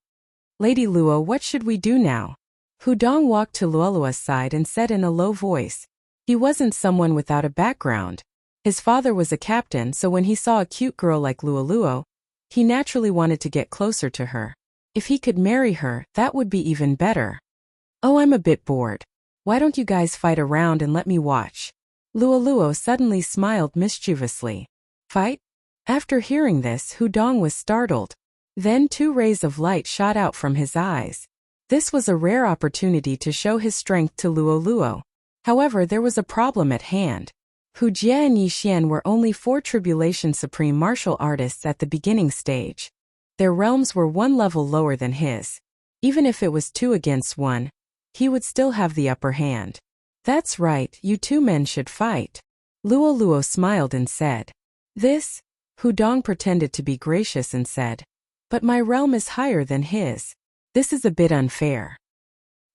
Lady Luo, what should we do now? Hu Dong walked to Luoluo's side and said in a low voice. He wasn't someone without a background. His father was a captain, so when he saw a cute girl like Luoluo, he naturally wanted to get closer to her. If he could marry her, that would be even better. Oh, I'm a bit bored. Why don't you guys fight around and let me watch? Luoluo suddenly smiled mischievously. Fight? After hearing this, Hu Dong was startled. Then 2 rays of light shot out from his eyes. This was a rare opportunity to show his strength to Luoluo. However, there was a problem at hand. Hu Jie and Yi Xian were only 4 Tribulation Supreme martial artists at the beginning stage. Their realms were 1 level lower than his. Even if it was 2 against 1, he would still have the upper hand. That's right, you 2 men should fight. Luoluo smiled and said. This? Hu Dong pretended to be gracious and said. But my realm is higher than his. This is a bit unfair.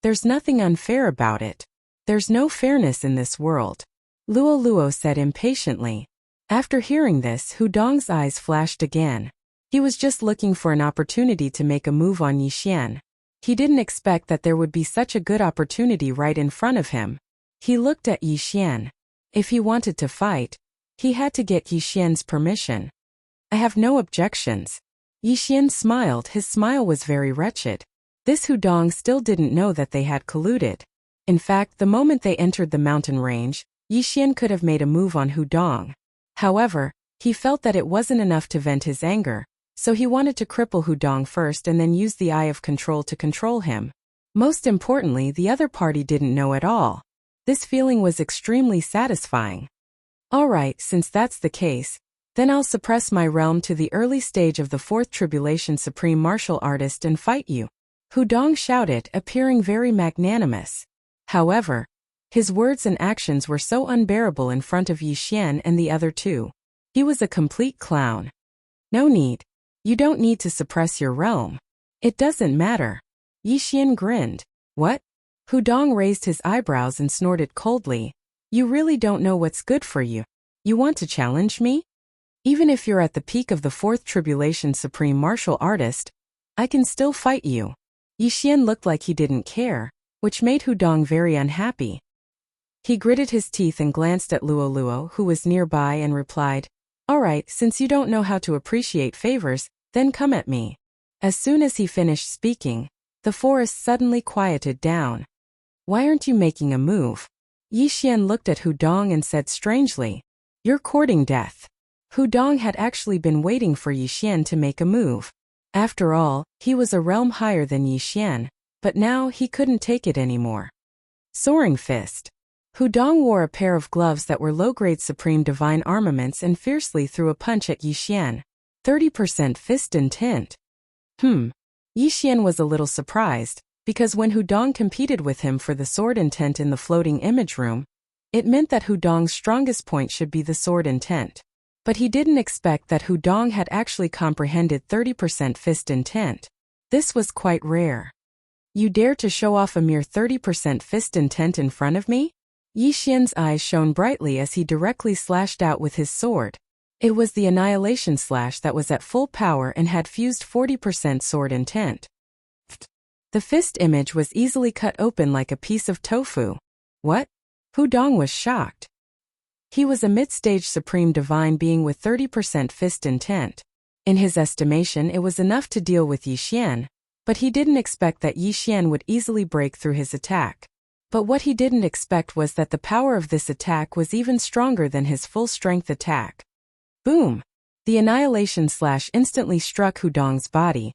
There's nothing unfair about it. There's no fairness in this world. Luoluo said impatiently. After hearing this, Hu Dong's eyes flashed again. He was just looking for an opportunity to make a move on Yi Xian. He didn't expect that there would be such a good opportunity right in front of him. He looked at Yi Xian. If he wanted to fight, he had to get Yi Xian's permission. I have no objections. Yi Xian smiled. His smile was very wretched. This Hu Dong still didn't know that they had colluded. In fact, the moment they entered the mountain range, Yi Xian could have made a move on Hu Dong. However, he felt that it wasn't enough to vent his anger, so he wanted to cripple Hu Dong first and then use the Eye of Control to control him. Most importantly, the other party didn't know at all. This feeling was extremely satisfying. Alright, since that's the case, then I'll suppress my realm to the early stage of the 4th Tribulation Supreme Martial Artist and fight you. Hudong shouted, appearing very magnanimous. However, his words and actions were so unbearable in front of Yixian and the other two. He was a complete clown. No need. You don't need to suppress your realm. It doesn't matter. Yixian grinned. What? Hudong raised his eyebrows and snorted coldly. You really don't know what's good for you. You want to challenge me? Even if you're at the peak of the fourth tribulation supreme martial artist, I can still fight you. Yixian looked like he didn't care, which made Hudong very unhappy. He gritted his teeth and glanced at Luoluo, who was nearby, and replied, All right, since you don't know how to appreciate favors, then come at me. As soon as he finished speaking, the forest suddenly quieted down. Why aren't you making a move? Yixian looked at Hudong and said strangely, You're courting death. Hudong had actually been waiting for Yixian to make a move. After all, he was a realm higher than Yixian, but now he couldn't take it anymore. Soaring Fist. Hudong wore a pair of gloves that were low-grade supreme divine armaments and fiercely threw a punch at Yixian. 30% fist intent. Yixian was a little surprised, because when Hudong competed with him for the sword intent in the floating image room, it meant that Hudong's strongest point should be the sword intent. But he didn't expect that Hudong had actually comprehended 30% fist intent. This was quite rare. You dare to show off a mere 30% fist intent in front of me? Yixian's eyes shone brightly as he directly slashed out with his sword. It was the Annihilation Slash that was at full power and had fused 40% sword intent. The fist image was easily cut open like a piece of tofu. What? Hudong was shocked. He was a mid-stage supreme divine being with 30% fist intent. In his estimation, it was enough to deal with Yixian, but he didn't expect that Yixian would easily break through his attack. But what he didn't expect was that the power of this attack was even stronger than his full-strength attack. Boom! The Annihilation Slash instantly struck Hudong's body,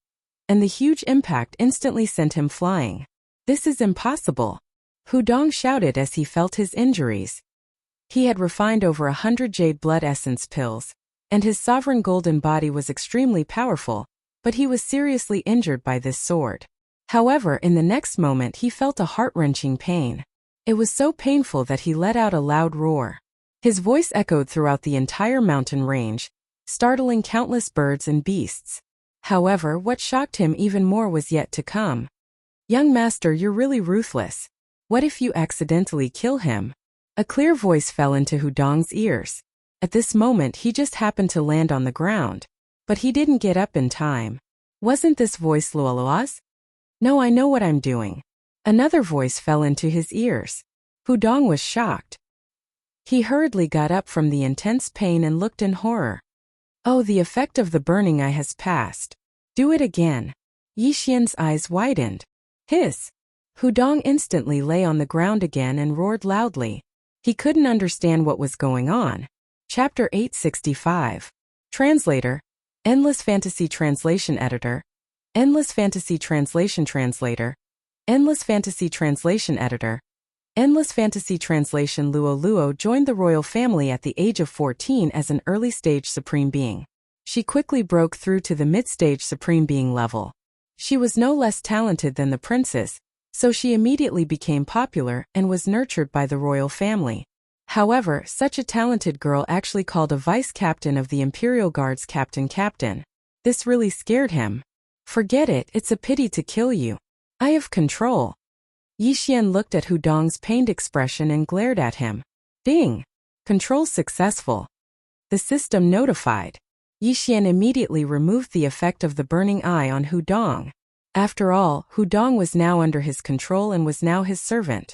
and the huge impact instantly sent him flying. This is impossible! Hudong shouted as he felt his injuries. He had refined over 100 jade blood essence pills, and his sovereign golden body was extremely powerful, but he was seriously injured by this sword. However, in the next moment he felt a heart-wrenching pain. It was so painful that he let out a loud roar. His voice echoed throughout the entire mountain range, startling countless birds and beasts. However, what shocked him even more was yet to come. Young master, you're really ruthless. What if you accidentally kill him? A clear voice fell into Hudong's ears. At this moment he just happened to land on the ground, but he didn't get up in time. Wasn't this voice Luoluo's? No, I know what I'm doing. Another voice fell into his ears. Hudong was shocked. He hurriedly got up from the intense pain and looked in horror. Oh, the effect of the burning eye has passed. Do it again. Yixian's eyes widened. Hiss! Hudong instantly lay on the ground again and roared loudly. He couldn't understand what was going on. Chapter 865. Translator. Endless Fantasy Translation Editor. Endless Fantasy Translation Translator. Endless Fantasy Translation Editor. Endless Fantasy Translation. Luoluo joined the royal family at the age of 14 as an early-stage supreme being. She quickly broke through to the mid-stage supreme being level. She was no less talented than the princess, so she immediately became popular and was nurtured by the royal family. However, such a talented girl actually called a vice-captain of the Imperial Guard's captain. This really scared him. Forget it, it's a pity to kill you. I have control. Yixian looked at Hudong's pained expression and glared at him. Ding! Control successful. The system notified. Yixian immediately removed the effect of the burning eye on Hudong. After all, Hudong was now under his control and was now his servant.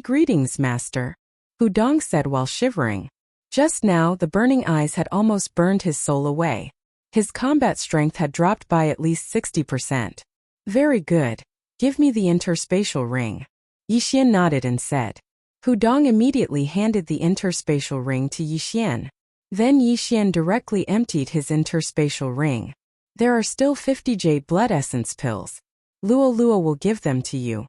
Greetings, master. Hudong said while shivering. Just now, the burning eyes had almost burned his soul away. His combat strength had dropped by at least 60%. Very good. Give me the interspatial ring. Yixian nodded and said. Hudong immediately handed the interspatial ring to Yixian. Then Yixian directly emptied his interspatial ring. There are still 50 jade blood essence pills. Luoluo will give them to you.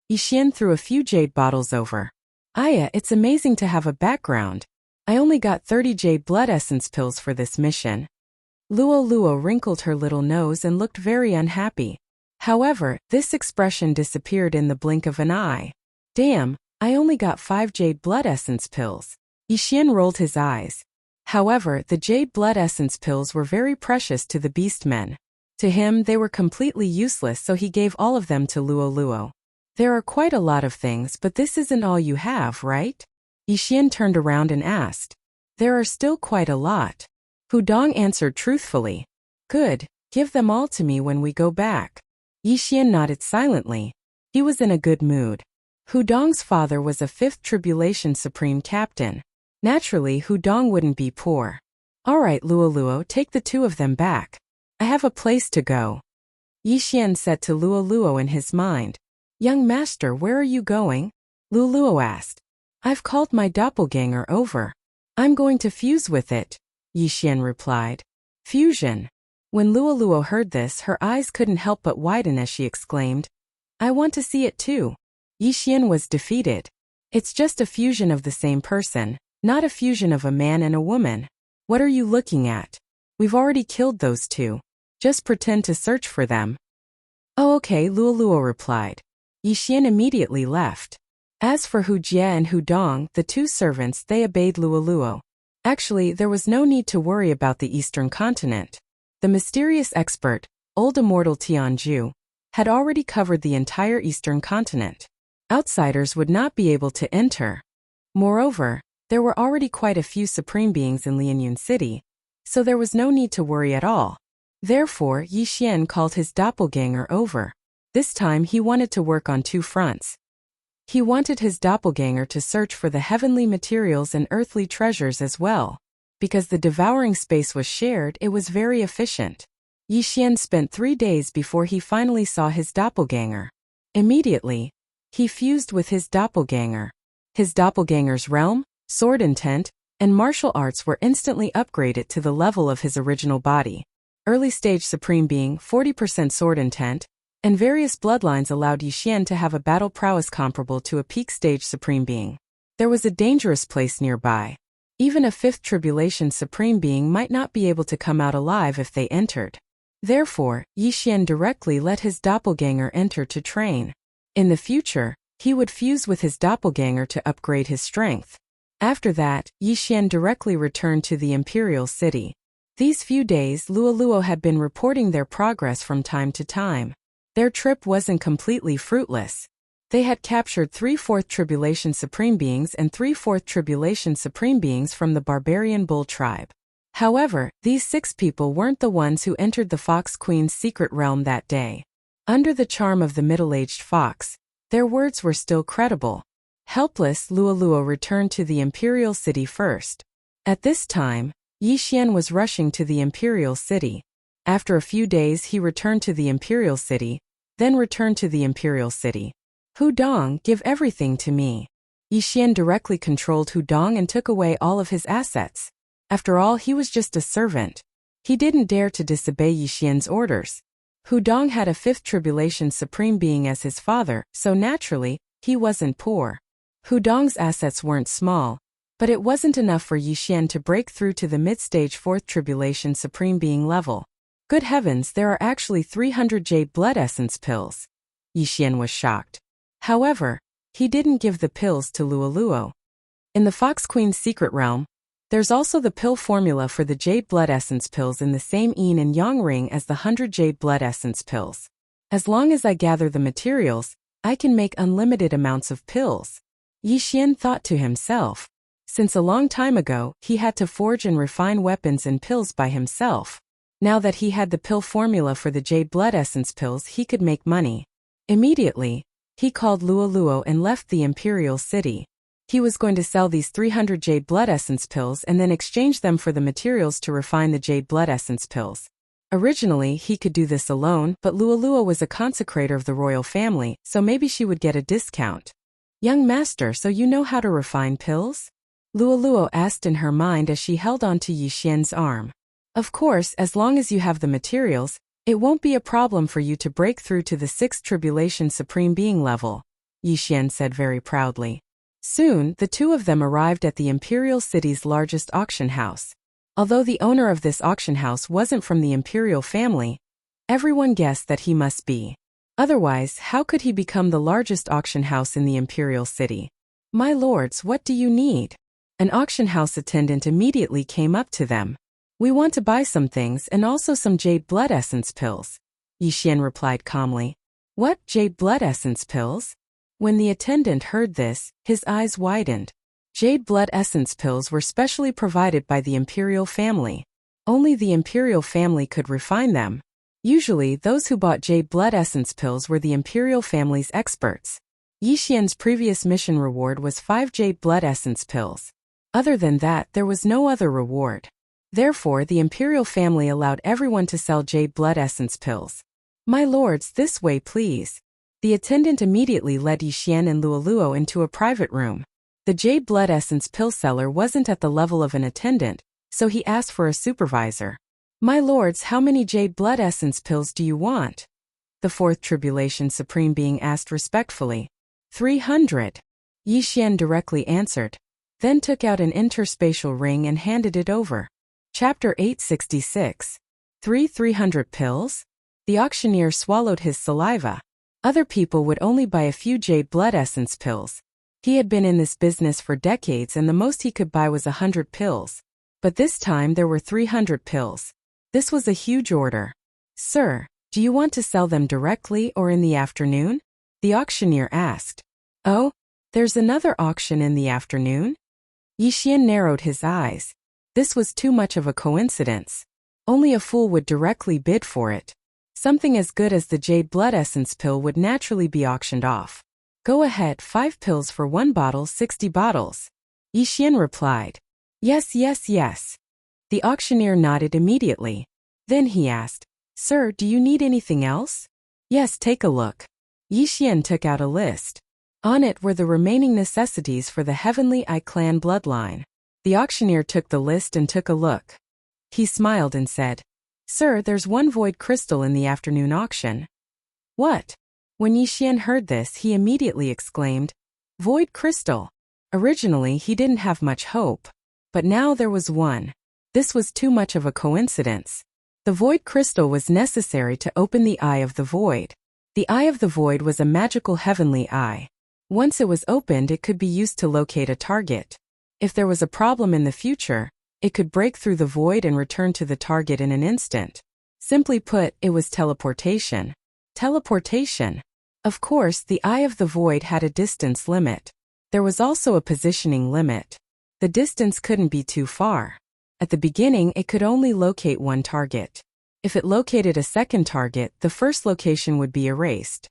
Yixian threw a few jade bottles over. Aya, it's amazing to have a background. I only got 30 jade blood essence pills for this mission. Luoluo wrinkled her little nose and looked very unhappy. However, this expression disappeared in the blink of an eye. Damn, I only got 5 jade blood essence pills. Yixian rolled his eyes. However, the jade blood essence pills were very precious to the beastmen. To him, they were completely useless, so he gave all of them to Luoluo. There are quite a lot of things, but this isn't all you have, right? Yixian turned around and asked. There are still quite a lot. Hudong answered truthfully. Good, give them all to me when we go back. Yixian nodded silently. He was in a good mood. Hudong's father was a 5th Tribulation Supreme Captain. Naturally, Hudong wouldn't be poor. All right, Luoluo, take the 2 of them back. I have a place to go. Yixian said to Luoluo in his mind. Young master, where are you going? Luoluo asked. I've called my doppelganger over. I'm going to fuse with it, Yixian replied. Fusion. When Luoluo heard this, her eyes couldn't help but widen as she exclaimed, I want to see it too. Yixian was defeated. It's just a fusion of the same person, not a fusion of a man and a woman. What are you looking at? We've already killed those 2. Just pretend to search for them. Oh okay, Luoluo replied. Yixian immediately left. As for Hu Jie and Hudong, the 2 servants, they obeyed Luoluo. Actually, there was no need to worry about the Eastern continent. The mysterious expert, old immortal Tianju, had already covered the entire Eastern continent. Outsiders would not be able to enter. Moreover, there were already quite a few supreme beings in Lianyun City, so there was no need to worry at all. Therefore, Yixian called his doppelganger over. This time he wanted to work on 2 fronts. He wanted his doppelganger to search for the heavenly materials and earthly treasures as well. Because the devouring space was shared, it was very efficient. Yixian spent 3 days before he finally saw his doppelganger. Immediately, he fused with his doppelganger. His doppelganger's realm, sword intent, and martial arts were instantly upgraded to the level of his original body. Early stage supreme being, 40% sword intent, and various bloodlines allowed Yixian to have a battle prowess comparable to a peak stage supreme being. There was a dangerous place nearby. Even a 5th Tribulation Supreme Being might not be able to come out alive if they entered. Therefore, Yixian directly let his doppelganger enter to train. In the future, he would fuse with his doppelganger to upgrade his strength. After that, Yixian directly returned to the Imperial City. These few days, Luoluo had been reporting their progress from time to time. Their trip wasn't completely fruitless. They had captured 3 4th Tribulation Supreme Beings and 3 4th Tribulation Supreme Beings from the Barbarian Bull tribe. However, these 6 people weren't the ones who entered the Fox Queen's secret realm that day. Under the charm of the middle-aged fox, their words were still credible. Helpless, Luoluo returned to the Imperial City first. At this time, Yixian was rushing to the Imperial City. After a few days he returned to the Imperial City, then returned to the Imperial City. Hudong, give everything to me. Yixian directly controlled Hudong and took away all of his assets. After all, he was just a servant. He didn't dare to disobey Yixian's orders. Hudong had a 5th Tribulation Supreme Being as his father, so naturally, he wasn't poor. Hudong's assets weren't small, but it wasn't enough for Yixian to break through to the mid-stage 4th Tribulation Supreme Being level. Good heavens, there are actually 300 jade blood essence pills. Yixian was shocked. However, he didn't give the pills to Luoluo. In the Fox Queen's secret realm, there's also the pill formula for the jade blood essence pills in the same yin and yang ring as the 100 jade blood essence pills. As long as I gather the materials, I can make unlimited amounts of pills. Yixian thought to himself. Since a long time ago, he had to forge and refine weapons and pills by himself. Now that he had the pill formula for the jade blood essence pills, he could make money. Immediately, he called Luoluo and left the Imperial City. He was going to sell these 300 jade blood essence pills and then exchange them for the materials to refine the jade blood essence pills. Originally, he could do this alone, but Luoluo was a consecrator of the royal family, so maybe she would get a discount. Young master, so you know how to refine pills? Luoluo asked in her mind as she held on to Yixian's arm. Of course, as long as you have the materials, it won't be a problem for you to break through to the 6th Tribulation Supreme Being level, Yixian said very proudly. Soon, the 2 of them arrived at the Imperial City's largest auction house. Although the owner of this auction house wasn't from the imperial family, everyone guessed that he must be Otherwise, how could he become the largest auction house in the imperial city? My lords, what do you need? An auction house attendant immediately came up to them. We want to buy some things and also some jade blood essence pills. Yi Xian replied calmly. What, jade blood essence pills? When the attendant heard this, his eyes widened. Jade blood essence pills were specially provided by the imperial family. Only the imperial family could refine them. Usually, those who bought jade blood essence pills were the imperial family's experts. Yi Xian's previous mission reward was 5 jade blood essence pills. Other than that, there was no other reward. Therefore, the imperial family allowed everyone to sell jade blood essence pills. My lords, this way please. The attendant immediately led Yi Xian and Luoluo into a private room. The jade blood essence pill seller wasn't at the level of an attendant, so he asked for a supervisor. My lords, how many jade blood essence pills do you want? The fourth tribulation supreme being asked respectfully. 300. Yi Xian directly answered, then took out an interspatial ring and handed it over. Chapter 866. 300 pills? The auctioneer swallowed his saliva. Other people would only buy a few jade blood essence pills. He had been in this business for decades and the most he could buy was 100 pills. But this time there were 300 pills. This was a huge order. Sir, do you want to sell them directly or in the afternoon? The auctioneer asked. Oh, there's another auction in the afternoon? Yi Xian narrowed his eyes. This was too much of a coincidence. Only a fool would directly bid for it. Something as good as the jade blood essence pill would naturally be auctioned off. Go ahead, 5 pills for 1 bottle, 60 bottles. Yi Xian replied. Yes, yes, yes. The auctioneer nodded immediately. Then he asked, Sir, do you need anything else? Yes, take a look. Yi Xian took out a list. On it were the remaining necessities for the Heavenly Eye clan bloodline. The auctioneer took the list and took a look. He smiled and said, Sir, there's 1 void crystal in the afternoon auction. What? When Yi Xian heard this, he immediately exclaimed, Void crystal. Originally, he didn't have much hope. But now there was 1. This was too much of a coincidence. The void crystal was necessary to open the Eye of the Void. The Eye of the Void was a magical heavenly eye. Once it was opened, it could be used to locate a target. If there was a problem in the future, it could break through the void and return to the target in an instant. Simply put, it was teleportation. Teleportation. Of course, the Eye of the Void had a distance limit. There was also a positioning limit. The distance couldn't be too far. At the beginning, it could only locate 1 target. If it located a second target, the first location would be erased.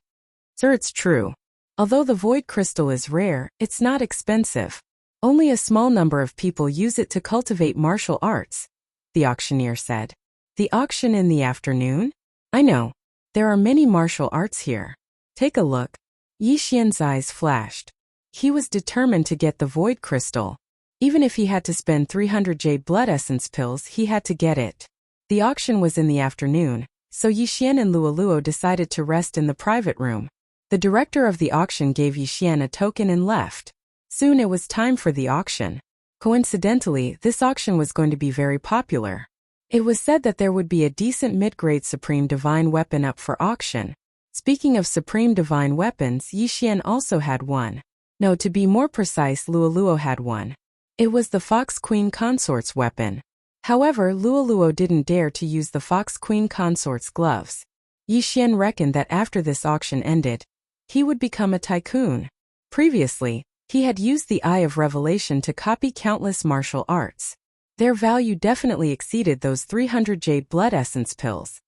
Sir, it's true. Although the void crystal is rare, it's not expensive. Only a small number of people use it to cultivate martial arts, the auctioneer said. The auction in the afternoon? I know. There are many martial arts here. Take a look. Yi Xian's eyes flashed. He was determined to get the void crystal. Even if he had to spend 300 jade blood essence pills, he had to get it. The auction was in the afternoon, so Yi Xian and Luoluo decided to rest in the private room. The director of the auction gave Yi Xian a token and left. Soon it was time for the auction. Coincidentally, this auction was going to be very popular. It was said that there would be a decent mid-grade supreme divine weapon up for auction. Speaking of supreme divine weapons, Yi Xian also had one. No, to be more precise, Luoluo had one. It was the Fox Queen Consort's weapon. However, Luoluo didn't dare to use the Fox Queen Consort's gloves. Yi Xian reckoned that after this auction ended, he would become a tycoon. Previously, he had used the Eye of Revelation to copy countless martial arts. Their value definitely exceeded those 300 jade blood essence pills.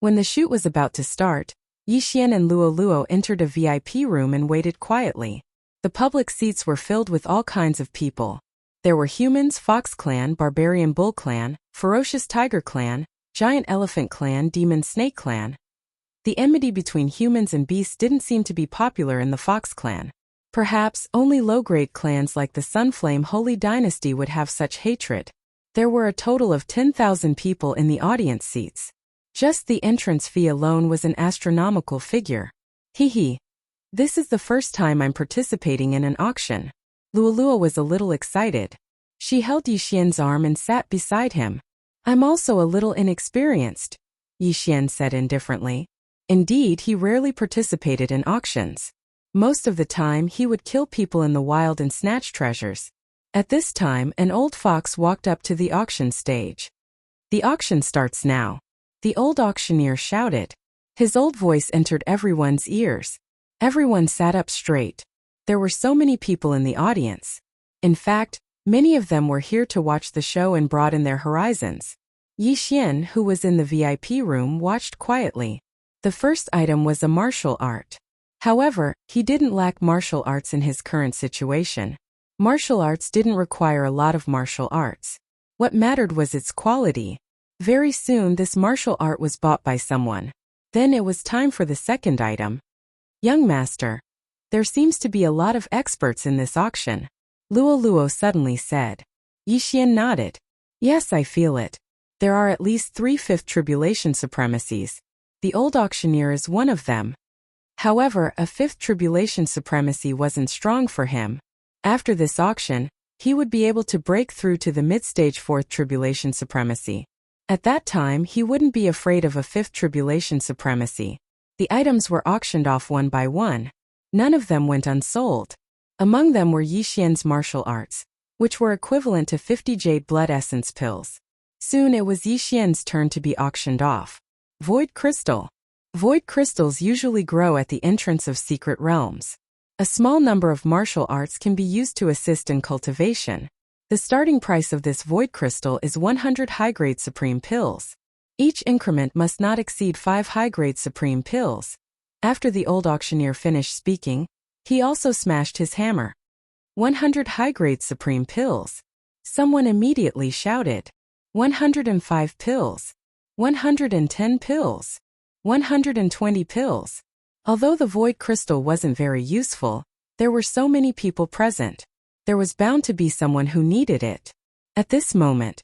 When the shoot was about to start, Yi Xian and Luoluo entered a VIP room and waited quietly. The public seats were filled with all kinds of people. There were humans, Fox Clan, Barbarian Bull Clan, Ferocious Tiger Clan, Giant Elephant Clan, Demon Snake Clan. The enmity between humans and beasts didn't seem to be popular in the Fox Clan. Perhaps only low-grade clans like the Sunflame Holy Dynasty would have such hatred. There were a total of 10,000 people in the audience seats. Just the entrance fee alone was an astronomical figure. Hee. This is the first time I'm participating in an auction. Luoluo was a little excited. She held Yi Xian's arm and sat beside him. I'm also a little inexperienced, Yi Xian said indifferently. Indeed, he rarely participated in auctions. Most of the time, he would kill people in the wild and snatch treasures. At this time, an old fox walked up to the auction stage. "The auction starts now," the old auctioneer shouted. His old voice entered everyone's ears. Everyone sat up straight. There were so many people in the audience. In fact, many of them were here to watch the show and broaden their horizons. Yi Xian, who was in the VIP room, watched quietly. The first item was a martial art. However, he didn't lack martial arts in his current situation. Martial arts didn't require a lot of martial arts. What mattered was its quality. Very soon this martial art was bought by someone. Then it was time for the second item. "Young master, there seems to be a lot of experts in this auction," Luo suddenly said. Yi Xian nodded. "Yes, I feel it. There are at least 3 fifth tribulation supremacies. The old auctioneer is one of them." However, a 5th tribulation supremacy wasn't strong for him. After this auction, he would be able to break through to the mid-stage 4th tribulation supremacy. At that time, he wouldn't be afraid of a 5th tribulation supremacy. The items were auctioned off one by one. None of them went unsold. Among them were Yi Xian's martial arts, which were equivalent to 50 jade blood essence pills. Soon it was Yi Xian's turn to be auctioned off. Void crystal. Void crystals usually grow at the entrance of secret realms. A small number of martial arts can be used to assist in cultivation. The starting price of this void crystal is 100 high-grade supreme pills. Each increment must not exceed 5 high-grade supreme pills. After the old auctioneer finished speaking, he also smashed his hammer. 100 high-grade supreme pills. Someone immediately shouted. 105 pills. 110 pills. 120 pills. Although the void crystal wasn't very useful, there were so many people present. There was bound to be someone who needed it. At this moment,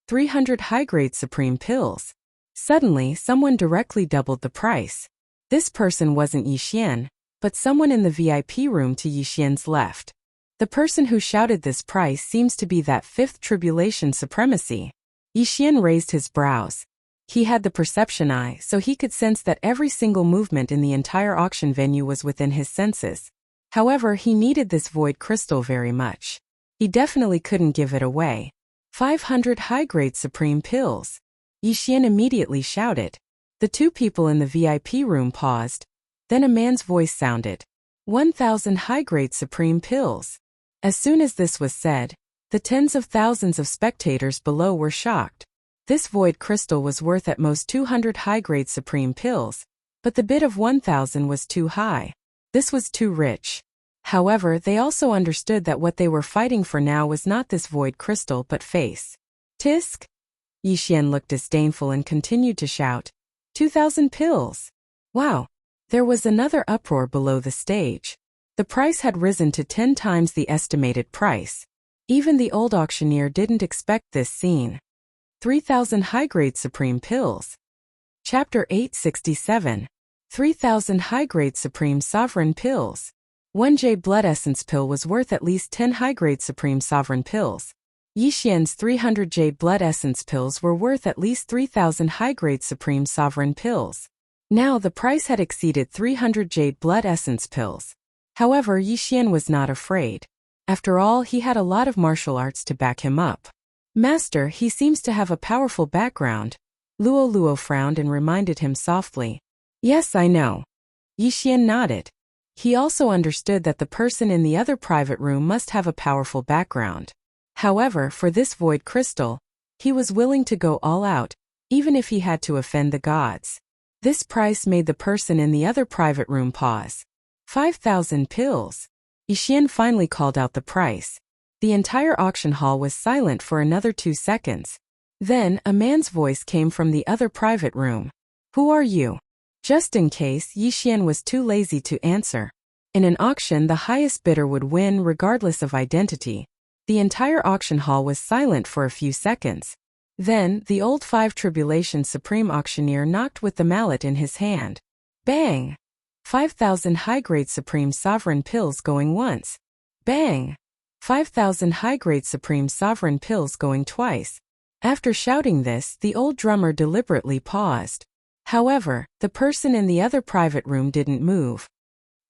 300 high-grade supreme pills. Suddenly, someone directly doubled the price. This person wasn't Yi Xian, but someone in the VIP room to Yi Xian's left. The person who shouted this price seems to be that 5th tribulation supremacy. Yi Xian raised his brows. He had the perception eye, so he could sense that every single movement in the entire auction venue was within his senses. However, he needed this void crystal very much. He definitely couldn't give it away. 500 high-grade supreme pills. Yi Xian immediately shouted. The 2 people in the VIP room paused. Then a man's voice sounded. 1,000 high-grade supreme pills. As soon as this was said, the tens of thousands of spectators below were shocked. This void crystal was worth at most 200 high-grade supreme pills, but the bid of 1,000 was too high. This was too rich. However, they also understood that what they were fighting for now was not this void crystal but face. Tisk? Yi Xian looked disdainful and continued to shout. 2,000 pills. Wow. There was another uproar below the stage. The price had risen to 10 times the estimated price. Even the old auctioneer didn't expect this scene. 3,000 high-grade supreme pills. Chapter 867. 3,000 high-grade supreme sovereign pills. 1 jade blood essence pill was worth at least 10 high-grade supreme sovereign pills. Yi Xian's 300 jade blood essence pills were worth at least 3,000 high-grade supreme sovereign pills. Now the price had exceeded 300 jade blood essence pills. However, Yi Xian was not afraid. After all, he had a lot of martial arts to back him up. Master, he seems to have a powerful background. Luo frowned and reminded him softly. Yes, I know. Yi Xian nodded. He also understood that the person in the other private room must have a powerful background. However, for this void crystal, he was willing to go all out, even if he had to offend the gods. This price made the person in the other private room pause. 5,000 pills. Yi Xian finally called out the price. The entire auction hall was silent for another 2 seconds. Then, a man's voice came from the other private room. Who are you? Just in case, Yi Xian was too lazy to answer. In an auction, the highest bidder would win regardless of identity. The entire auction hall was silent for a few seconds. Then, the old 5 tribulation supreme auctioneer knocked with the mallet in his hand. Bang! 5,000 high-grade supreme sovereign pills going once. Bang! 5,000 high-grade supreme sovereign pills going twice. After shouting this, the old drummer deliberately paused. However, the person in the other private room didn't move.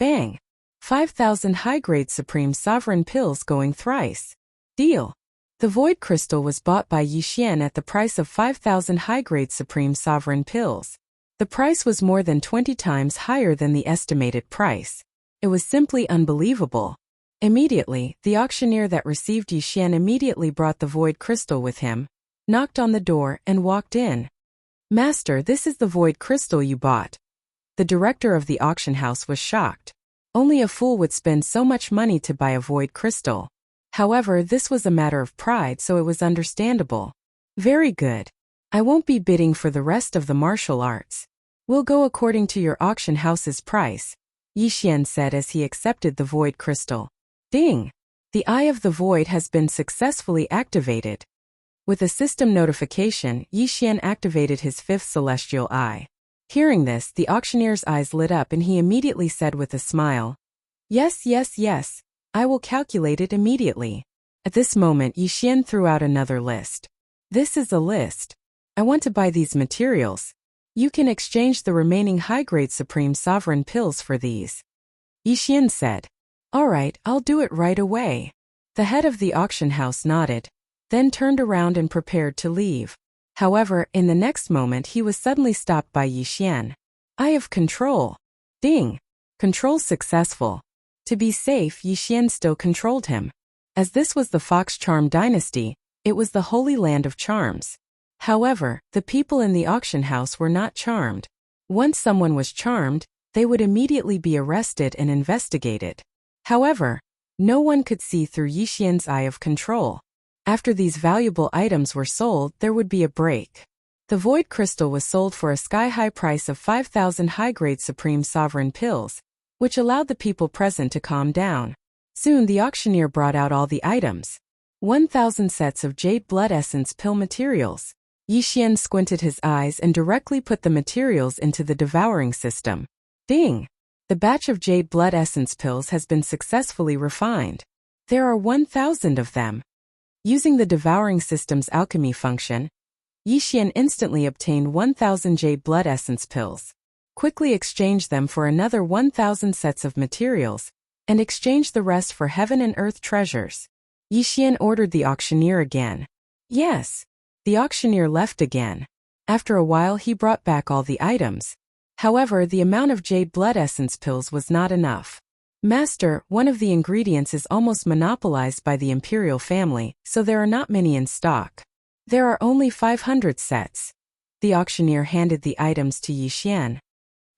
Bang! 5,000 high-grade Supreme Sovereign pills going thrice. Deal. The Void Crystal was bought by Yixian at the price of 5,000 high-grade Supreme Sovereign pills. The price was more than 20 times higher than the estimated price. It was simply unbelievable. Immediately, the auctioneer that received Yixian immediately brought the Void Crystal with him, knocked on the door, and walked in. "Master, this is the Void Crystal you bought." The director of the auction house was shocked. Only a fool would spend so much money to buy a Void Crystal. However, this was a matter of pride, so it was understandable. "Very good. I won't be bidding for the rest of the martial arts. We'll go according to your auction house's price," Yixian said as he accepted the Void Crystal. Ding! The Eye of the Void has been successfully activated. With a system notification, Yixian activated his fifth celestial eye. Hearing this, the auctioneer's eyes lit up and he immediately said with a smile, "Yes, yes, yes. I will calculate it immediately." At this moment, Yixian threw out another list. "This is a list. I want to buy these materials. You can exchange the remaining high-grade Supreme Sovereign pills for these." Yixian said, "All right, I'll do it right away." The head of the auction house nodded, then turned around and prepared to leave. However, in the next moment he was suddenly stopped by Yixian. "Eye of Control." Ding! Control successful. To be safe, Yixian still controlled him. As this was the Fox Charm dynasty, it was the holy land of charms. However, the people in the auction house were not charmed. Once someone was charmed, they would immediately be arrested and investigated. However, no one could see through Yixian's Eye of Control. After these valuable items were sold, there would be a break. The Void Crystal was sold for a sky-high price of 5,000 high-grade Supreme Sovereign pills, which allowed the people present to calm down. Soon the auctioneer brought out all the items. 1,000 sets of Jade Blood Essence pill materials. Yixian squinted his eyes and directly put the materials into the Devouring system. Ding! The batch of Jade Blood Essence pills has been successfully refined. There are 1,000 of them. Using the Devouring system's alchemy function, Yixian instantly obtained 1,000 Jade Blood Essence pills, quickly exchanged them for another 1,000 sets of materials, and exchanged the rest for heaven and earth treasures. Yixian ordered the auctioneer again. Yes. The auctioneer left again. After a while he brought back all the items. However, the amount of Jade Blood Essence pills was not enough. "Master, one of the ingredients is almost monopolized by the imperial family, so there are not many in stock. There are only 500 sets." The auctioneer handed the items to Yixian.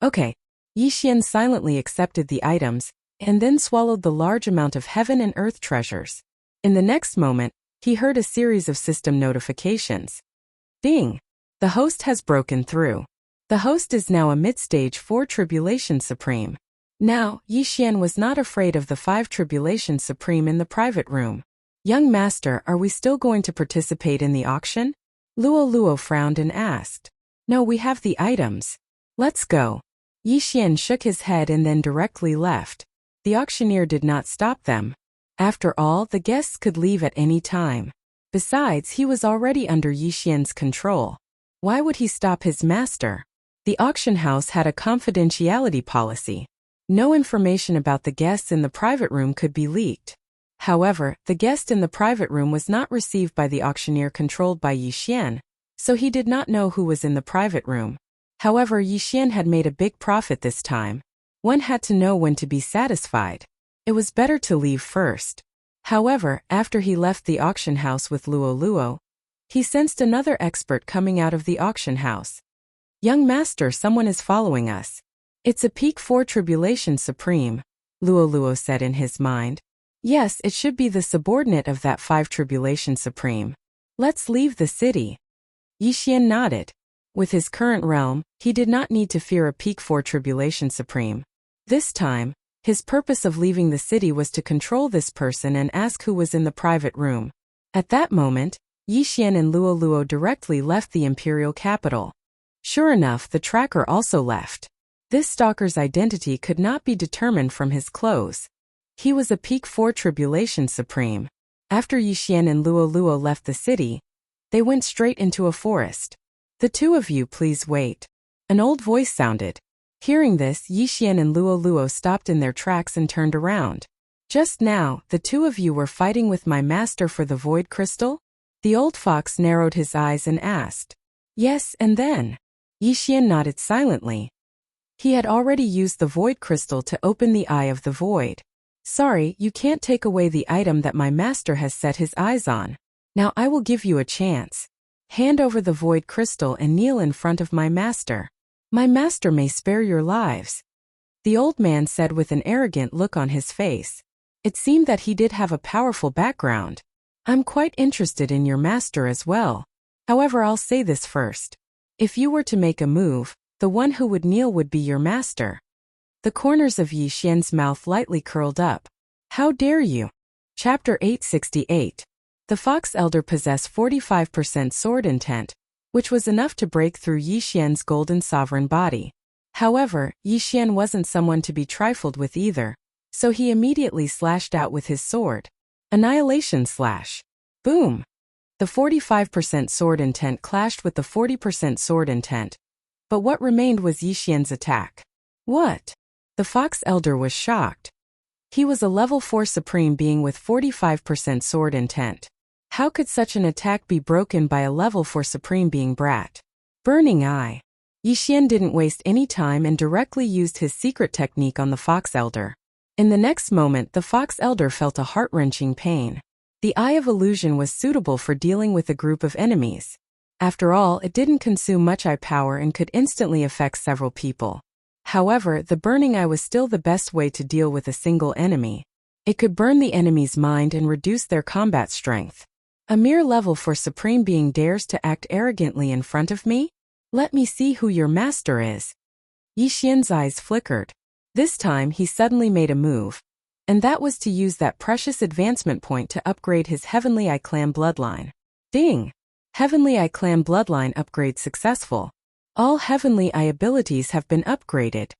Okay. Yixian silently accepted the items, and then swallowed the large amount of heaven and earth treasures. In the next moment, he heard a series of system notifications. Ding! The host has broken through. The host is now a mid-stage 4 Tribulation Supreme. Now, Yixian was not afraid of the 5 Tribulation Supreme in the private room. "Young master, are we still going to participate in the auction?" Luo frowned and asked. "No, we have the items. Let's go." Yixian shook his head and then directly left. The auctioneer did not stop them. After all, the guests could leave at any time. Besides, he was already under Yixian's control. Why would he stop his master? The auction house had a confidentiality policy. No information about the guests in the private room could be leaked. However, the guest in the private room was not received by the auctioneer controlled by Yixian, so he did not know who was in the private room. However, Yixian had made a big profit this time. One had to know when to be satisfied. It was better to leave first. However, after he left the auction house with Luo, he sensed another expert coming out of the auction house. "Young master, someone is following us. It's a Peak 4 Tribulation Supreme," Luo said in his mind. "Yes, it should be the subordinate of that 5 Tribulation Supreme. Let's leave the city." Yixian nodded. With his current realm, he did not need to fear a Peak 4 Tribulation Supreme. This time, his purpose of leaving the city was to control this person and ask who was in the private room. At that moment, Yixian and Luo directly left the imperial capital. Sure enough, the tracker also left. This stalker's identity could not be determined from his clothes. He was a Peak 4 Tribulation Supreme. After Yixian and Luo left the city, they went straight into a forest. "The two of you please wait. An old voice sounded. Hearing this, Yixian and Luoluo stopped in their tracks and turned around. Just now, the two of you were fighting with my master for the void crystal? The old fox narrowed his eyes and asked. Yes, and then? Yixian nodded silently. He had already used the void crystal to open the eye of the void. Sorry, you can't take away the item that my master has set his eyes on. Now I will give you a chance. Hand over the void crystal and kneel in front of my master. My master may spare your lives. The old man said with an arrogant look on his face. It seemed that he did have a powerful background. I'm quite interested in your master as well. However, I'll say this first. If you were to make a move, the one who would kneel would be your master. The corners of Yixian's mouth lightly curled up. How dare you? Chapter 868. The Fox Elder possessed 45% sword intent, which was enough to break through Yixian's golden sovereign body. However, Yixian wasn't someone to be trifled with either, so he immediately slashed out with his sword. Annihilation slash. Boom! The 45% sword intent clashed with the 40% sword intent. But what remained was Yixian's attack. What? The Fox Elder was shocked. He was a level 4 supreme being with 45% sword intent. How could such an attack be broken by a level 4 supreme being brat? Burning Eye. Yixian didn't waste any time and directly used his secret technique on the Fox Elder. In the next moment, the Fox Elder felt a heart-wrenching pain. The Eye of Illusion was suitable for dealing with a group of enemies. After all, it didn't consume much eye power and could instantly affect several people. However, the Burning Eye was still the best way to deal with a single enemy. It could burn the enemy's mind and reduce their combat strength. A mere level 4 supreme being dares to act arrogantly in front of me? Let me see who your master is. Yixian's eyes flickered. This time he suddenly made a move. And that was to use that precious advancement point to upgrade his Heavenly Eye Clan bloodline. Ding! Heavenly Eye Clan bloodline upgrade successful. All Heavenly Eye abilities have been upgraded.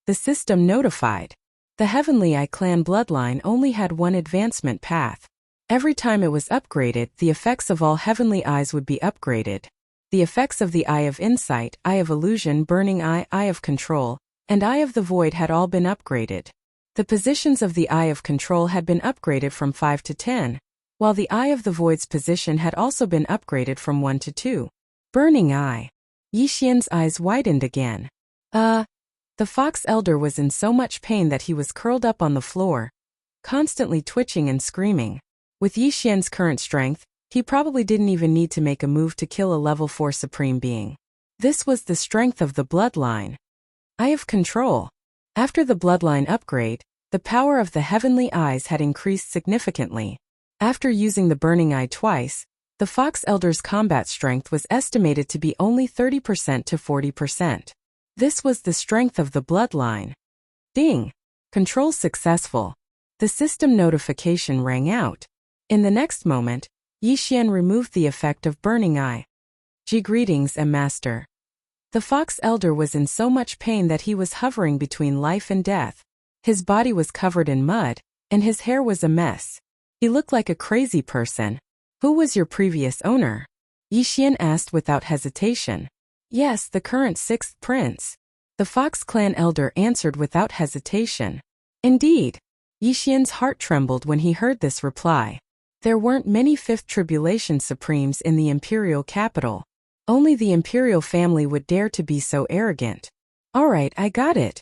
The system notified. The Heavenly Eye Clan bloodline only had one advancement path. Every time it was upgraded, the effects of all Heavenly Eyes would be upgraded. The effects of the Eye of Insight, Eye of Illusion, Burning Eye, Eye of Control, and Eye of the Void had all been upgraded. The positions of the Eye of Control had been upgraded from 5 to 10, while the Eye of the Void's position had also been upgraded from 1 to 2. Burning Eye. Yixian's eyes widened again. The Fox Elder was in so much pain that he was curled up on the floor, constantly twitching and screaming. With Yixian's current strength, he probably didn't even need to make a move to kill a level 4 supreme being. This was the strength of the bloodline. Eye of Control. After the bloodline upgrade, the power of the Heavenly Eyes had increased significantly. After using the Burning Eye twice, the Fox Elder's combat strength was estimated to be only 30% to 40%. This was the strength of the bloodline. Ding! Control successful. The system notification rang out. In the next moment, Yixian removed the effect of Burning Eye. Greetings, Master. The Fox Elder was in so much pain that he was hovering between life and death. His body was covered in mud, and his hair was a mess. He looked like a crazy person. Who was your previous owner? Yixian asked without hesitation. Yes, the current 6th prince. The Fox Clan Elder answered without hesitation. Indeed. Yixian's heart trembled when he heard this reply. There weren't many 5th Tribulation Supremes in the Imperial capital. Only the Imperial family would dare to be so arrogant. Alright, I got it.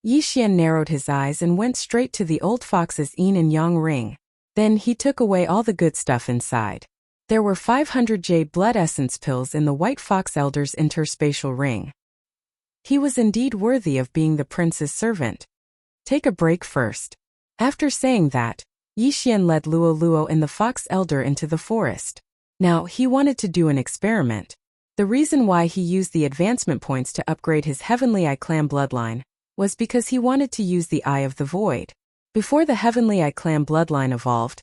Yixian narrowed his eyes and went straight to the old fox's yin and yang ring. Then he took away all the good stuff inside. There were 500 jade blood essence pills in the White Fox Elder's interspatial ring. He was indeed worthy of being the prince's servant. Take a break first. After saying that, Yixian led Luoluo and the Fox Elder into the forest. Now, he wanted to do an experiment. The reason why he used the advancement points to upgrade his Heavenly Eye Clan bloodline was because he wanted to use the Eye of the Void. Before the Heavenly Eye Clan bloodline evolved,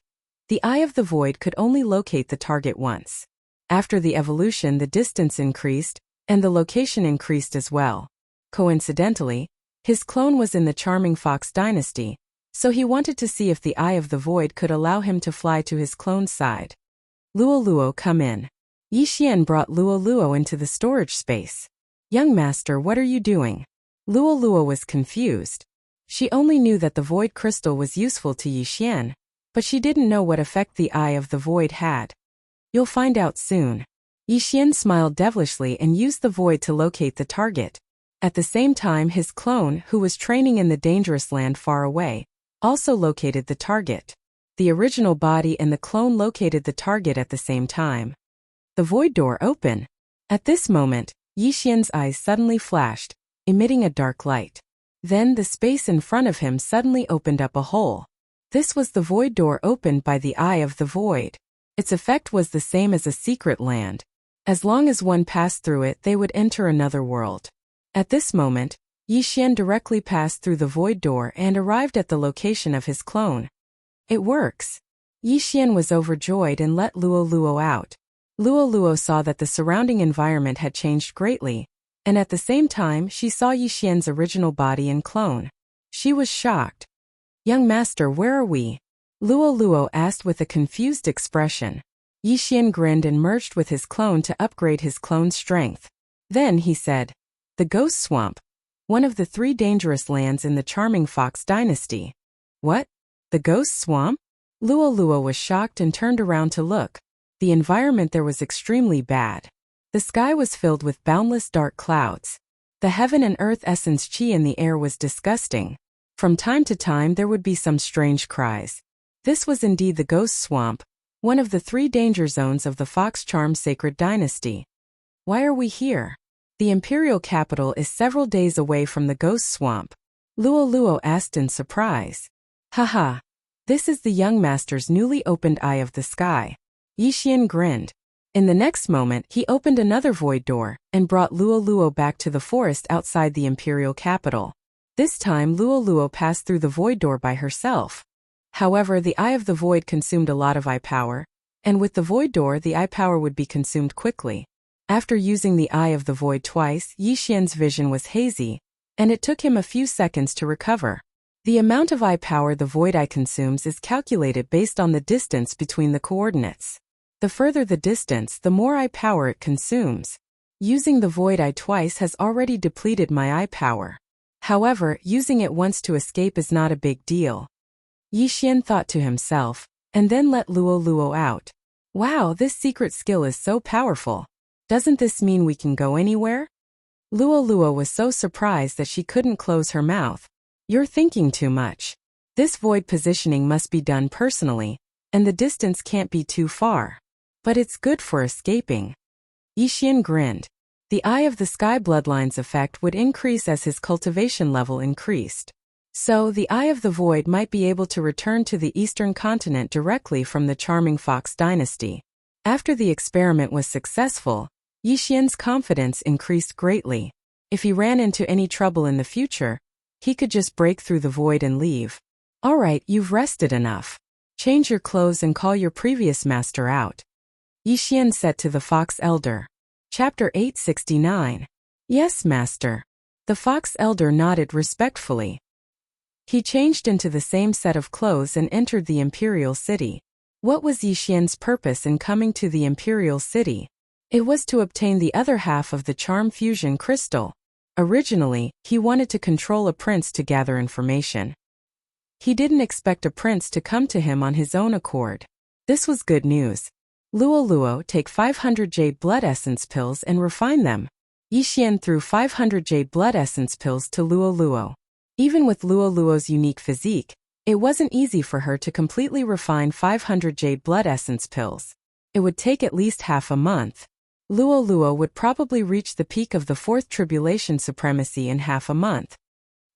the Eye of the Void could only locate the target once. After the evolution, the distance increased, and the location increased as well. Coincidentally, his clone was in the charming Fox dynasty, so he wanted to see if the Eye of the Void could allow him to fly to his clone's side. Luoluo, come in. Yixian brought Luoluo into the storage space. Young master, what are you doing? Luolua was confused. She only knew that the void crystal was useful to Yixian, but she didn't know what effect the eye of the void had. You'll find out soon. Yixian smiled devilishly and used the void to locate the target. At the same time, his clone, who was training in the dangerous land far away, also located the target. The original body and the clone located the target at the same time. The void door opened. At this moment, Yixian's eyes suddenly flashed, emitting a dark light. Then the space in front of him suddenly opened up a hole. This was the void door opened by the eye of the void. Its effect was the same as a secret land. As long as one passed through it, they would enter another world. At this moment, Yixian directly passed through the void door and arrived at the location of his clone. It works. Yixian was overjoyed and let Luoluo out. Luoluo saw that the surrounding environment had changed greatly, and at the same time she saw Yixian's original body and clone. She was shocked. Young master, where are we? Luoluo asked with a confused expression. Yixian grinned and merged with his clone to upgrade his clone's strength. Then he said, the Ghost Swamp, one of the 3 dangerous lands in the Charming Fox dynasty. What? The Ghost Swamp? Luoluo was shocked and turned around to look. The environment there was extremely bad. The sky was filled with boundless dark clouds. The heaven and earth essence chi in the air was disgusting. From time to time there would be some strange cries. This was indeed the Ghost Swamp, one of the 3 danger zones of the Fox Charm Sacred Dynasty. Why are we here? The imperial capital is several days away from the Ghost Swamp. Luoluo asked in surprise. Haha. This is the young master's newly opened eye of the sky. Yixian grinned. In the next moment, he opened another void door and brought Luoluo back to the forest outside the imperial capital. This time Luoluo passed through the void door by herself. However, the eye of the void consumed a lot of eye power, and with the void door the eye power would be consumed quickly. After using the eye of the void twice, Yixian's vision was hazy, and it took him a few seconds to recover. The amount of eye power the void eye consumes is calculated based on the distance between the coordinates. The further the distance, the more eye power it consumes. Using the void eye twice has already depleted my eye power. However, using it once to escape is not a big deal. Yixian thought to himself, and then let Luoluo out. Wow, this secret skill is so powerful. Doesn't this mean we can go anywhere? Luoluo was so surprised that she couldn't close her mouth. You're thinking too much. This void positioning must be done personally, and the distance can't be too far. But it's good for escaping. Yixian grinned. The Eye of the Sky bloodline's effect would increase as his cultivation level increased. So, the Eye of the Void might be able to return to the eastern continent directly from the Charming Fox dynasty. After the experiment was successful, Yixian's confidence increased greatly. If he ran into any trouble in the future, he could just break through the void and leave. Alright, you've rested enough. Change your clothes and call your previous master out. Yixian said to the Fox Elder. Chapter 869. Yes, master. The Fox Elder nodded respectfully. He changed into the same set of clothes and entered the Imperial City. What was Yixian's purpose in coming to the Imperial City? It was to obtain the other half of the Charm Fusion Crystal. Originally, he wanted to control a prince to gather information. He didn't expect a prince to come to him on his own accord. This was good news. Luoluo, take 500 jade blood essence pills and refine them. Yixian threw 500 jade blood essence pills to Luoluo. Even with Luoluo's unique physique, it wasn't easy for her to completely refine 500 jade blood essence pills. It would take at least half a month. Luoluo would probably reach the peak of the fourth tribulation supremacy in half a month.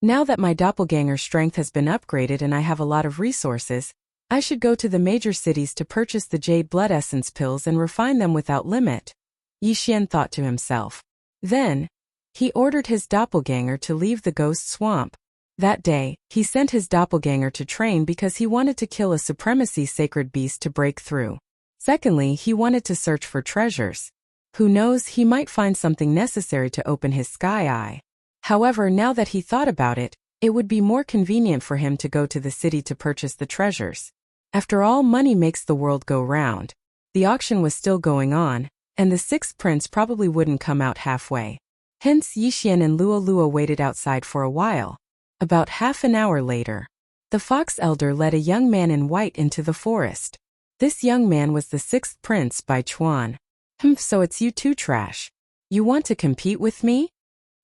Now that my doppelganger strength has been upgraded and I have a lot of resources, I should go to the major cities to purchase the jade blood essence pills and refine them without limit. Yixian thought to himself. Then, he ordered his doppelganger to leave the Ghost Swamp. That day, he sent his doppelganger to train because he wanted to kill a supremacy sacred beast to break through. Secondly, he wanted to search for treasures. Who knows, he might find something necessary to open his sky eye. However, now that he thought about it, it would be more convenient for him to go to the city to purchase the treasures. After all, money makes the world go round. The auction was still going on, and the sixth prince probably wouldn't come out halfway. Hence Yixian and Luolua waited outside for a while. About half an hour later, the fox elder led a young man in white into the forest. This young man was the sixth prince by Chuan. So it's you too, Trash. You want to compete with me?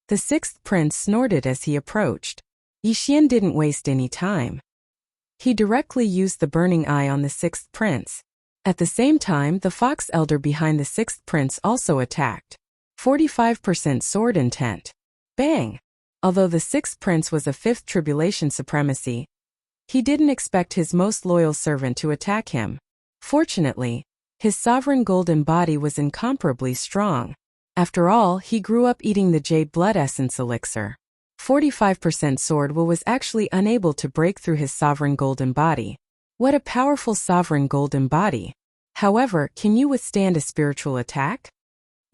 The sixth prince snorted as he approached. Yixian didn't waste any time. He directly used the burning eye on the sixth prince. At the same time, the fox elder behind the sixth prince also attacked. 45% sword intent. Bang! Although the sixth prince was a fifth tribulation supremacy, he didn't expect his most loyal servant to attack him. Fortunately, his sovereign golden body was incomparably strong. After all, he grew up eating the jade blood essence elixir. 45% sword will was actually unable to break through his sovereign golden body. What a powerful sovereign golden body. However, can you withstand a spiritual attack?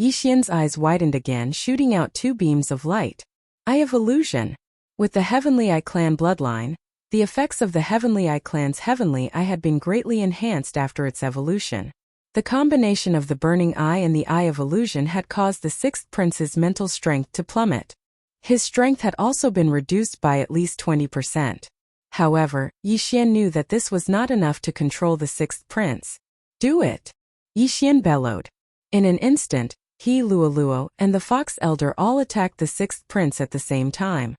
Yixian's eyes widened again, shooting out two beams of light. Eye of Illusion. With the Heavenly Eye clan bloodline, the effects of the Heavenly Eye clan's Heavenly Eye had been greatly enhanced after its evolution. The combination of the Burning Eye and the Eye of Illusion had caused the sixth prince's mental strength to plummet. His strength had also been reduced by at least 20%. However, Yixian knew that this was not enough to control the sixth prince. Do it! Yixian bellowed. In an instant, he, Luoluo, and the fox elder all attacked the sixth prince at the same time.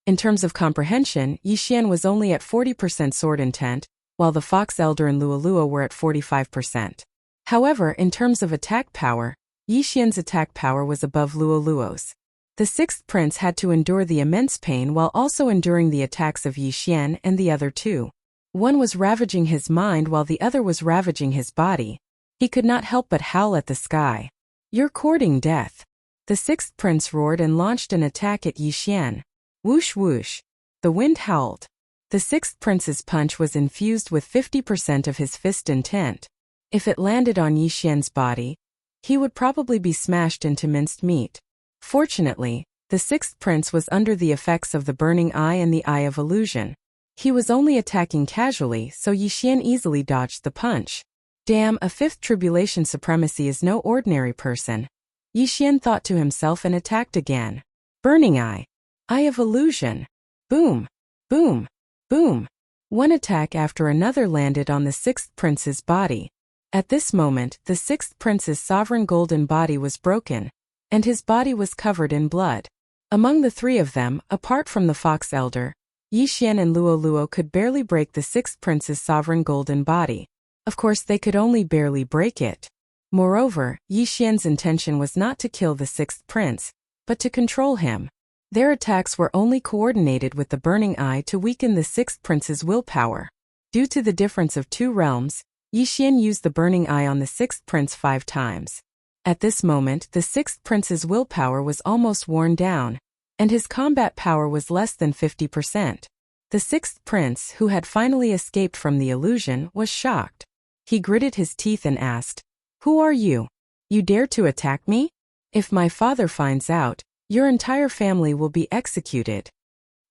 In terms of comprehension, Yixian was only at 40% sword intent, while the fox elder and Luoluo were at 45%. However, in terms of attack power, Yixian's attack power was above Luoluo's. The sixth prince had to endure the immense pain while also enduring the attacks of Yixian and the other two. One was ravaging his mind while the other was ravaging his body. He could not help but howl at the sky. You're courting death. The sixth prince roared and launched an attack at Yixian. Whoosh whoosh. The wind howled. The sixth prince's punch was infused with 50% of his fist intent. If it landed on Yixian's body, he would probably be smashed into minced meat. Fortunately, the sixth prince was under the effects of the Burning Eye and the Eye of Illusion. He was only attacking casually, so Yixian easily dodged the punch. Damn, a fifth tribulation supremacy is no ordinary person. Yixian thought to himself and attacked again. Burning Eye. Eye of Illusion. Boom. Boom. Boom. One attack after another landed on the sixth prince's body. At this moment, the sixth prince's sovereign golden body was broken, and his body was covered in blood. Among the three of them, apart from the fox elder, Yixian and Luoluo could barely break the sixth prince's sovereign golden body. Of course, they could only barely break it. Moreover, Yixian's intention was not to kill the sixth prince, but to control him. Their attacks were only coordinated with the Burning Eye to weaken the sixth prince's willpower. Due to the difference of two realms, Yixian used the Burning Eye on the sixth prince 5 times. At this moment, the sixth prince's willpower was almost worn down, and his combat power was less than 50%. The sixth prince, who had finally escaped from the illusion, was shocked. He gritted his teeth and asked, "Who are you? You dare to attack me? If my father finds out, your entire family will be executed.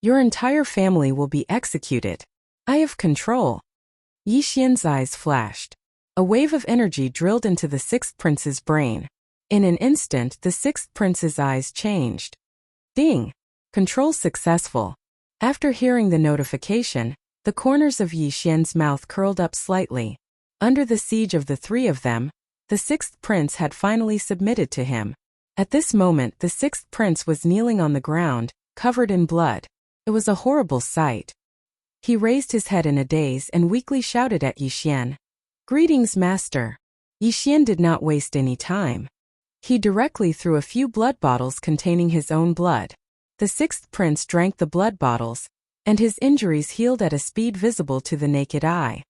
Your entire family will be executed. I have control." Yixian's eyes flashed. A wave of energy drilled into the sixth prince's brain. In an instant, the sixth prince's eyes changed. Ding! Control successful. After hearing the notification, the corners of Yixian's mouth curled up slightly. Under the siege of the three of them, the sixth prince had finally submitted to him. At this moment, the sixth prince was kneeling on the ground, covered in blood. It was a horrible sight. He raised his head in a daze and weakly shouted at Yixian. "Greetings, master." Yixian did not waste any time. He directly threw a few blood bottles containing his own blood. The sixth prince drank the blood bottles, and his injuries healed at a speed visible to the naked eye.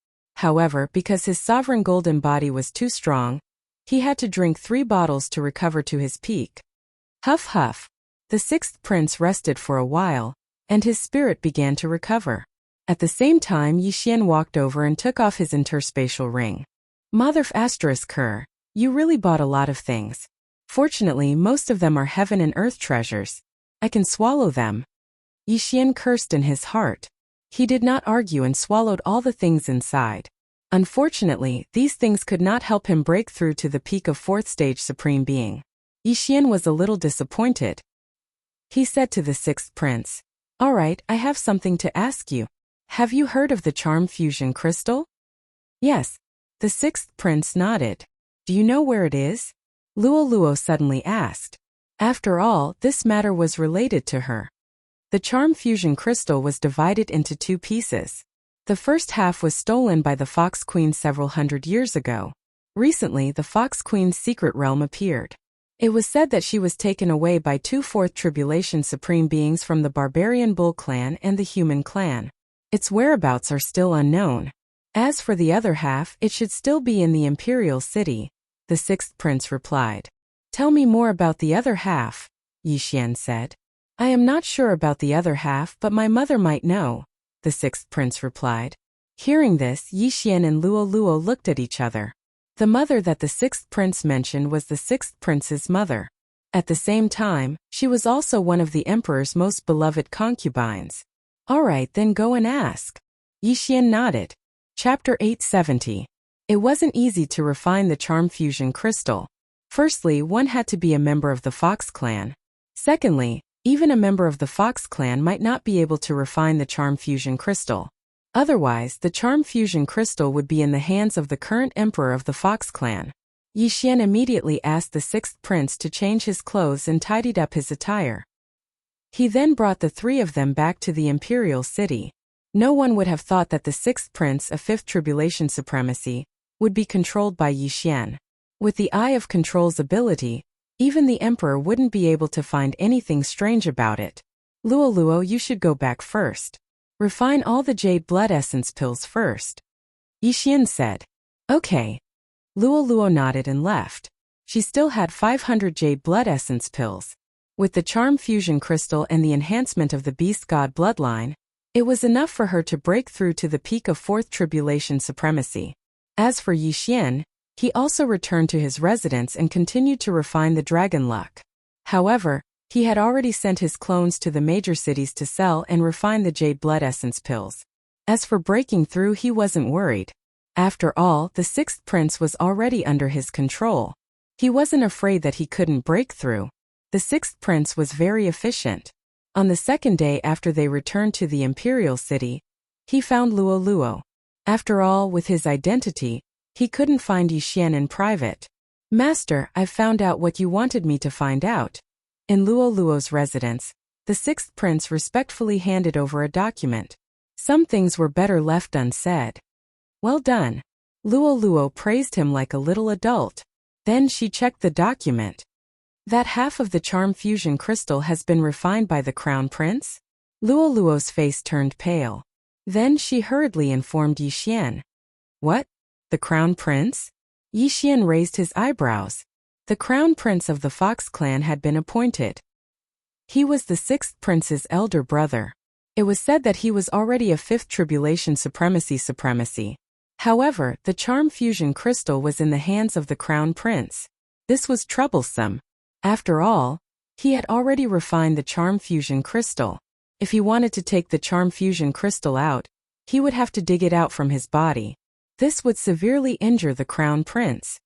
However, because his sovereign golden body was too strong, he had to drink 3 bottles to recover to his peak. Huff huff. The sixth prince rested for a while, and his spirit began to recover. At the same time, Yixian walked over and took off his interspatial ring. Mother****, you really bought a lot of things. Fortunately, most of them are heaven and earth treasures. I can swallow them. Yixian cursed in his heart. He did not argue and swallowed all the things inside. Unfortunately, these things could not help him break through to the peak of 4th stage Supreme Being. Yixian was a little disappointed. He said to the sixth prince, "All right, I have something to ask you. Have you heard of the charm fusion crystal?" "Yes." The sixth prince nodded. "Do you know where it is?" Luo suddenly asked. After all, this matter was related to her. The charm fusion crystal was divided into two pieces. The first half was stolen by the Fox Queen several hundred years ago. Recently, the Fox Queen's secret realm appeared. It was said that she was taken away by two Fourth Tribulation Supreme Beings from the Barbarian Bull Clan and the Human Clan. Its whereabouts are still unknown. As for the other half, it should still be in the Imperial City, the sixth prince replied. "Tell me more about the other half," Yixian said. "I am not sure about the other half, but my mother might know," the sixth prince replied. Hearing this, Yixian and Luo looked at each other. The mother that the sixth prince mentioned was the sixth prince's mother. At the same time, she was also one of the emperor's most beloved concubines. "All right, then go and ask." Yixian nodded. Chapter 870. It wasn't easy to refine the charm fusion crystal. Firstly, one had to be a member of the Fox clan. Secondly, even a member of the Fox clan might not be able to refine the charm fusion crystal. Otherwise, the charm fusion crystal would be in the hands of the current emperor of the Fox clan. Yixian immediately asked the sixth prince to change his clothes and tidied up his attire. He then brought the three of them back to the Imperial City. No one would have thought that the sixth prince of Fifth Tribulation Supremacy would be controlled by Yixian. With the Eye of Control's ability, even the emperor wouldn't be able to find anything strange about it. Luo, you should go back first. Refine all the jade blood essence pills first," Yixian said. "Okay." Luo nodded and left. She still had 500 jade blood essence pills. With the charm fusion crystal and the enhancement of the beast god bloodline, it was enough for her to break through to the peak of Fourth Tribulation Supremacy. As for Yixian, he also returned to his residence and continued to refine the dragon luck. However, he had already sent his clones to the major cities to sell and refine the jade blood essence pills. As for breaking through, he wasn't worried. After all, the sixth prince was already under his control. He wasn't afraid that he couldn't break through. The sixth prince was very efficient. On the second day after they returned to the Imperial City, he found Luo. After all, with his identity, he couldn't find Yixian in private. "Master, I've found out what you wanted me to find out." In Luo's residence, the sixth prince respectfully handed over a document. Some things were better left unsaid. "Well done." Luo praised him like a little adult. Then she checked the document. "That half of the charm fusion crystal has been refined by the crown prince?" Luo's face turned pale. Then she hurriedly informed Yixian. "What? The crown prince?" Yixian raised his eyebrows. The crown prince of the Fox clan had been appointed. He was the sixth prince's elder brother. It was said that he was already a Fifth Tribulation Supremacy. However, the charm fusion crystal was in the hands of the crown prince. This was troublesome. After all, he had already refined the charm fusion crystal. If he wanted to take the charm fusion crystal out, he would have to dig it out from his body. This would severely injure the crown prince.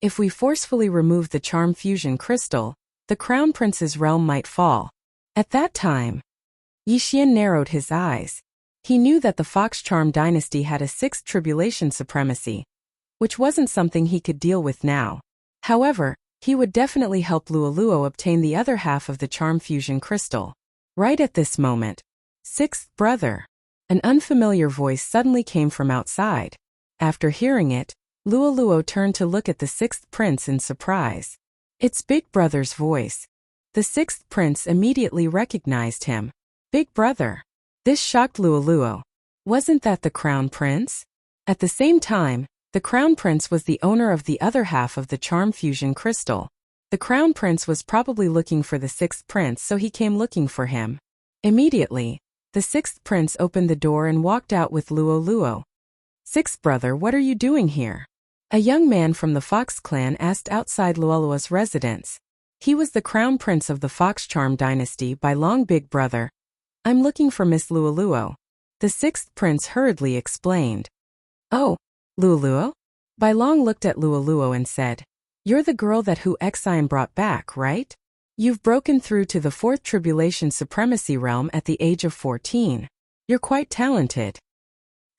If we forcefully remove the charm fusion crystal, the crown prince's realm might fall. At that time, Yixian narrowed his eyes. He knew that the Fox Charm dynasty had a Sixth Tribulation Supremacy, which wasn't something he could deal with now. However, he would definitely help Luo obtain the other half of the charm fusion crystal. Right at this moment, "Sixth brother," an unfamiliar voice suddenly came from outside. After hearing it, Luo turned to look at the sixth prince in surprise. It's Big Brother's voice. The sixth prince immediately recognized him. Big Brother. This shocked Luo. Wasn't that the crown prince? At the same time, the crown prince was the owner of the other half of the charm fusion crystal. The crown prince was probably looking for the sixth prince, so he came looking for him. Immediately, the sixth prince opened the door and walked out with Luo. "Sixth brother, what are you doing here?" A young man from the Fox clan asked outside Luo's residence. He was the crown prince of the Fox Charm dynasty by long. Big Brother. "I'm looking for Miss Luo." The sixth prince hurriedly explained. "Oh, Luo?" Bai Long looked at Luo and said, "You're the girl that Hu Xian brought back, right?" You've broken through to the 4th Tribulation Supremacy Realm at the age of 14. You're quite talented.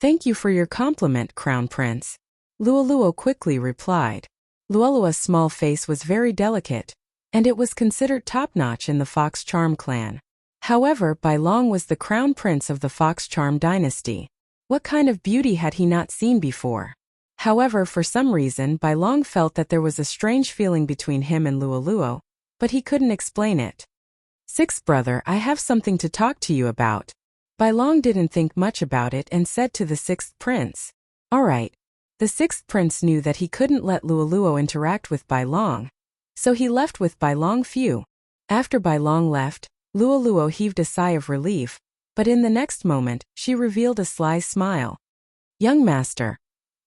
Thank you for your compliment, Crown Prince. Luoluo quickly replied. Luoluo's small face was very delicate, and it was considered top-notch in the Fox Charm clan. However, Bai Long was the Crown Prince of the Fox Charm dynasty. What kind of beauty had he not seen before? However, for some reason, Bai Long felt that there was a strange feeling between him and Luoluo, but he couldn't explain it. Sixth brother, I have something to talk to you about. Bai Long didn't think much about it and said to the 6th prince. Alright. The 6th prince knew that he couldn't let Luoluo interact with Bai Long, so he left with Bai Long few. After Bai Long left, Luoluo heaved a sigh of relief, but in the next moment, she revealed a sly smile. Young master,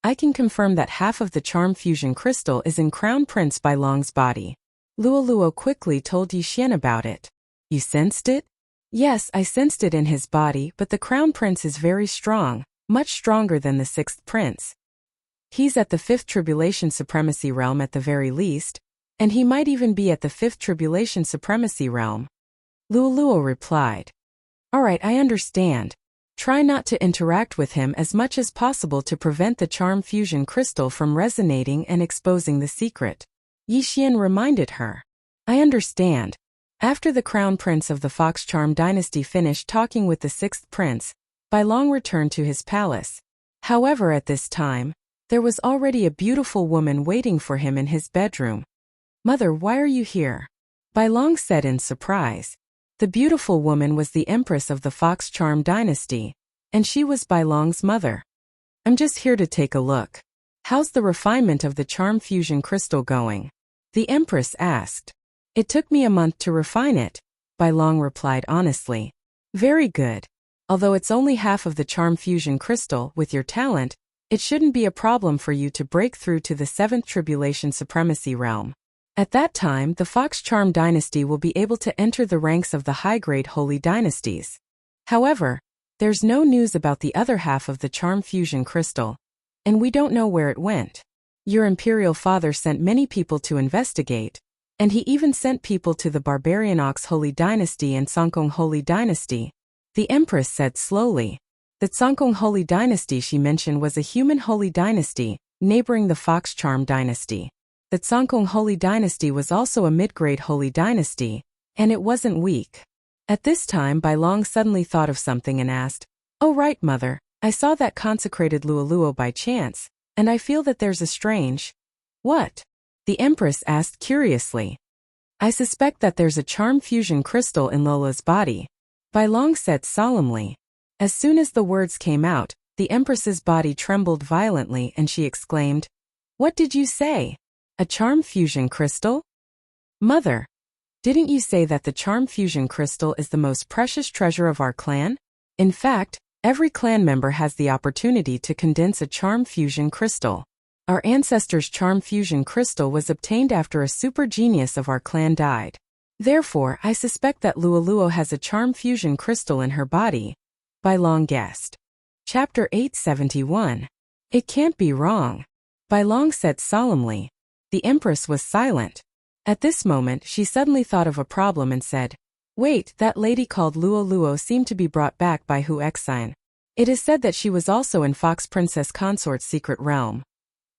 I can confirm that half of the charm fusion crystal is in Crown Prince Bai Long's body. Luoluo quickly told Yixian about it. You sensed it? Yes, I sensed it in his body, but the Crown Prince is very strong, much stronger than the 6th prince. He's at the 5th Tribulation Supremacy Realm at the very least, and he might even be at the 5th Tribulation Supremacy Realm. Luoluo replied. Alright, I understand. Try not to interact with him as much as possible to prevent the charm fusion crystal from resonating and exposing the secret. Yixian reminded her. I understand. After the Crown Prince of the Fox Charm dynasty finished talking with the 6th prince, Bai Long returned to his palace. However, at this time, there was already a beautiful woman waiting for him in his bedroom. Mother, why are you here? Bai Long said in surprise. The beautiful woman was the Empress of the Fox Charm dynasty, and she was Bai Long's mother. I'm just here to take a look. How's the refinement of the charm fusion crystal going? The Empress asked. It took me a month to refine it, Bai Long replied honestly. Very good. Although it's only half of the charm fusion crystal, with your talent, it shouldn't be a problem for you to break through to the 7th Tribulation Supremacy Realm. At that time, the Fox Charm dynasty will be able to enter the ranks of the high-grade holy dynasties. However, there's no news about the other half of the charm fusion crystal, and we don't know where it went. Your imperial father sent many people to investigate, and he even sent people to the Barbarian Ox Holy Dynasty and Songkong Holy Dynasty. The Empress said slowly. The Songkong Holy Dynasty she mentioned was a human holy dynasty, neighboring the Fox Charm dynasty. The Songkong Holy Dynasty was also a mid-grade holy dynasty, and it wasn't weak. At this time, Bai Long suddenly thought of something and asked, Oh right, mother, I saw that consecrated Luoluo by chance, and I feel that there's a strange... What? The Empress asked curiously. I suspect that there's a charm fusion crystal in Lola's body, Bai Long said solemnly. As soon as the words came out, the Empress's body trembled violently and she exclaimed, What did you say? A charm fusion crystal? Mother, didn't you say that the charm fusion crystal is the most precious treasure of our clan? In fact, every clan member has the opportunity to condense a charm fusion crystal. Our ancestors' charm fusion crystal was obtained after a super genius of our clan died. Therefore, I suspect that Luoluo has a charm fusion crystal in her body. Bai Long guessed. Chapter 871. It can't be wrong. Bai Long said solemnly. The Empress was silent. At this moment, she suddenly thought of a problem and said, Wait, that lady called Luoluo seemed to be brought back by Hu Exine. It is said that she was also in Fox Princess Consort's secret realm.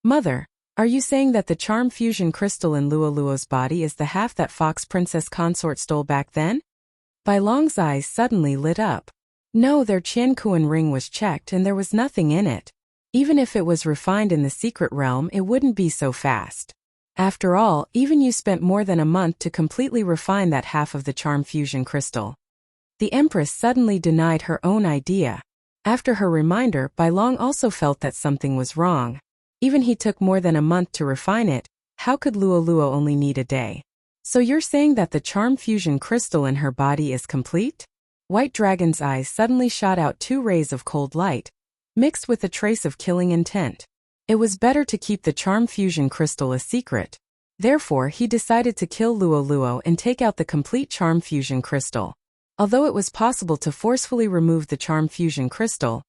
Mother, are you saying that the charm fusion crystal in Luoluo's body is the half that Fox Princess Consort stole back then? Bai Long's eyes suddenly lit up. No, their Qiankuan ring was checked and there was nothing in it. Even if it was refined in the secret realm, it wouldn't be so fast. After all, even you spent more than a month to completely refine that half of the charm fusion crystal. The Empress suddenly denied her own idea. After her reminder, Bai Long also felt that something was wrong. Even he took more than a month to refine it, how could Luoluo only need a day? So you're saying that the charm fusion crystal in her body is complete? White Dragon's eyes suddenly shot out 2 rays of cold light, mixed with a trace of killing intent. It was better to keep the charm fusion crystal a secret. Therefore, he decided to kill Luoluo and take out the complete charm fusion crystal. Although it was possible to forcefully remove the charm fusion crystal,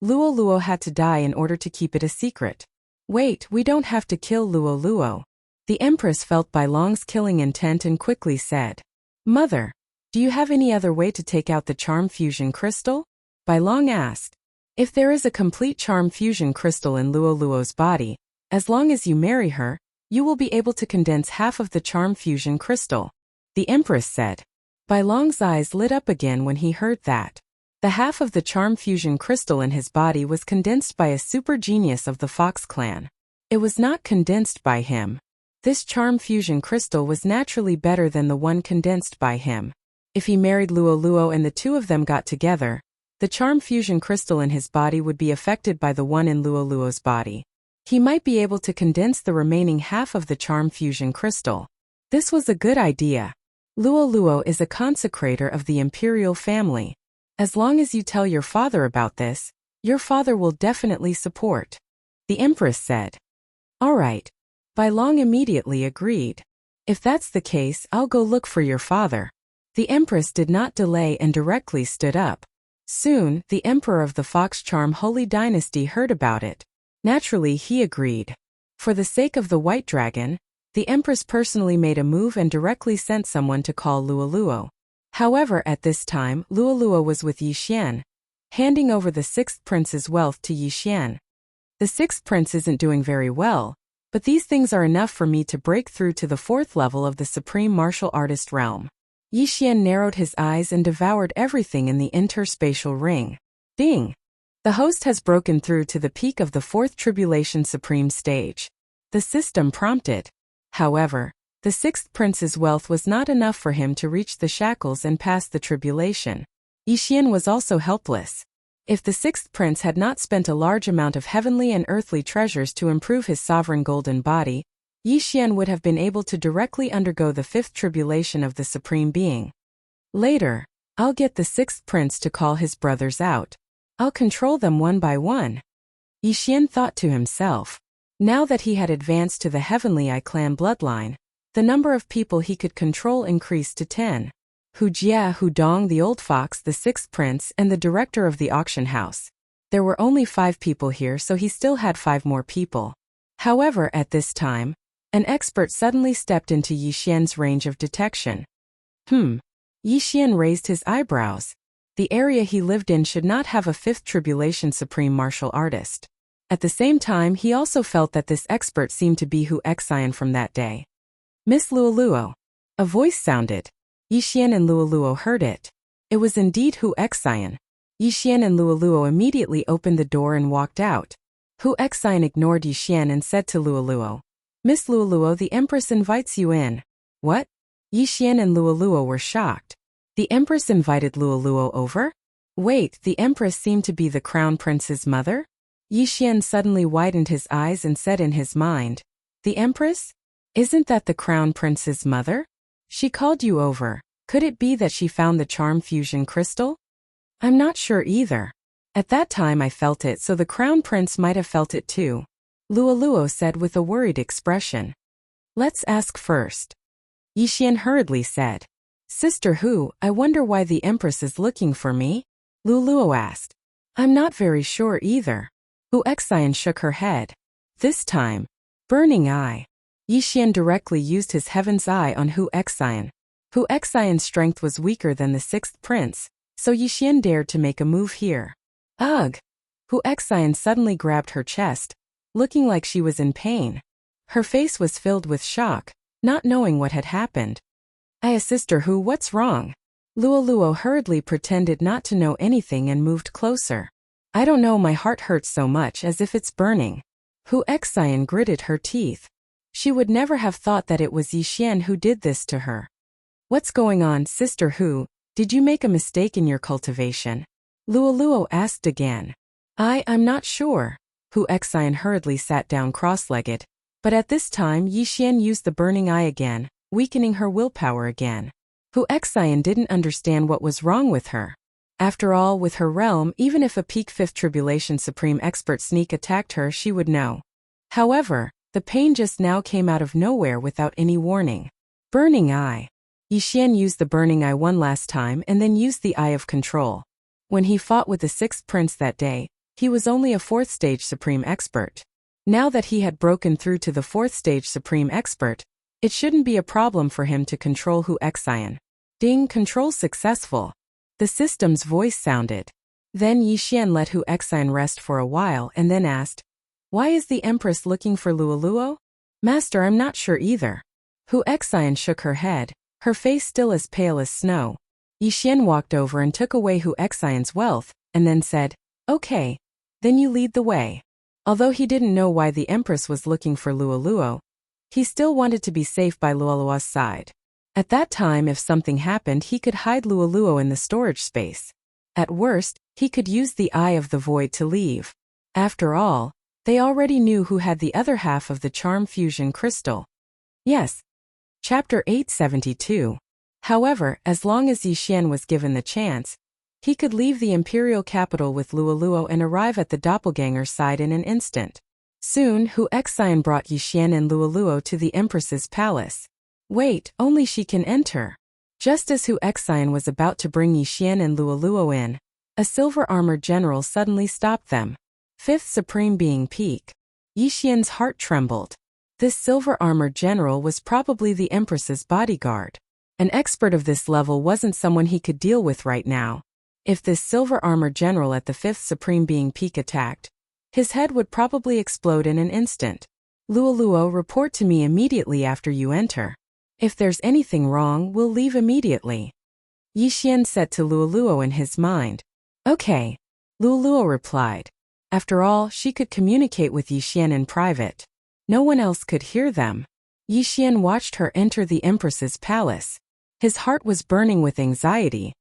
Luoluo had to die in order to keep it a secret. Wait, we don't have to kill Luoluo. The Empress felt Bai Long's killing intent and quickly said. Mother, do you have any other way to take out the charm fusion crystal? Bai Long asked. If there is a complete charm fusion crystal in Luoluo's body, as long as you marry her, you will be able to condense half of the charm fusion crystal, the Empress said. Bai Long's eyes lit up again when he heard that. The half of the charm fusion crystal in his body was condensed by a super genius of the Fox clan. It was not condensed by him. This charm fusion crystal was naturally better than the one condensed by him. If he married Luoluo and the two of them got together, the charm fusion crystal in his body would be affected by the one in Luoluo's body. He might be able to condense the remaining half of the charm fusion crystal. This was a good idea. Luoluo is a consecrator of the imperial family. As long as you tell your father about this, your father will definitely support, the Empress said. All right. Bai Long immediately agreed. If that's the case, I'll go look for your father. The Empress did not delay and directly stood up. Soon, the Emperor of the Fox Charm Holy Dynasty heard about it. Naturally, he agreed. For the sake of the White Dragon, the Empress personally made a move and directly sent someone to call Luoluo. However, at this time, Luoluo was with Yi Xian, handing over the sixth prince's wealth to Yi Xian. The sixth prince isn't doing very well, but these things are enough for me to break through to the fourth level of the supreme martial artist realm. Yi Xian narrowed his eyes and devoured everything in the interspatial ring. Ding! The host has broken through to the peak of the fourth tribulation supreme stage. The system prompted. However, the sixth prince's wealth was not enough for him to reach the shackles and pass the tribulation. Yi Xian was also helpless. If the sixth prince had not spent a large amount of heavenly and earthly treasures to improve his sovereign golden body, Yi Xian would have been able to directly undergo the fifth tribulation of the Supreme Being. Later, I'll get the sixth prince to call his brothers out. I'll control them one by one. Yi Xian thought to himself. Now that he had advanced to the Heavenly Eye clan bloodline, the number of people he could control increased to 10. Hu Jia, Hu Dong, the old fox, the sixth prince, and the director of the auction house. There were only 5 people here, so he still had 5 more people. However, at this time, an expert suddenly stepped into Yi Xian's range of detection. Yi Xian raised his eyebrows. The area he lived in should not have a fifth tribulation supreme martial artist. At the same time, he also felt that this expert seemed to be Hu Xian from that day. Miss Luoluo. A voice sounded. Yi Xian and Luoluo heard it. It was indeed Hu Xian. Yi Xian and Luoluo immediately opened the door and walked out. Hu Xian ignored Yi Xian and said to Luoluo, Miss Luoluo, the Empress invites you in. What? Yi Xian and Luoluo were shocked. The Empress invited Luoluo over? Wait, the Empress seemed to be the Crown Prince's mother? Yi Xian suddenly widened his eyes and said in his mind, The Empress? Isn't that the Crown Prince's mother? She called you over. Could it be that she found the charm fusion crystal? I'm not sure either. At that time I felt it, so the Crown Prince might have felt it too. Luoluo said with a worried expression. Let's ask first. Yi Xian hurriedly said. Sister Hu, I wonder why the Empress is looking for me? Luoluo asked. I'm not very sure either. Hu Xian shook her head. This time, burning eye. Yi Xian directly used his heaven's eye on Hu Xian. Hu Xian's strength was weaker than the sixth prince, so Yi Xian dared to make a move here. Ugh! Hu Xian suddenly grabbed her chest, looking like she was in pain. Her face was filled with shock, not knowing what had happened. Sister Hu, what's wrong? Luoluo hurriedly pretended not to know anything and moved closer. I don't know, my heart hurts so much as if it's burning. Hu Xian gritted her teeth. She would never have thought that it was Yi Xian who did this to her. What's going on, Sister Hu? Did you make a mistake in your cultivation? Luoluo asked again. I'm not sure. Hu Xian hurriedly sat down cross-legged, but at this time Yi Xian used the burning eye again, weakening her willpower again. Hu Xian didn't understand what was wrong with her. After all, with her realm, even if a peak fifth tribulation supreme expert sneak attacked her, she would know. However, the pain just now came out of nowhere without any warning. Burning eye. Yi Xian used the burning eye one last time and then used the eye of control. When he fought with the sixth prince that day, he was only a fourth stage supreme expert. Now that he had broken through to the fourth stage supreme expert, it shouldn't be a problem for him to control Hu Xian. Ding, control successful. The system's voice sounded. Then Yixian let Hu Exine rest for a while and then asked, "Why is the Empress looking for Luoluo?" "Master, I'm not sure either." Hu Exine shook her head, her face still as pale as snow. Yixian walked over and took away Hu Exine's wealth, and then said, "Okay. Then you lead the way." Although he didn't know why the Empress was looking for Luoluo, he still wanted to be safe by Luoluo's side. At that time, if something happened, he could hide Luoluo in the storage space. At worst, he could use the Eye of the Void to leave. After all, they already knew who had the other half of the Charm Fusion Crystal. Yes. Chapter 872. However, as long as Yixian was given the chance, he could leave the imperial capital with Luoluo and arrive at the doppelganger's side in an instant. Soon, Hu Exine brought Yixian and Luoluo to the Empress's palace. Wait, only she can enter. Just as Hu Exine was about to bring Yixian and Luoluo in, a silver-armored general suddenly stopped them. Fifth Supreme Being Peak. Yixian's heart trembled. This silver-armored general was probably the Empress's bodyguard. An expert of this level wasn't someone he could deal with right now. If this silver-armored general at the Fifth Supreme Being Peak attacked, his head would probably explode in an instant. "Luoluo, report to me immediately after you enter. If there's anything wrong, we'll leave immediately." Yixian said to Luoluo in his mind. "Okay." Luoluo replied. After all, she could communicate with Yixian in private. No one else could hear them. Yixian watched her enter the Empress's palace. His heart was burning with anxiety.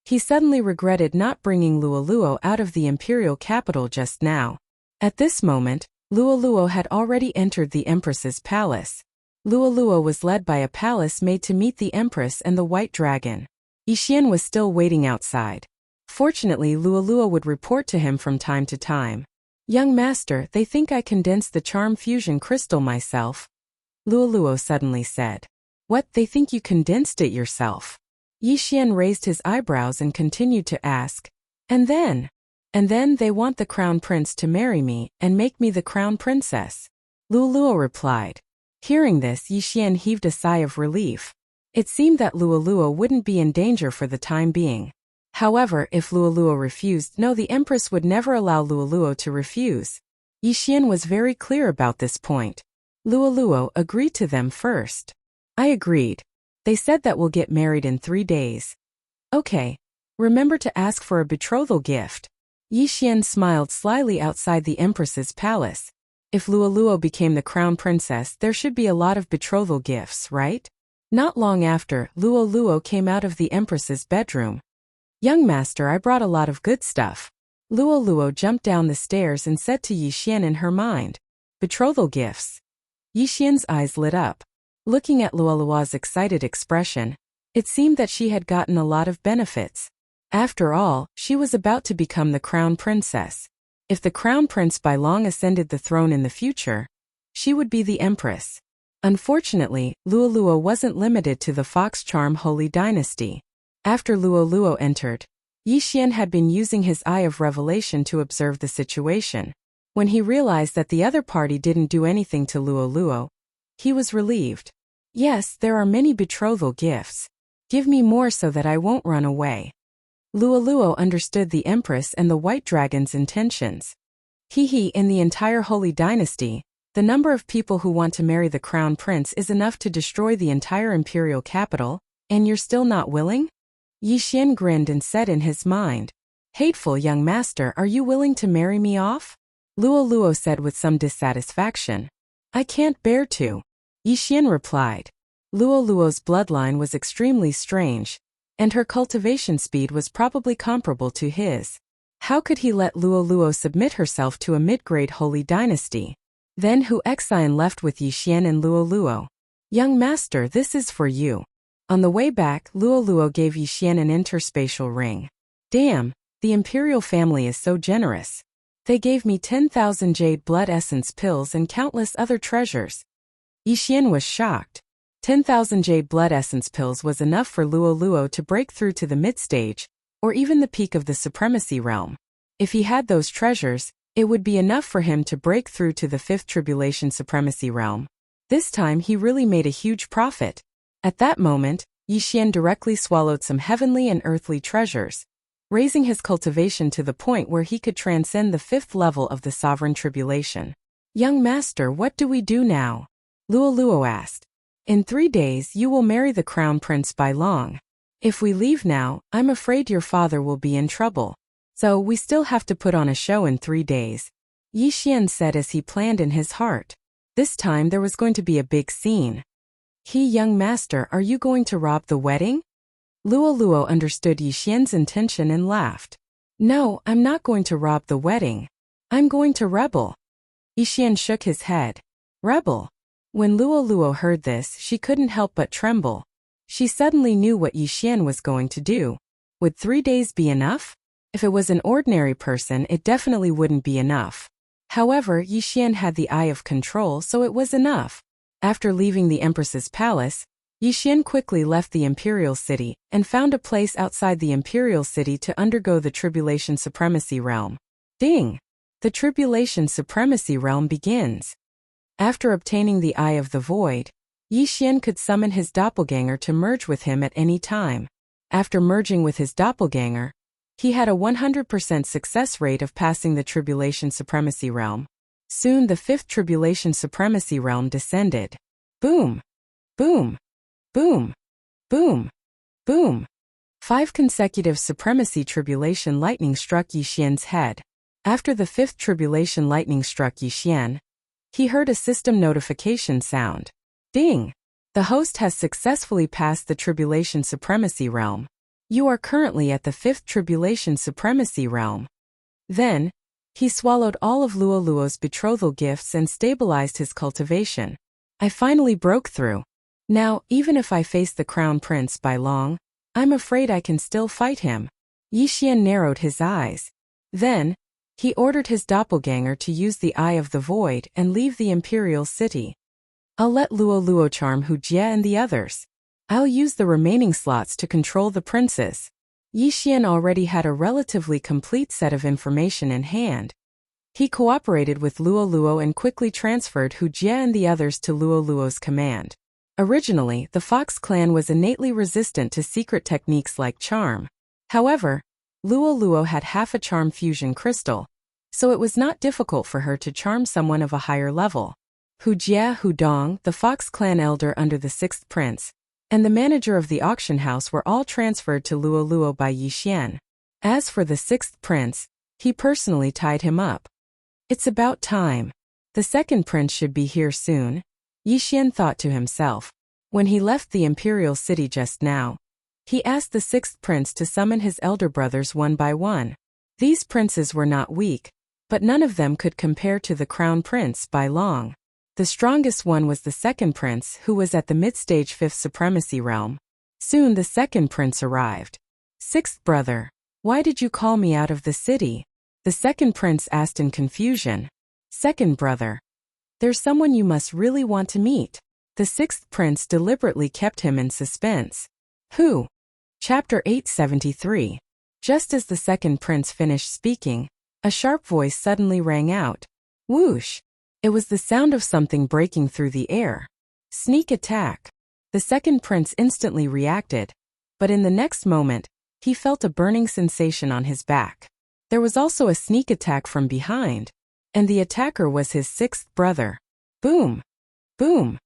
He suddenly regretted not bringing Luoluo out of the imperial capital just now. At this moment, Luoluo had already entered the Empress's palace. Luoluo was led by a palace made to meet the Empress and the White Dragon. Yixian was still waiting outside. Fortunately, Luoluo would report to him from time to time. "Young master, they think I condensed the Charm Fusion Crystal myself," Luoluo suddenly said. "What, they think you condensed it yourself?" Yixian raised his eyebrows and continued to ask, And then they want the Crown Prince to marry me and make me the Crown Princess," Luoluo replied. Hearing this, Yixian heaved a sigh of relief. It seemed that Luoluo wouldn't be in danger for the time being. However, if Luoluo refused, no, the Empress would never allow Luoluo to refuse. Yixian was very clear about this point. Luoluo agreed to them first. "I agreed. They said that we'll get married in 3 days." "Okay. Remember to ask for a betrothal gift." Yixian smiled slyly outside the Empress's palace. If Luoluo became the Crown Princess, there should be a lot of betrothal gifts, right? Not long after, Luoluo came out of the Empress's bedroom. "Young master, I brought a lot of good stuff." Luoluo jumped down the stairs and said to Yixian in her mind, "Betrothal gifts." Yixian's eyes lit up. Looking at Luoluo's excited expression, it seemed that she had gotten a lot of benefits. After all, she was about to become the Crown Princess. If the Crown Prince by long ascended the throne in the future, she would be the Empress. Unfortunately, Luoluo wasn't limited to the Fox Charm Holy Dynasty. After Luoluo entered, Yixian had been using his Eye of Revelation to observe the situation. When he realized that the other party didn't do anything to Luoluo, he was relieved. "Yes, there are many betrothal gifts. Give me more so that I won't run away." Luoluo understood the Empress and the White Dragon's intentions. In the entire Holy Dynasty, the number of people who want to marry the Crown Prince is enough to destroy the entire imperial capital, and you're still not willing? Yixian grinned and said in his mind, "Hateful young master, are you willing to marry me off?" Luoluo said with some dissatisfaction, "I can't bear to." Yixian replied. Luoluo's bloodline was extremely strange, and her cultivation speed was probably comparable to his. How could he let Luoluo submit herself to a mid-grade holy dynasty? Then Hu Exine left with Yixian and Luoluo. "Young master, this is for you." On the way back, Luoluo gave Yixian an interspatial ring. "Damn, the imperial family is so generous. They gave me 10,000 jade blood essence pills and countless other treasures." Yixian was shocked. 10,000 jade blood essence pills was enough for Luoluo to break through to the mid-stage, or even the peak of the supremacy realm. If he had those treasures, it would be enough for him to break through to the 5th tribulation supremacy realm. This time he really made a huge profit. At that moment, Yi Xian directly swallowed some heavenly and earthly treasures, raising his cultivation to the point where he could transcend the 5th level of the sovereign tribulation. Young master, what do we do now? Luoluo asked. In 3 days you will marry the crown prince Bai Long. If we leave now, I'm afraid your father will be in trouble. So we still have to put on a show in 3 days, Yi Xian said as he planned in his heart. This time there was going to be a big scene. Young master, are you going to rob the wedding? Luoluo understood Yi Xian's intention and laughed. No, I'm not going to rob the wedding. I'm going to rebel. Yi Xian shook his head. Rebel? When Luoluo heard this, she couldn't help but tremble. She suddenly knew what Yi Xian was going to do. Would 3 days be enough? If it was an ordinary person, it definitely wouldn't be enough. However, Yi Xian had the eye of control, so it was enough. After leaving the Empress's palace, Yi Xian quickly left the Imperial City and found a place outside the Imperial City to undergo the Tribulation Supremacy Realm. Ding! The Tribulation Supremacy Realm begins. After obtaining the Eye of the Void, Yi Xian could summon his doppelganger to merge with him at any time. After merging with his doppelganger, he had a 100% success rate of passing the Tribulation Supremacy Realm. Soon the 5th Tribulation Supremacy Realm descended. Boom! Boom! Boom! Boom! Boom! 5 consecutive Supremacy Tribulation lightning struck Yi Xian's head. After the 5th Tribulation lightning struck Yi Xian, he heard a system notification sound. Ding! The host has successfully passed the Tribulation Supremacy Realm. You are currently at the 5th Tribulation Supremacy Realm. Then, he swallowed all of Luoluo's betrothal gifts and stabilized his cultivation. I finally broke through. Now, even if I face the Crown Prince Bai Long, I'm afraid I can still fight him. Yi Xian narrowed his eyes. Then, he ordered his doppelganger to use the Eye of the Void and leave the Imperial City. I'll let Luoluo charm Hu Jie and the others. I'll use the remaining slots to control the princes. Yi Xian already had a relatively complete set of information in hand. He cooperated with Luoluo and quickly transferred Hu Jie and the others to Luoluo's command. Originally, the Fox clan was innately resistant to secret techniques like charm. However, Luoluo had half a charm fusion crystal, so it was not difficult for her to charm someone of a higher level. Hu Jie, Hu Dong, the Fox clan elder under the 6th prince, and the manager of the auction house were all transferred to Luoluo by Yi Xian. As for the 6th prince, he personally tied him up. It's about time. The 2nd prince should be here soon, Yi Xian thought to himself. When he left the Imperial City just now, he asked the 6th prince to summon his elder brothers one by one. These princes were not weak, but none of them could compare to the Crown Prince Bai Long. The strongest one was the 2nd prince, who was at the mid-stage 5th Supremacy Realm. Soon the 2nd prince arrived. 6th brother, why did you call me out of the city? The 2nd prince asked in confusion. 2nd brother, there's someone you must really want to meet. The 6th prince deliberately kept him in suspense. Who? Chapter 873. Just as the 2nd prince finished speaking, a sharp voice suddenly rang out. Whoosh! It was the sound of something breaking through the air. Sneak attack. The 2nd prince instantly reacted, but in the next moment, he felt a burning sensation on his back. There was also a sneak attack from behind, and the attacker was his 6th brother. Boom! Boom!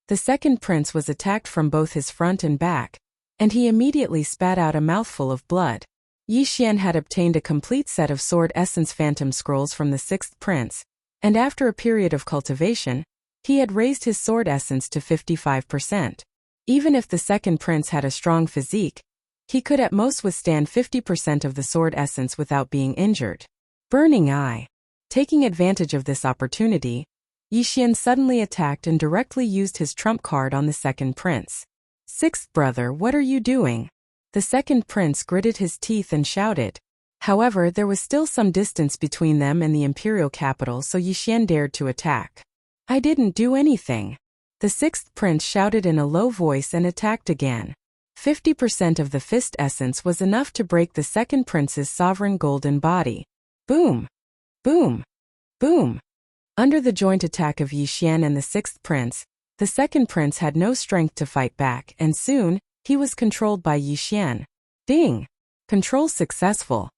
The 2nd prince was attacked from both his front and back, and he immediately spat out a mouthful of blood. Yi Xian had obtained a complete set of Sword Essence Phantom Scrolls from the 6th prince, and after a period of cultivation, he had raised his sword essence to 55%. Even if the 2nd prince had a strong physique, he could at most withstand 50% of the sword essence without being injured. Burning Eye. Taking advantage of this opportunity, Yi Xian suddenly attacked and directly used his trump card on the 2nd prince. 6th brother, what are you doing? The 2nd prince gritted his teeth and shouted. However, there was still some distance between them and the imperial capital, so Yi Xian dared to attack. I didn't do anything. The 6th prince shouted in a low voice and attacked again. 50% of the fist essence was enough to break the 2nd prince's sovereign golden body. Boom! Boom! Boom! Under the joint attack of Yi Xian and the 6th prince, the 2nd prince had no strength to fight back, and soon, He was controlled by Yixian. Ding! Control successful.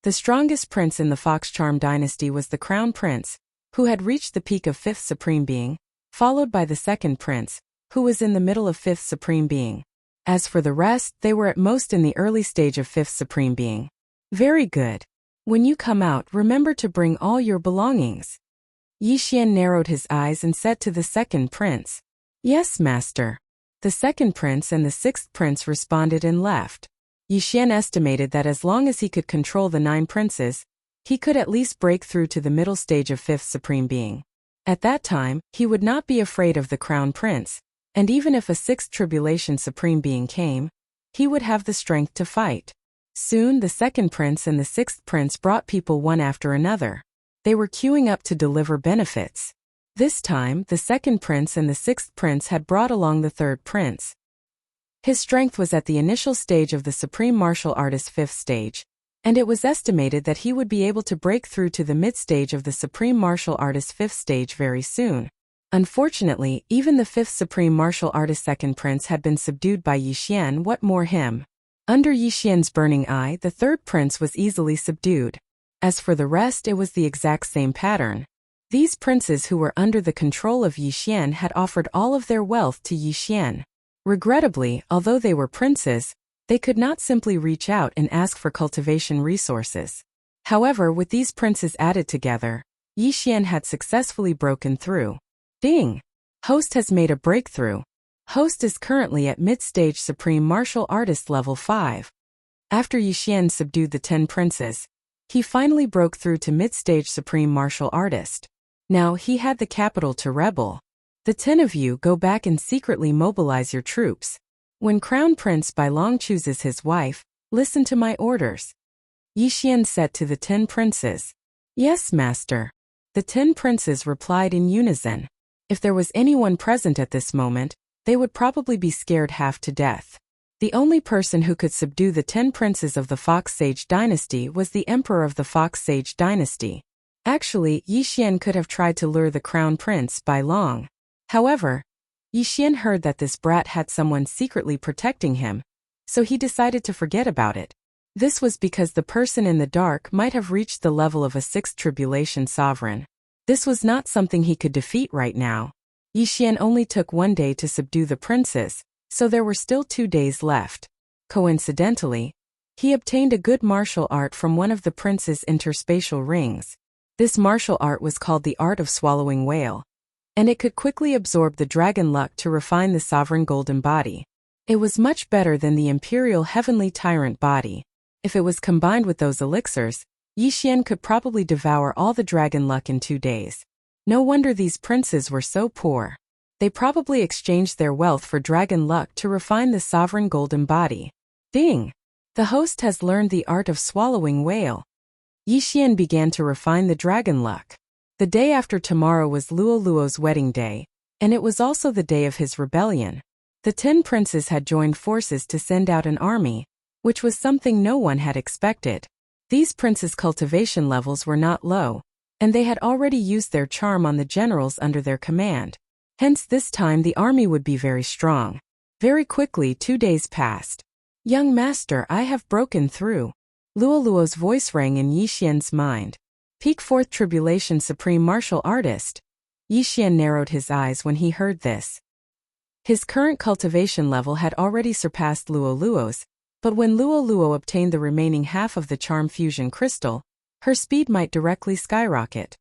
The strongest prince in the Fox Charm dynasty was the Crown Prince, who had reached the peak of 5th Supreme Being, followed by the second prince, who was in the middle of 5th Supreme Being. As for the rest, they were at most in the early stage of 5th Supreme Being. Very good. When you come out, remember to bring all your belongings. Yixian narrowed his eyes and said to the second prince, Yes, master. The second prince and the sixth prince responded and left. Yixian estimated that as long as he could control the 9 princes, he could at least break through to the middle stage of 5th Supreme Being. At that time, he would not be afraid of the Crown Prince, and even if a 6th Tribulation Supreme Being came, he would have the strength to fight. Soon the second prince and the sixth prince brought people one after another. They were queuing up to deliver benefits. This time, the second prince and the sixth prince had brought along the third prince. His strength was at the initial stage of the Supreme Martial Artist's 5th stage, and it was estimated that he would be able to break through to the mid-stage of the Supreme Martial Artist's 5th stage very soon. Unfortunately, even the 5th Supreme Martial Artist's second prince had been subdued by Yixian. What more him? Under Yixian's burning eye, the third prince was easily subdued. As for the rest, it was the exact same pattern. These princes who were under the control of Yixian had offered all of their wealth to Yixian. Regrettably, although they were princes, they could not simply reach out and ask for cultivation resources. However, with these princes added together, Yixian had successfully broken through. Ding! Host has made a breakthrough. Host is currently at mid-stage Supreme Martial Artist level 5. After Yixian subdued the 10 princes, he finally broke through to mid-stage Supreme Martial Artist. Now he had the capital to rebel. The 10 of you go back and secretly mobilize your troops. When Crown Prince Bailong chooses his wife, listen to my orders. Yixian said to the 10 princes. Yes, master. The 10 princes replied in unison. If there was anyone present at this moment, they would probably be scared half to death. The only person who could subdue the 10 princes of the Fox Sage dynasty was the emperor of the Fox Sage dynasty. Actually, Yixian could have tried to lure the Crown Prince Bailong. However, Yixian heard that this brat had someone secretly protecting him, so he decided to forget about it. This was because the person in the dark might have reached the level of a 6th Tribulation Sovereign. This was not something he could defeat right now. Yixian only took 1 day to subdue the princes, so there were still 2 days left. Coincidentally, he obtained a good martial art from one of the prince's interspatial rings. This martial art was called the Art of Swallowing Whale, and it could quickly absorb the dragon luck to refine the sovereign golden body. It was much better than the imperial heavenly tyrant body. If it was combined with those elixirs, Yixian could probably devour all the dragon luck in 2 days. No wonder these princes were so poor. They probably exchanged their wealth for dragon luck to refine the sovereign golden body. Ding! The host has learned the art of swallowing whale. Yixian began to refine the dragon luck. The day after tomorrow was Luoluo's wedding day, and it was also the day of his rebellion. The 10 princes had joined forces to send out an army, which was something no one had expected. These princes' cultivation levels were not low, and they had already used their charm on the generals under their command. Hence this time the army would be very strong. Very quickly 2 days passed. Young master, I have broken through. Luoluo's voice rang in Yixian's mind. Peak 4th Tribulation Supreme Martial Artist. Yixian narrowed his eyes when he heard this. His current cultivation level had already surpassed Luoluo's, but when Luoluo obtained the remaining half of the charm fusion crystal, her speed might directly skyrocket.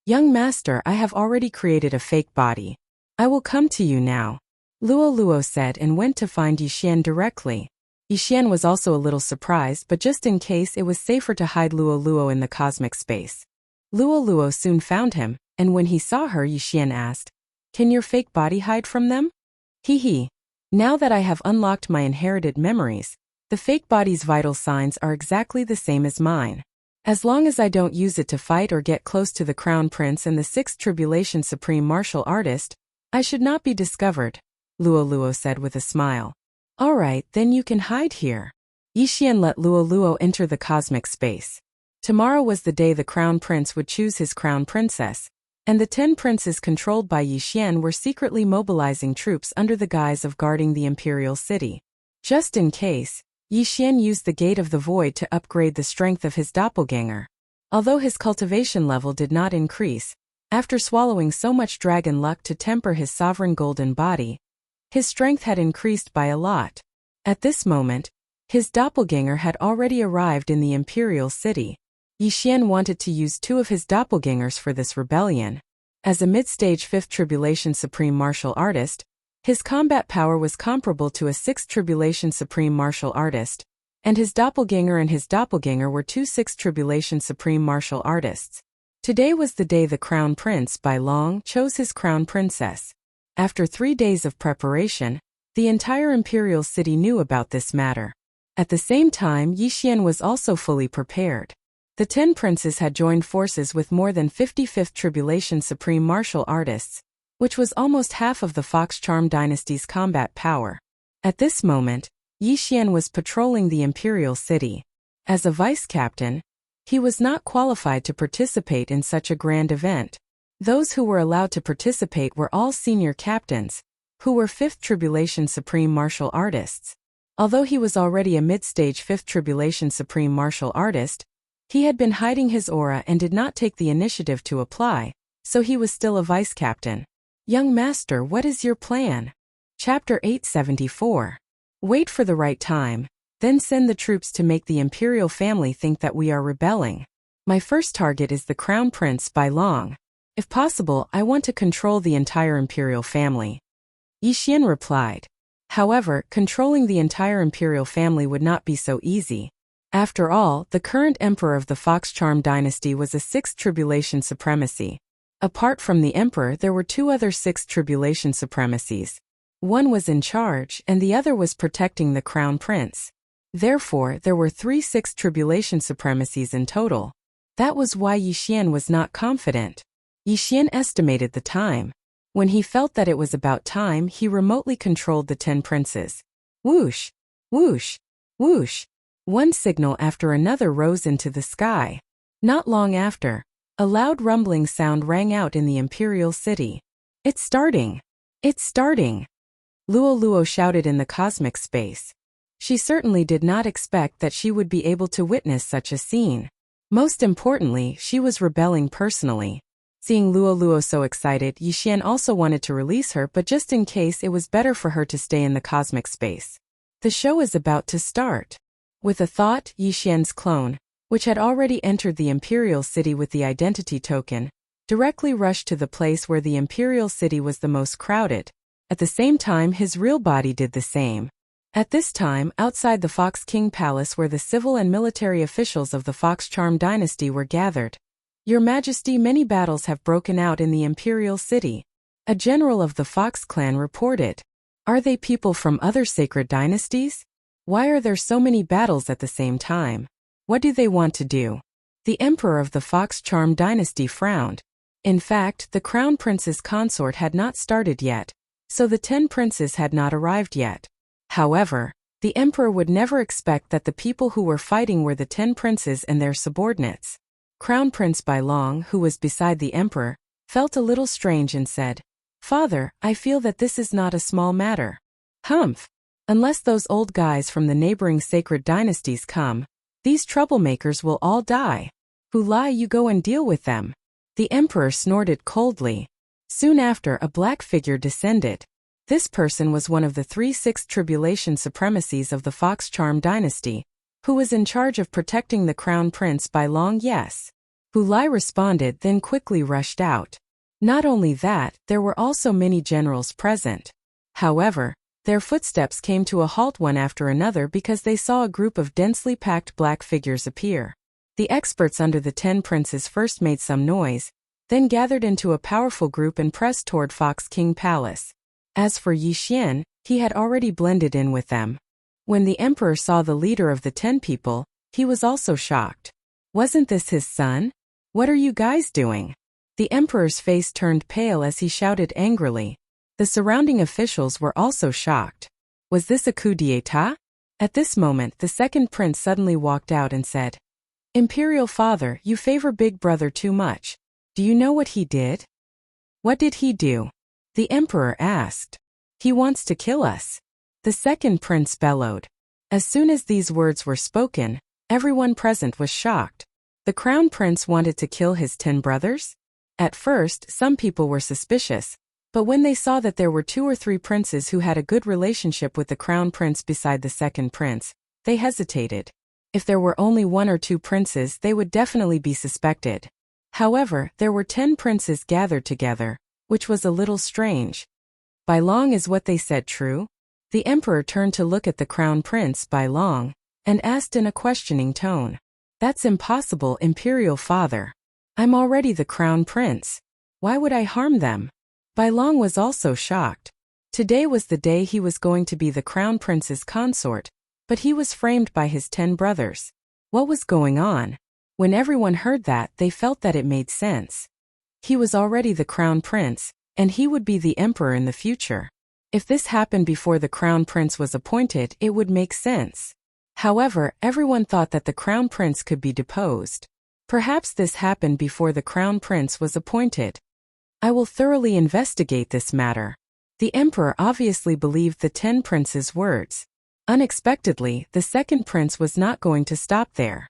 Young master, I have already created a fake body. I will come to you now. Luoluo said and went to find Yixian directly. Yixian was also a little surprised, but just in case it was safer to hide Luoluo in the cosmic space. Luoluo soon found him, and when he saw her, Yixian asked, Can your fake body hide from them? Hee. Now that I have unlocked my inherited memories, the fake body's vital signs are exactly the same as mine. As long as I don't use it to fight or get close to the Crown Prince and the 6th Tribulation Supreme Martial Artist, I should not be discovered, Luoluo said with a smile. All right, then you can hide here. Yixian let Luoluo enter the cosmic space. Tomorrow was the day the Crown Prince would choose his Crown Princess, and the 10 princes controlled by Yixian were secretly mobilizing troops under the guise of guarding the imperial city. Just in case, Yi Xian used the Gate of the Void to upgrade the strength of his doppelganger. Although his cultivation level did not increase, after swallowing so much dragon luck to temper his sovereign golden body, his strength had increased by a lot. At this moment, his doppelganger had already arrived in the Imperial City. Yi Xian wanted to use 2 of his doppelgangers for this rebellion. As a mid-stage 5th Tribulation Supreme Martial Artist, his combat power was comparable to a 6th Tribulation Supreme Martial Artist, and his doppelganger were 2 6th Tribulation Supreme Martial Artists. Today was the day the Crown Prince Bai Long chose his Crown Princess. After 3 days of preparation, the entire Imperial City knew about this matter. At the same time, Yi Xian was also fully prepared. The 10 princes had joined forces with more than 55th Tribulation Supreme Martial Artists, which was almost half of the Fox Charm Dynasty's combat power. At this moment, Yi Xian was patrolling the Imperial City. As a vice-captain, he was not qualified to participate in such a grand event. Those who were allowed to participate were all senior captains, who were 5th Tribulation Supreme Martial Artists. Although he was already a mid-stage 5th Tribulation Supreme Martial Artist, he had been hiding his aura and did not take the initiative to apply, so he was still a vice-captain. Young master, what is your plan? Chapter 874. Wait for the right time, then send the troops to make the imperial family think that we are rebelling. My first target is the Crown Prince Bai Long. If possible, I want to control the entire imperial family. Yi Xian replied. However, controlling the entire imperial family would not be so easy. After all, the current emperor of the Fox Charm Dynasty was a 6th Tribulation Supremacy. Apart from the emperor, there were 2 other 6th Tribulation Supremacies. One was in charge, and the other was protecting the Crown Prince. Therefore, there were 3 6th Tribulation Supremacies in total. That was why Yi Xian was not confident. Yi Xian estimated the time. When he felt that it was about time, he remotely controlled the 10 princes. Whoosh! Whoosh! Whoosh! One signal after another rose into the sky. Not long after, a loud rumbling sound rang out in the Imperial City. It's starting! It's starting! Luo Luo shouted in the cosmic space. She certainly did not expect that she would be able to witness such a scene. Most importantly, she was rebelling personally. Seeing Luo Luo so excited, Yi Xian also wanted to release her, but just in case, it was better for her to stay in the cosmic space. The show is about to start. With a thought, Yi Xian's clone, which had already entered the Imperial City with the identity token, directly rushed to the place where the Imperial City was the most crowded. At the same time, his real body did the same. At this time, outside the Fox King Palace where the civil and military officials of the Fox Charm Dynasty were gathered. Your Majesty, many battles have broken out in the Imperial City. A general of the Fox clan reported. Are they people from other sacred dynasties? Why are there so many battles at the same time? What do they want to do? The emperor of the Fox Charm Dynasty frowned. In fact, the Crown Prince's consort had not started yet, so the 10 princes had not arrived yet. However, the emperor would never expect that the people who were fighting were the 10 princes and their subordinates. Crown Prince Bai Long, who was beside the emperor, felt a little strange and said, Father, I feel that this is not a small matter. Humph! Unless those old guys from the neighboring sacred dynasties come, these troublemakers will all die. Who lie, you go and deal with them. The emperor snorted coldly. Soon after, a black figure descended. This person was one of the 3 6th Tribulation Supremacies of the Fox Charm Dynasty, who was in charge of protecting the Crown Prince Bai Long. Yes. Hu Lai responded, then quickly rushed out. Not only that, there were also many generals present. However, their footsteps came to a halt one after another because they saw a group of densely packed black figures appear. The experts under the 10 princes first made some noise, then gathered into a powerful group and pressed toward Fox King Palace. As for Yi Xian, he had already blended in with them. When the emperor saw the leader of the 10 people, he was also shocked. Wasn't this his son? What are you guys doing? The emperor's face turned pale as he shouted angrily. The surrounding officials were also shocked. Was this a coup d'état? At this moment, the second prince suddenly walked out and said, Imperial father, you favor big brother too much. Do you know what he did? What did he do? The emperor asked. He wants to kill us. The second prince bellowed. As soon as these words were spoken, everyone present was shocked. The crown prince wanted to kill his 10 brothers? At first, some people were suspicious, but when they saw that there were 2 or 3 princes who had a good relationship with the crown prince beside the second prince, they hesitated. If there were only 1 or 2 princes, they would definitely be suspected. However, there were 10 princes gathered together, which was a little strange. By long, is what they said true? The emperor turned to look at the crown prince By Long, and asked in a questioning tone. That's impossible, imperial father. I'm already the crown prince. Why would I harm them? By Long was also shocked. Today was the day he was going to be the crown prince's consort, but he was framed by his 10 brothers. What was going on? When everyone heard that, they felt that it made sense. He was already the crown prince, and he would be the emperor in the future. If this happened before the crown prince was appointed, it would make sense. However, everyone thought that the crown prince could be deposed. Perhaps this happened before the crown prince was appointed. I will thoroughly investigate this matter. The emperor obviously believed the 10 princes' words. Unexpectedly, the second prince was not going to stop there.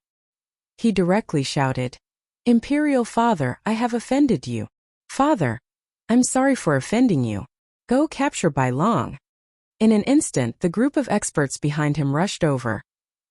He directly shouted, "Imperial father, I have offended you. Father, I'm sorry for offending you. Go capture By Long." In an instant, the group of experts behind him rushed over.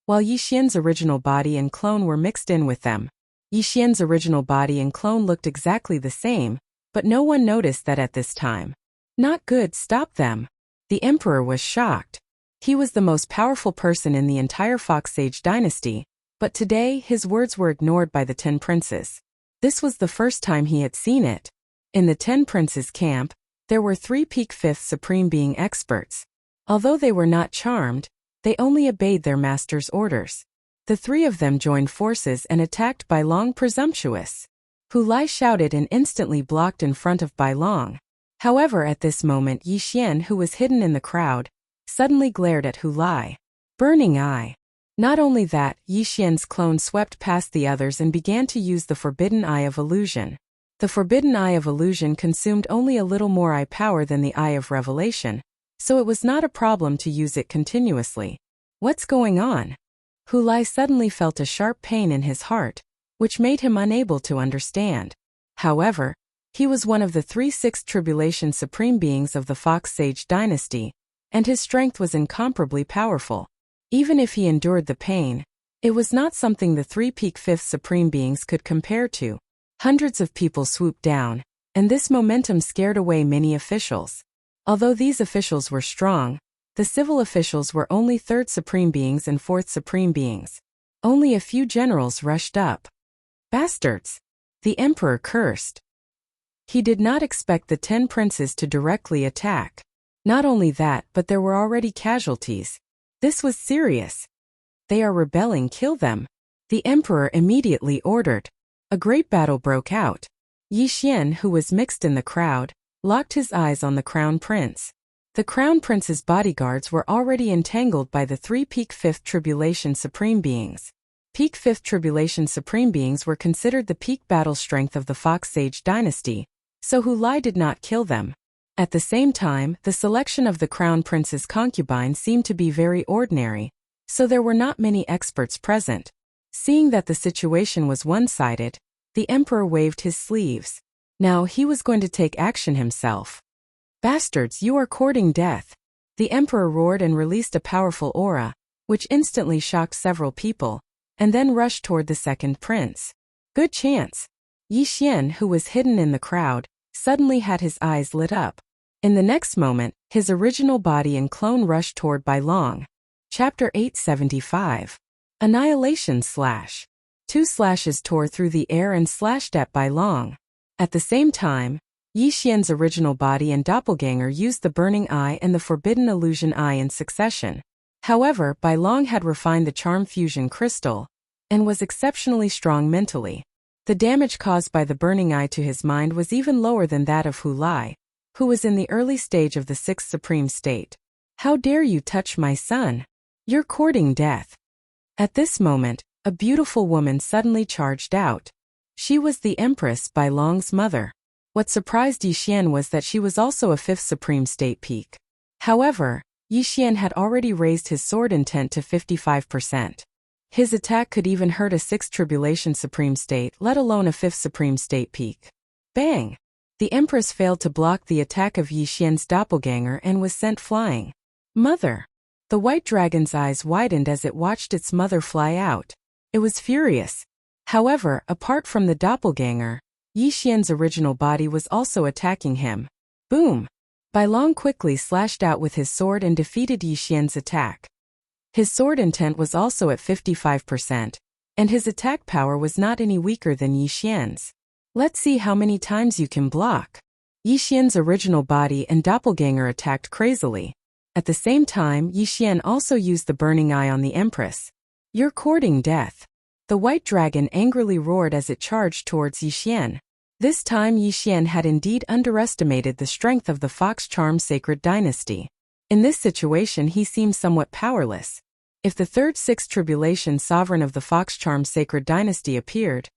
While Yi Xian's original body and clone were mixed in with them. Yi Xian's original body and clone looked exactly the same, but no one noticed that at this time. Not good, stop them. The emperor was shocked. He was the most powerful person in the entire Fox Sage dynasty, but today his words were ignored by the 10 princes. This was the first time he had seen it. In the 10 princes camp, there were 3 peak 5th supreme being experts. Although they were not charmed, they only obeyed their master's orders. The 3 of them joined forces and attacked By Long presumptuous. Hu Lai shouted and instantly blocked in front of By Long. However, at this moment Yi Xian, who was hidden in the crowd, suddenly glared at Hu Lai. Burning eye. Not only that, Yi Xian's clone swept past the others and began to use the Forbidden Eye of Illusion. The Forbidden Eye of Illusion consumed only a little more eye power than the Eye of Revelation, so it was not a problem to use it continuously. What's going on? Hu Lai suddenly felt a sharp pain in his heart, which made him unable to understand. However, he was one of the 3 Sixth Tribulation Supreme Beings of the Fox Sage dynasty, and his strength was incomparably powerful. Even if he endured the pain, it was not something the 3 Peak 5th Supreme Beings could compare to. Hundreds of people swooped down, and this momentum scared away many officials. Although these officials were strong, the civil officials were only 3rd Supreme Beings and 4th Supreme Beings. Only a few generals rushed up. Bastards! The emperor cursed. He did not expect the 10 princes to directly attack. Not only that, but there were already casualties. This was serious. They are rebelling, kill them. The emperor immediately ordered. A great battle broke out. Yi Xian, who was mixed in the crowd, locked his eyes on the crown prince. The crown prince's bodyguards were already entangled by the 3 Peak 5th Tribulation Supreme Beings. Peak 5th Tribulation Supreme Beings were considered the peak battle strength of the Fox Sage dynasty, so Hu Lai did not kill them. At the same time, the selection of the crown prince's concubine seemed to be very ordinary, so there were not many experts present. Seeing that the situation was one-sided, the emperor waved his sleeves. Now he was going to take action himself. Bastards, you are courting death. The emperor roared and released a powerful aura, which instantly shocked several people, and then rushed toward the second prince. Good chance. Yi Xian, who was hidden in the crowd, suddenly had his eyes lit up. In the next moment, his original body and clone rushed toward By Long. Chapter 875. Annihilation slash. 2 slashes tore through the air and slashed at By Long. At the same time, Yi Xian's original body and doppelganger used the Burning Eye and the Forbidden Illusion Eye in succession. However, By Long had refined the Charm Fusion Crystal, and was exceptionally strong mentally. The damage caused by the Burning Eye to his mind was even lower than that of Hu Lai, who was in the early stage of the 6th Supreme State. How dare you touch my son? You're courting death. At this moment, a beautiful woman suddenly charged out. She was the Empress By Long's mother. What surprised Yi Xian was that she was also a 5th Supreme State peak. However, Yixian had already raised his sword intent to 55%. His attack could even hurt a 6th Tribulation Supreme State, let alone a 5th Supreme State peak. Bang! The Empress failed to block the attack of Yixian's doppelganger and was sent flying. Mother! The white dragon's eyes widened as it watched its mother fly out. It was furious. However, apart from the doppelganger, Yixian's original body was also attacking him. Boom! Bai Long quickly slashed out with his sword and defeated Yixian's attack. His sword intent was also at 55%, and his attack power was not any weaker than Yixian's. Let's see how many times you can block. Yixian's original body and doppelganger attacked crazily. At the same time, Yixian also used the burning eye on the Empress. You're courting death. The white dragon angrily roared as it charged towards Yixian. This time Yixian had indeed underestimated the strength of the Fox Charm Sacred Dynasty. In this situation he seemed somewhat powerless. If the 3rd 6th Tribulation Sovereign of the Fox Charm Sacred Dynasty appeared,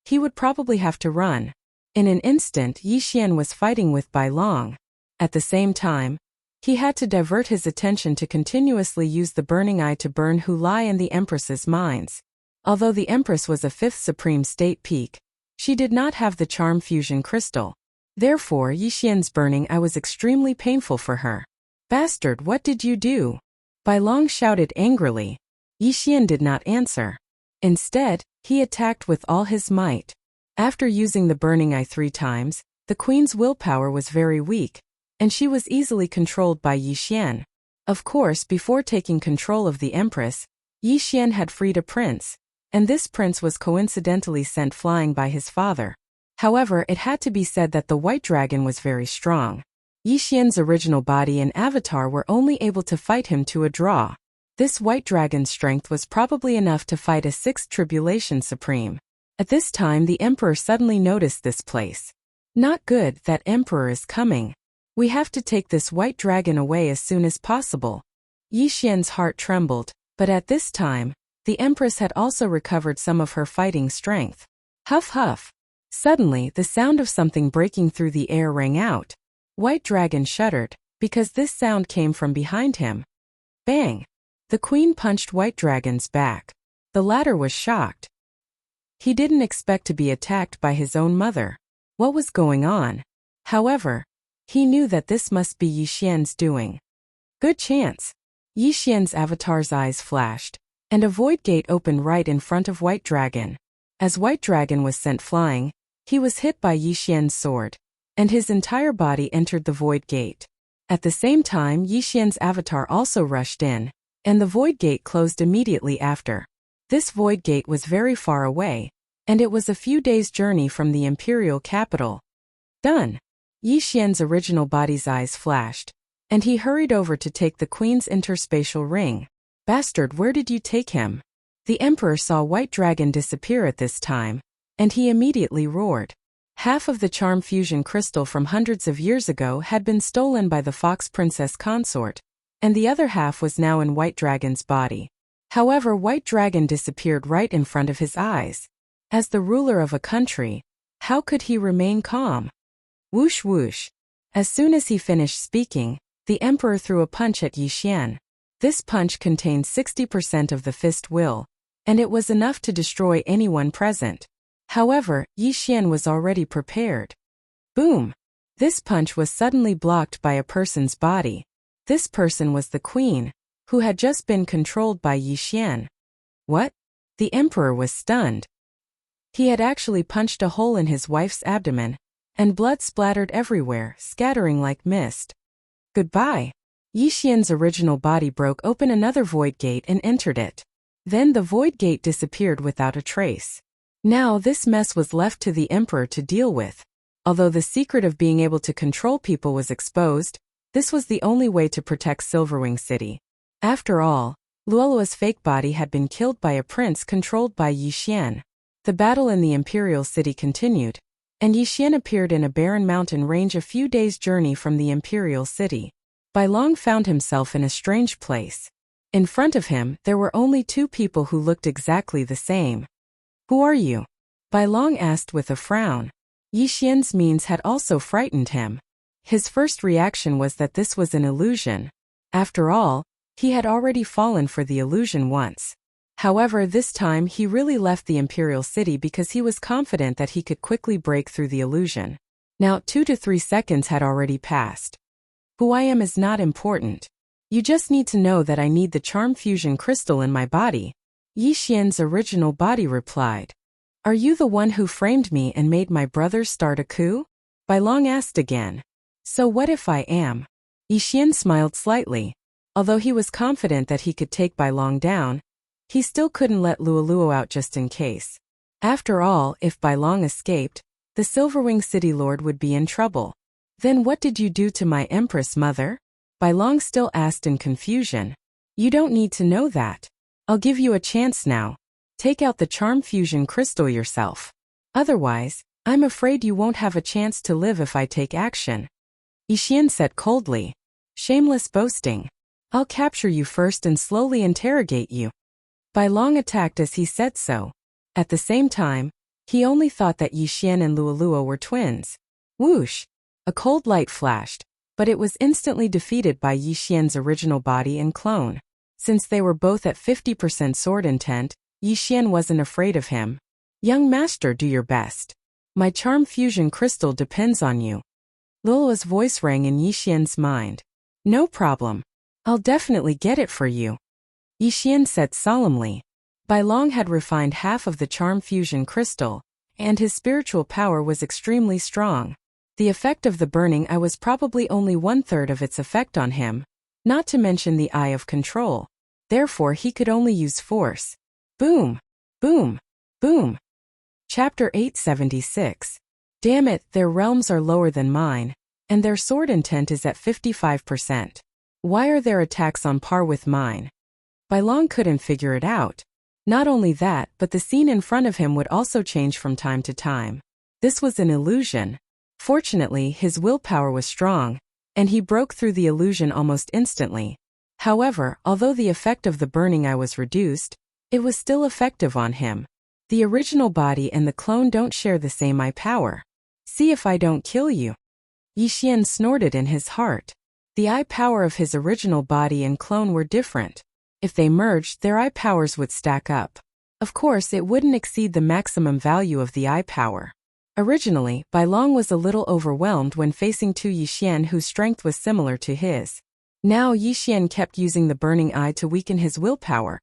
he would probably have to run. In an instant Yixian was fighting with Bai Long. At the same time, he had to divert his attention to continuously use the burning eye to burn Hu Lai and the Empress's minds. Although the Empress was a 5th Supreme State peak, she did not have the Charm Fusion Crystal. Therefore Yixian's burning eye was extremely painful for her. Bastard, what did you do? Bai Long shouted angrily. Yixian did not answer. Instead, he attacked with all his might. After using the burning eye 3 times, the queen's willpower was very weak, and she was easily controlled by Yixian. Of course, before taking control of the Empress, Yixian had freed a prince, and this prince was coincidentally sent flying by his father. However, it had to be said that the white dragon was very strong. Yixian's original body and avatar were only able to fight him to a draw. This white dragon's strength was probably enough to fight a 6th Tribulation Supreme. At this time the Emperor suddenly noticed this place. Not good, that Emperor is coming. We have to take this white dragon away as soon as possible. Yixian's heart trembled, but at this time, the Empress had also recovered some of her fighting strength. Huff huff. Suddenly the sound of something breaking through the air rang out. White Dragon shuddered, because this sound came from behind him. Bang! The queen punched White Dragon's back. The latter was shocked. He didn't expect to be attacked by his own mother. What was going on? However, he knew that this must be Yixian's doing. Good chance. Yixian's avatar's eyes flashed, and a void gate opened right in front of White Dragon. As White Dragon was sent flying, he was hit by Yixian's sword, and his entire body entered the void gate. At the same time, Yixian's avatar also rushed in, and the void gate closed immediately after. This void gate was very far away, and it was a few days' journey from the imperial capital. Done. Yixian's original body's eyes flashed, and he hurried over to take the queen's interspatial ring. Bastard, where did you take him? The Emperor saw White Dragon disappear at this time, and he immediately roared. Half of the charm fusion crystal from hundreds of years ago had been stolen by the Fox Princess consort, and the other half was now in White Dragon's body. However, White Dragon disappeared right in front of his eyes. As the ruler of a country, how could he remain calm? Whoosh whoosh. As soon as he finished speaking, the Emperor threw a punch at Yixian. This punch contained 60% of the fist will, and it was enough to destroy anyone present. However, Yixian was already prepared. Boom! This punch was suddenly blocked by a person's body. This person was the queen, who had just been controlled by Yixian. What? The Emperor was stunned. He had actually punched a hole in his wife's abdomen, and blood splattered everywhere, scattering like mist. Goodbye. Yixian's original body broke open another void gate and entered it. Then the void gate disappeared without a trace. Now this mess was left to the Emperor to deal with. Although the secret of being able to control people was exposed, this was the only way to protect Silverwing City. After all, Luolua's fake body had been killed by a prince controlled by Yixian. The battle in the Imperial City continued, and Yixian appeared in a barren mountain range a few days' journey from the Imperial City. Bai Long found himself in a strange place. In front of him, there were only 2 people who looked exactly the same. Who are you? Bai Long asked with a frown. Yixian's means had also frightened him. His first reaction was that this was an illusion. After all, he had already fallen for the illusion once. However, this time he really left the Imperial City because he was confident that he could quickly break through the illusion. Now, 2 to 3 seconds had already passed. Who I am is not important. You just need to know that I need the charm fusion crystal in my body, Yi Xian's original body replied. Are you the one who framed me and made my brothers start a coup? Bai Long asked again. So what if I am? Yi Xian smiled slightly. Although he was confident that he could take Bai Long down, he still couldn't let Luoluo out just in case. After all, if Bai Long escaped, the Silverwing City Lord would be in trouble. Then what did you do to my Empress Mother? Bai Long still asked in confusion. You don't need to know that. I'll give you a chance now. Take out the charm fusion crystal yourself. Otherwise, I'm afraid you won't have a chance to live if I take action. Yi Xian said coldly. Shameless boasting. I'll capture you first and slowly interrogate you. Bai Long attacked as he said so. At the same time, he only thought that Yi Xian and Luoluo were twins. Whoosh! A cold light flashed, but it was instantly defeated by Yi Xian's original body and clone. Since they were both at 50% sword intent, Yi Xian wasn't afraid of him. Young master, do your best. My charm fusion crystal depends on you. Luoluo's voice rang in Yi Xian's mind. No problem. I'll definitely get it for you. Yi Xian said solemnly. Bai Long had refined half of the charm fusion crystal, and his spiritual power was extremely strong. The effect of the burning eye was probably only 1/3 of its effect on him, not to mention the eye of control. Therefore he could only use force. Boom! Boom! Boom! Chapter 876. Damn it, their realms are lower than mine, and their sword intent is at 55%. Why are their attacks on par with mine? Bai Long couldn't figure it out. Not only that, but the scene in front of him would also change from time to time. This was an illusion. Fortunately, his willpower was strong, and he broke through the illusion almost instantly. However, although the effect of the burning eye was reduced, it was still effective on him. The original body and the clone don't share the same eye power. See if I don't kill you. Yi Xian snorted in his heart. The eye power of his original body and clone were different. If they merged, their eye powers would stack up. Of course, it wouldn't exceed the maximum value of the eye power. Originally, Bai Long was a little overwhelmed when facing Yi Xian whose strength was similar to his. Now Yi Xian kept using the burning eye to weaken his willpower,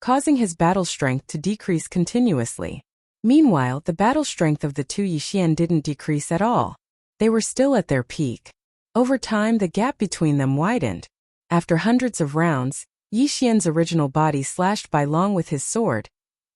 causing his battle strength to decrease continuously. Meanwhile, the battle strength of the Yi Xian didn't decrease at all. They were still at their peak. Over time, the gap between them widened. After hundreds of rounds, Yi Xian's original body slashed Bai Long with his sword,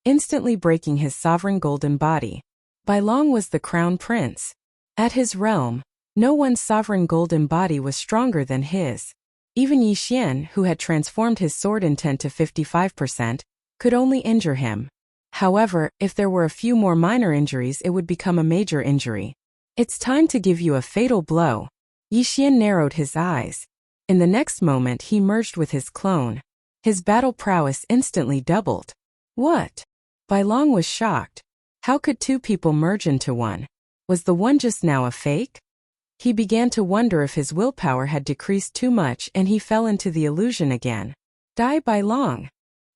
instantly breaking his sovereign golden body. Bai Long was the crown prince. At his realm, no one's sovereign golden body was stronger than his. Even Yi Xian, who had transformed his sword intent to 55%, could only injure him. However, if there were a few more minor injuries, it would become a major injury. It's time to give you a fatal blow. Yi Xian narrowed his eyes. In the next moment he merged with his clone. His battle prowess instantly doubled. What? Bai Long was shocked. How could two people merge into one? Was the one just now a fake? He began to wonder if his willpower had decreased too much and he fell into the illusion again. Die Bai Long!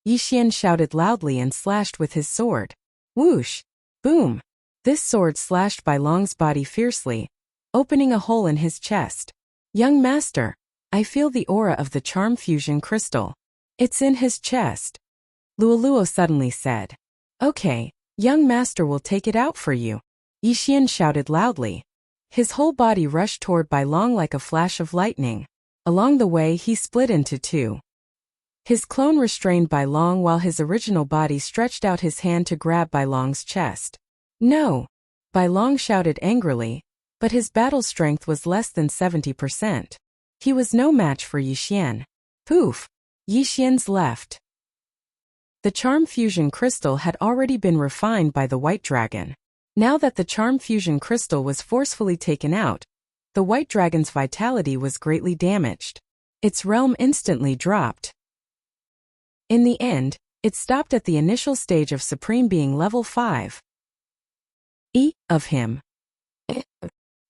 Yi Xian shouted loudly and slashed with his sword. Whoosh! Boom! This sword slashed Bai Long's body fiercely, opening a hole in his chest. Young master, I feel the aura of the charm fusion crystal. It's in his chest. Luoluo suddenly said. Okay, young master will take it out for you. Yi Xian shouted loudly. His whole body rushed toward Bai Long like a flash of lightning. Along the way he split into two. His clone restrained Bai Long while his original body stretched out his hand to grab Bai Long's chest. No! Bai Long shouted angrily, but his battle strength was less than 70%. He was no match for Yi Xian. Poof! Yi Xian's left. The charm fusion crystal had already been refined by the white dragon. Now that the charm fusion crystal was forcefully taken out, the white dragon's vitality was greatly damaged. Its realm instantly dropped. In the end, it stopped at the initial stage of Supreme Being level 5. Of him.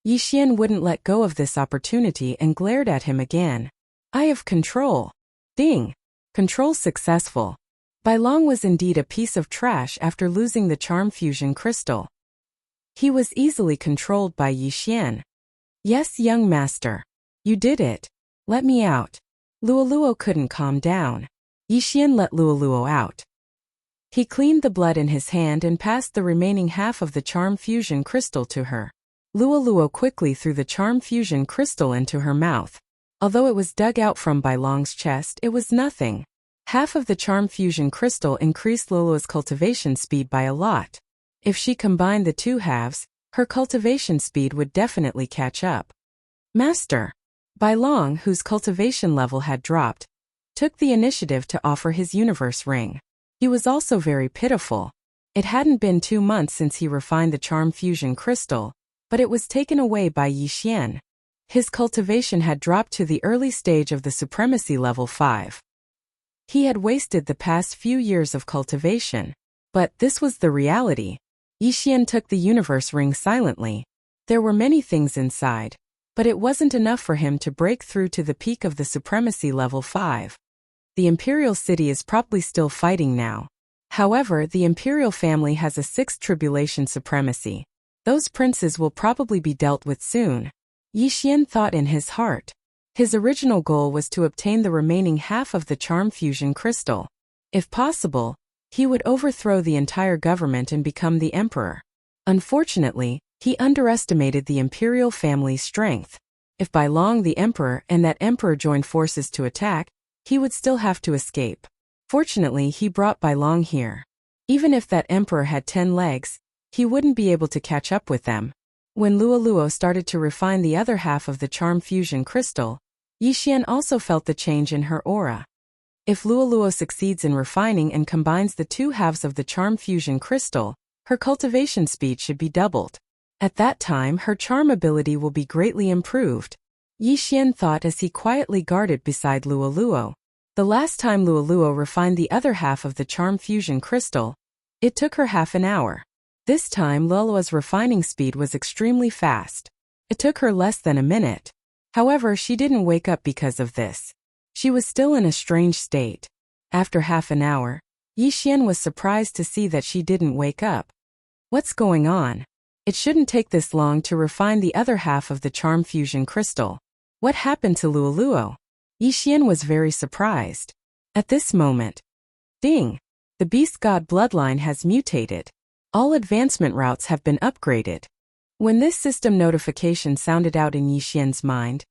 Yi Xian wouldn't let go of this opportunity and glared at him again. Eye of Control. Ding. Control successful. Bai Long was indeed a piece of trash after losing the charm fusion crystal. He was easily controlled by Yi Xian. Yes, young master. You did it. Let me out. Luoluo couldn't calm down. Yi Xian let Luoluo out. He cleaned the blood in his hand and passed the remaining half of the charm fusion crystal to her. Luoluo quickly threw the charm fusion crystal into her mouth. Although it was dug out from Bai Long's chest, it was nothing. Half of the charm fusion crystal increased Luoluo's cultivation speed by a lot. If she combined the two halves, her cultivation speed would definitely catch up. Master. Bai Long, whose cultivation level had dropped, took the initiative to offer his universe ring. He was also very pitiful. It hadn't been 2 months since he refined the charm fusion crystal, but it was taken away by Yi Xian. His cultivation had dropped to the early stage of the supremacy level 5. He had wasted the past few years of cultivation. But this was the reality. Yi Xian took the universe ring silently. There were many things inside, but it wasn't enough for him to break through to the peak of the supremacy level 5. The Imperial City is probably still fighting now. However, the Imperial family has a 6th tribulation supremacy. Those princes will probably be dealt with soon. Yi Xian thought in his heart. His original goal was to obtain the remaining half of the charm fusion crystal. If possible, he would overthrow the entire government and become the emperor. Unfortunately, he underestimated the imperial family's strength. If Bai Long the emperor and that emperor joined forces to attack, he would still have to escape. Fortunately, he brought Bai Long here. Even if that emperor had 10 legs, he wouldn't be able to catch up with them. When Luoluo started to refine the other half of the charm fusion crystal, Yi Xian also felt the change in her aura. If Luoluo succeeds in refining and combines the two halves of the charm fusion crystal, her cultivation speed should be doubled. At that time, her charm ability will be greatly improved. Yi Xian thought as he quietly guarded beside Luoluo. The last time Luoluo refined the other half of the charm fusion crystal, it took her half an hour. This time, Luoluo's refining speed was extremely fast. It took her less than a minute. However, she didn't wake up because of this. She was still in a strange state. After half an hour, Yi Xian was surprised to see that she didn't wake up. What's going on? It shouldn't take this long to refine the other half of the charm fusion crystal. What happened to Luoluo? Yi Xian was very surprised. At this moment, ding! The beast god bloodline has mutated. All advancement routes have been upgraded. When this system notification sounded out in Yi Xian's mind,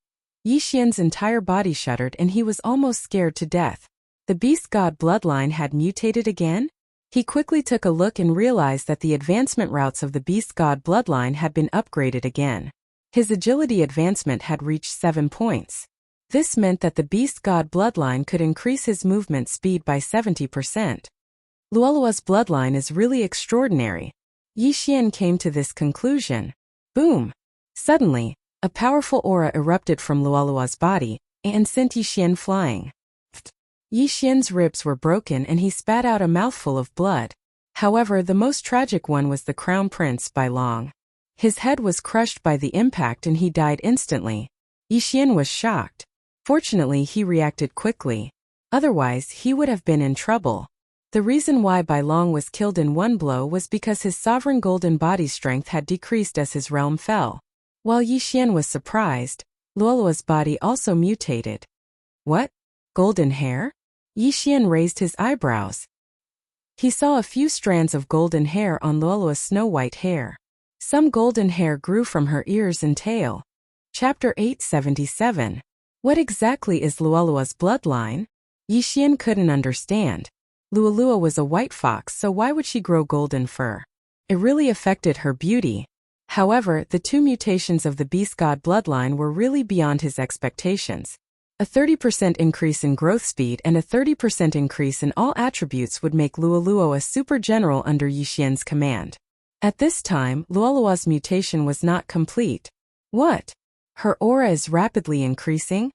Yi Xian's entire body shuddered and he was almost scared to death. The beast god bloodline had mutated again? He quickly took a look and realized that the advancement routes of the beast god bloodline had been upgraded again. His agility advancement had reached 7 points. This meant that the beast god bloodline could increase his movement speed by 70%. Luoluo's bloodline is really extraordinary. Yi Xian came to this conclusion. Boom! Suddenly, a powerful aura erupted from Luoluo's body and sent Yi Xian flying. Yi Xian's ribs were broken and he spat out a mouthful of blood. However, the most tragic one was the crown prince Bai Long. His head was crushed by the impact and he died instantly. Yi Xian was shocked. Fortunately, he reacted quickly. Otherwise, he would have been in trouble. The reason why Bai Long was killed in one blow was because his sovereign golden body strength had decreased as his realm fell. While Yi Xian was surprised, Luoluo's body also mutated. What? Golden hair? Yi Xian raised his eyebrows. He saw a few strands of golden hair on Luoluo's snow-white hair. Some golden hair grew from her ears and tail. Chapter 877. What exactly is Luoluo's bloodline? Yi Xian couldn't understand. Luoluo was a white fox, so why would she grow golden fur? It really affected her beauty. However, the 2 mutations of the beast god bloodline were really beyond his expectations. A 30% increase in growth speed and a 30% increase in all attributes would make Luoluo a super general under Yi Xian's command. At this time, Luoluo's mutation was not complete. What? Her aura is rapidly increasing?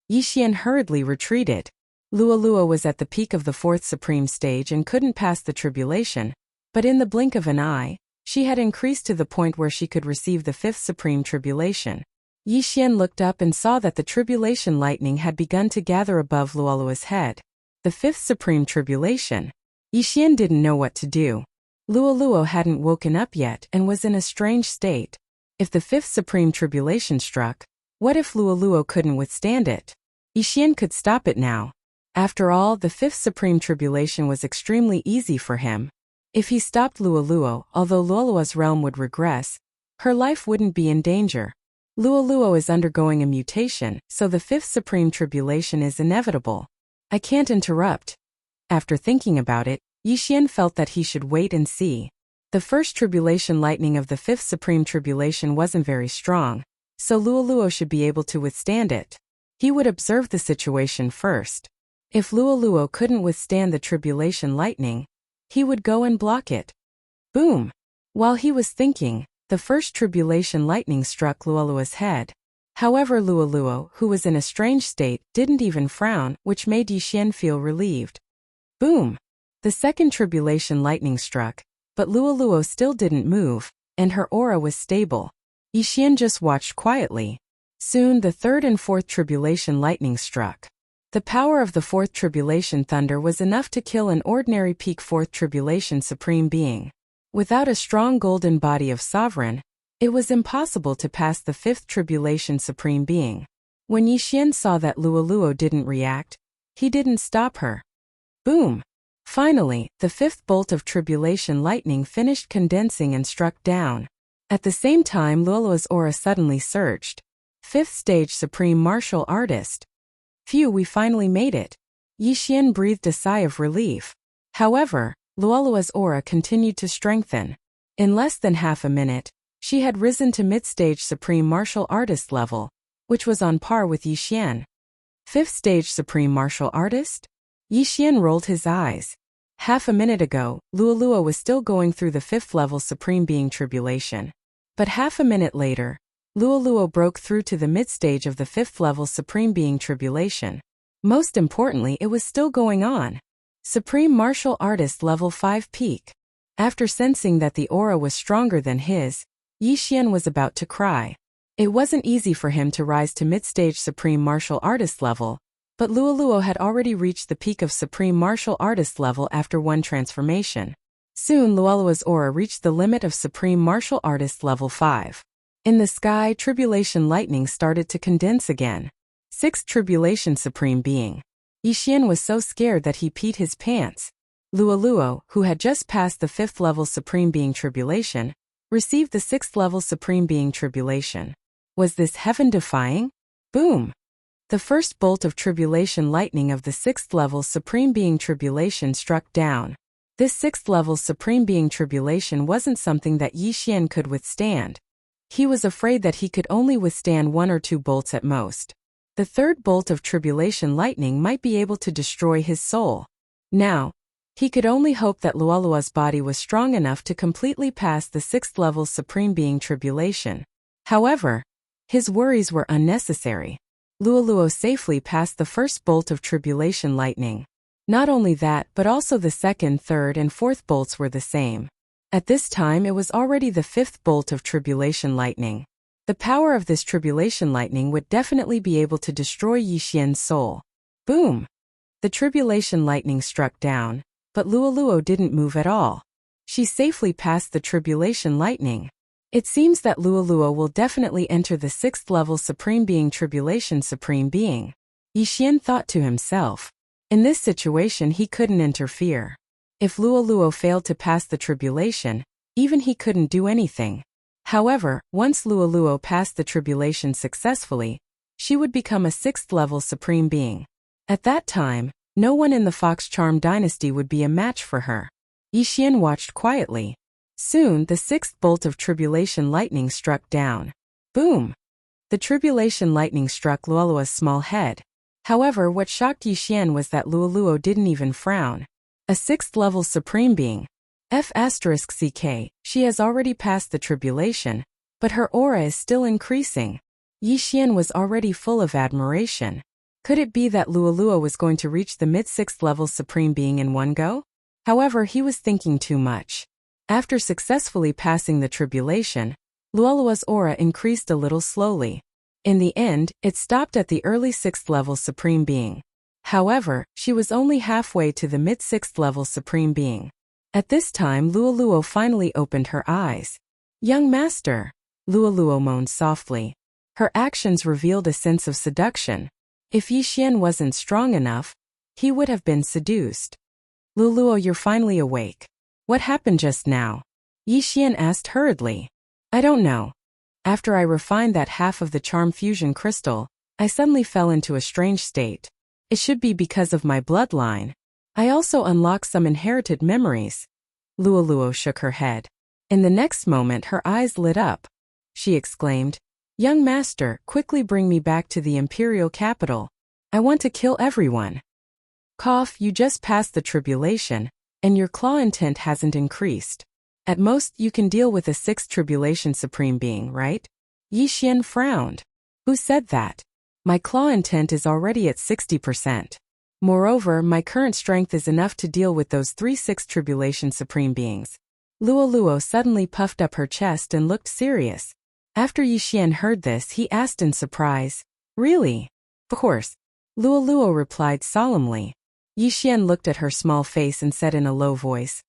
Yi Xian hurriedly retreated. Luoluo was at the peak of the 4th supreme stage and couldn't pass the tribulation, but in the blink of an eye, she had increased to the point where she could receive the 5th supreme tribulation. Yi Xian looked up and saw that the tribulation lightning had begun to gather above Luoluo's head. The fifth supreme tribulation. Yi Xian didn't know what to do. Luoluo hadn't woken up yet and was in a strange state. If the fifth supreme tribulation struck, what if Luoluo couldn't withstand it? Yi Xian could stop it now. After all, the fifth supreme tribulation was extremely easy for him. If he stopped Luoluo, although Luoluo's realm would regress, her life wouldn't be in danger. Luoluo is undergoing a mutation, so the fifth supreme tribulation is inevitable. I can't interrupt. After thinking about it, Yi Xian felt that he should wait and see. The first tribulation lightning of the fifth supreme tribulation wasn't very strong, so Luoluo should be able to withstand it. He would observe the situation first. If Luoluo couldn't withstand the tribulation lightning, he would go and block it. Boom! While he was thinking, the first tribulation lightning struck Luoluo's head. However, Luoluo, who was in a strange state, didn't even frown, which made Yi Xian feel relieved. Boom! The second tribulation lightning struck, but Luoluo still didn't move, and her aura was stable. Yi Xian just watched quietly. Soon the third and fourth tribulation lightning struck. The power of the fourth tribulation thunder was enough to kill an ordinary peak fourth tribulation supreme being. Without a strong golden body of sovereign, it was impossible to pass the fifth tribulation supreme being. When Yi Xian saw that Luoluo didn't react, he didn't stop her. Boom! Finally, the fifth bolt of tribulation lightning finished condensing and struck down. At the same time, Luoluo's aura suddenly surged. Fifth stage supreme martial artist. Phew, we finally made it. Yi Xian breathed a sigh of relief. However, Luoluo's aura continued to strengthen. In less than half a minute, she had risen to mid-stage supreme martial artist level, which was on par with Yi Xian. Fifth stage supreme martial artist? Yi Xian rolled his eyes. Half a minute ago, Luoluo was still going through the fifth level supreme being tribulation. But half a minute later, Luoluo broke through to the mid-stage of the fifth level supreme being tribulation. Most importantly, it was still going on. Supreme Martial Artist Level 5 Peak. After sensing that the aura was stronger than his, Yi Xian was about to cry. It wasn't easy for him to rise to mid-stage Supreme Martial Artist level, but Luoluo had already reached the peak of Supreme Martial Artist level after one transformation. Soon Luoluo's aura reached the limit of Supreme Martial Artist Level 5. In the sky, tribulation lightning started to condense again. Sixth Tribulation Supreme Being. Yi Xian was so scared that he peed his pants. Luoluo, who had just passed the fifth level Supreme Being Tribulation, received the sixth level Supreme Being Tribulation. Was this heaven-defying? Boom! The first bolt of tribulation lightning of the sixth level Supreme Being Tribulation struck down. This sixth level Supreme Being Tribulation wasn't something that Yi Xian could withstand. He was afraid that he could only withstand one or two bolts at most. The third bolt of tribulation lightning might be able to destroy his soul. Now, he could only hope that Luoluo's body was strong enough to completely pass the sixth level Supreme Being Tribulation. However, his worries were unnecessary. Luoluo safely passed the first bolt of tribulation lightning. Not only that, but also the second, third, and fourth bolts were the same. At this time it was already the fifth bolt of tribulation lightning. The power of this tribulation lightning would definitely be able to destroy Yi Xian's soul. Boom! The tribulation lightning struck down, but Luoluo didn't move at all. She safely passed the tribulation lightning. It seems that Luoluo will definitely enter the sixth level Supreme Being Tribulation Supreme Being. Yi Xian thought to himself. In this situation he couldn't interfere. If Luoluo failed to pass the tribulation, even he couldn't do anything. However, once Luoluo passed the tribulation successfully, she would become a sixth level Supreme Being. At that time, no one in the Fox Charm dynasty would be a match for her. Yi Xian watched quietly. Soon the sixth bolt of tribulation lightning struck down. Boom! The tribulation lightning struck Luoluo's small head. However, what shocked Yi Xian was that Luoluo didn't even frown. A sixth level Supreme Being. F***CK, she has already passed the tribulation, but her aura is still increasing. Yi Xian was already full of admiration. Could it be that Luoluo was going to reach the mid-sixth level Supreme Being in one go? However, he was thinking too much. After successfully passing the tribulation, Luoluo's aura increased a little slowly. In the end, it stopped at the early 6th level Supreme Being. However, she was only halfway to the mid-6th level Supreme Being. At this time Luoluo finally opened her eyes. "Young master," Luoluo moaned softly. Her actions revealed a sense of seduction. If Yi Xian wasn't strong enough, he would have been seduced. "Luoluo, you're finally awake. What happened just now?" Yi Xian asked hurriedly. "I don't know. After I refined that half of the charm fusion crystal, I suddenly fell into a strange state. It should be because of my bloodline. I also unlocked some inherited memories." Luoluo shook her head. In the next moment her eyes lit up. She exclaimed, "Young master, quickly bring me back to the imperial capital. I want to kill everyone." "Cough, you just passed the tribulation, and your claw intent hasn't increased. At most you can deal with a 6th tribulation Supreme Being, right?" Yi Xian frowned. "Who said that? My claw intent is already at 60%. Moreover, my current strength is enough to deal with those 3 6th tribulation Supreme Beings." Luoluo suddenly puffed up her chest and looked serious. After Yi Xian heard this, he asked in surprise, "Really?" "Of course," Luoluo replied solemnly. Yi Xian looked at her small face and said in a low voice,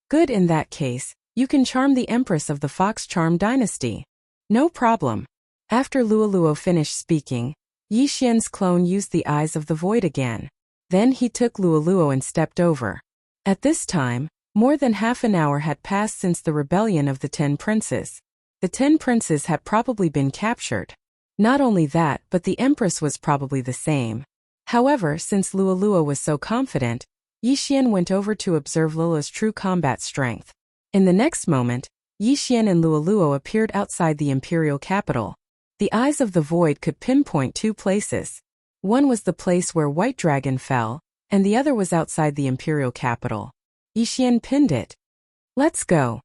"Good, in that case, you can charm the Empress of the Fox Charm Dynasty." "No problem." After Luoluo finished speaking, Yi Xian's clone used the Eyes of the Void again. Then he took Luoluo and stepped over. At this time, more than half an hour had passed since the rebellion of the 10 princes. The 10 princes had probably been captured. Not only that, but the Empress was probably the same. However, since Luoluo was so confident, Yi Xian went over to observe Lula's true combat strength. In the next moment, Yi Xian and Luoluo appeared outside the imperial capital. The Eyes of the Void could pinpoint 2 places. One was the place where White Dragon fell, and the other was outside the imperial capital. Yi Xian pinned it. "Let's go."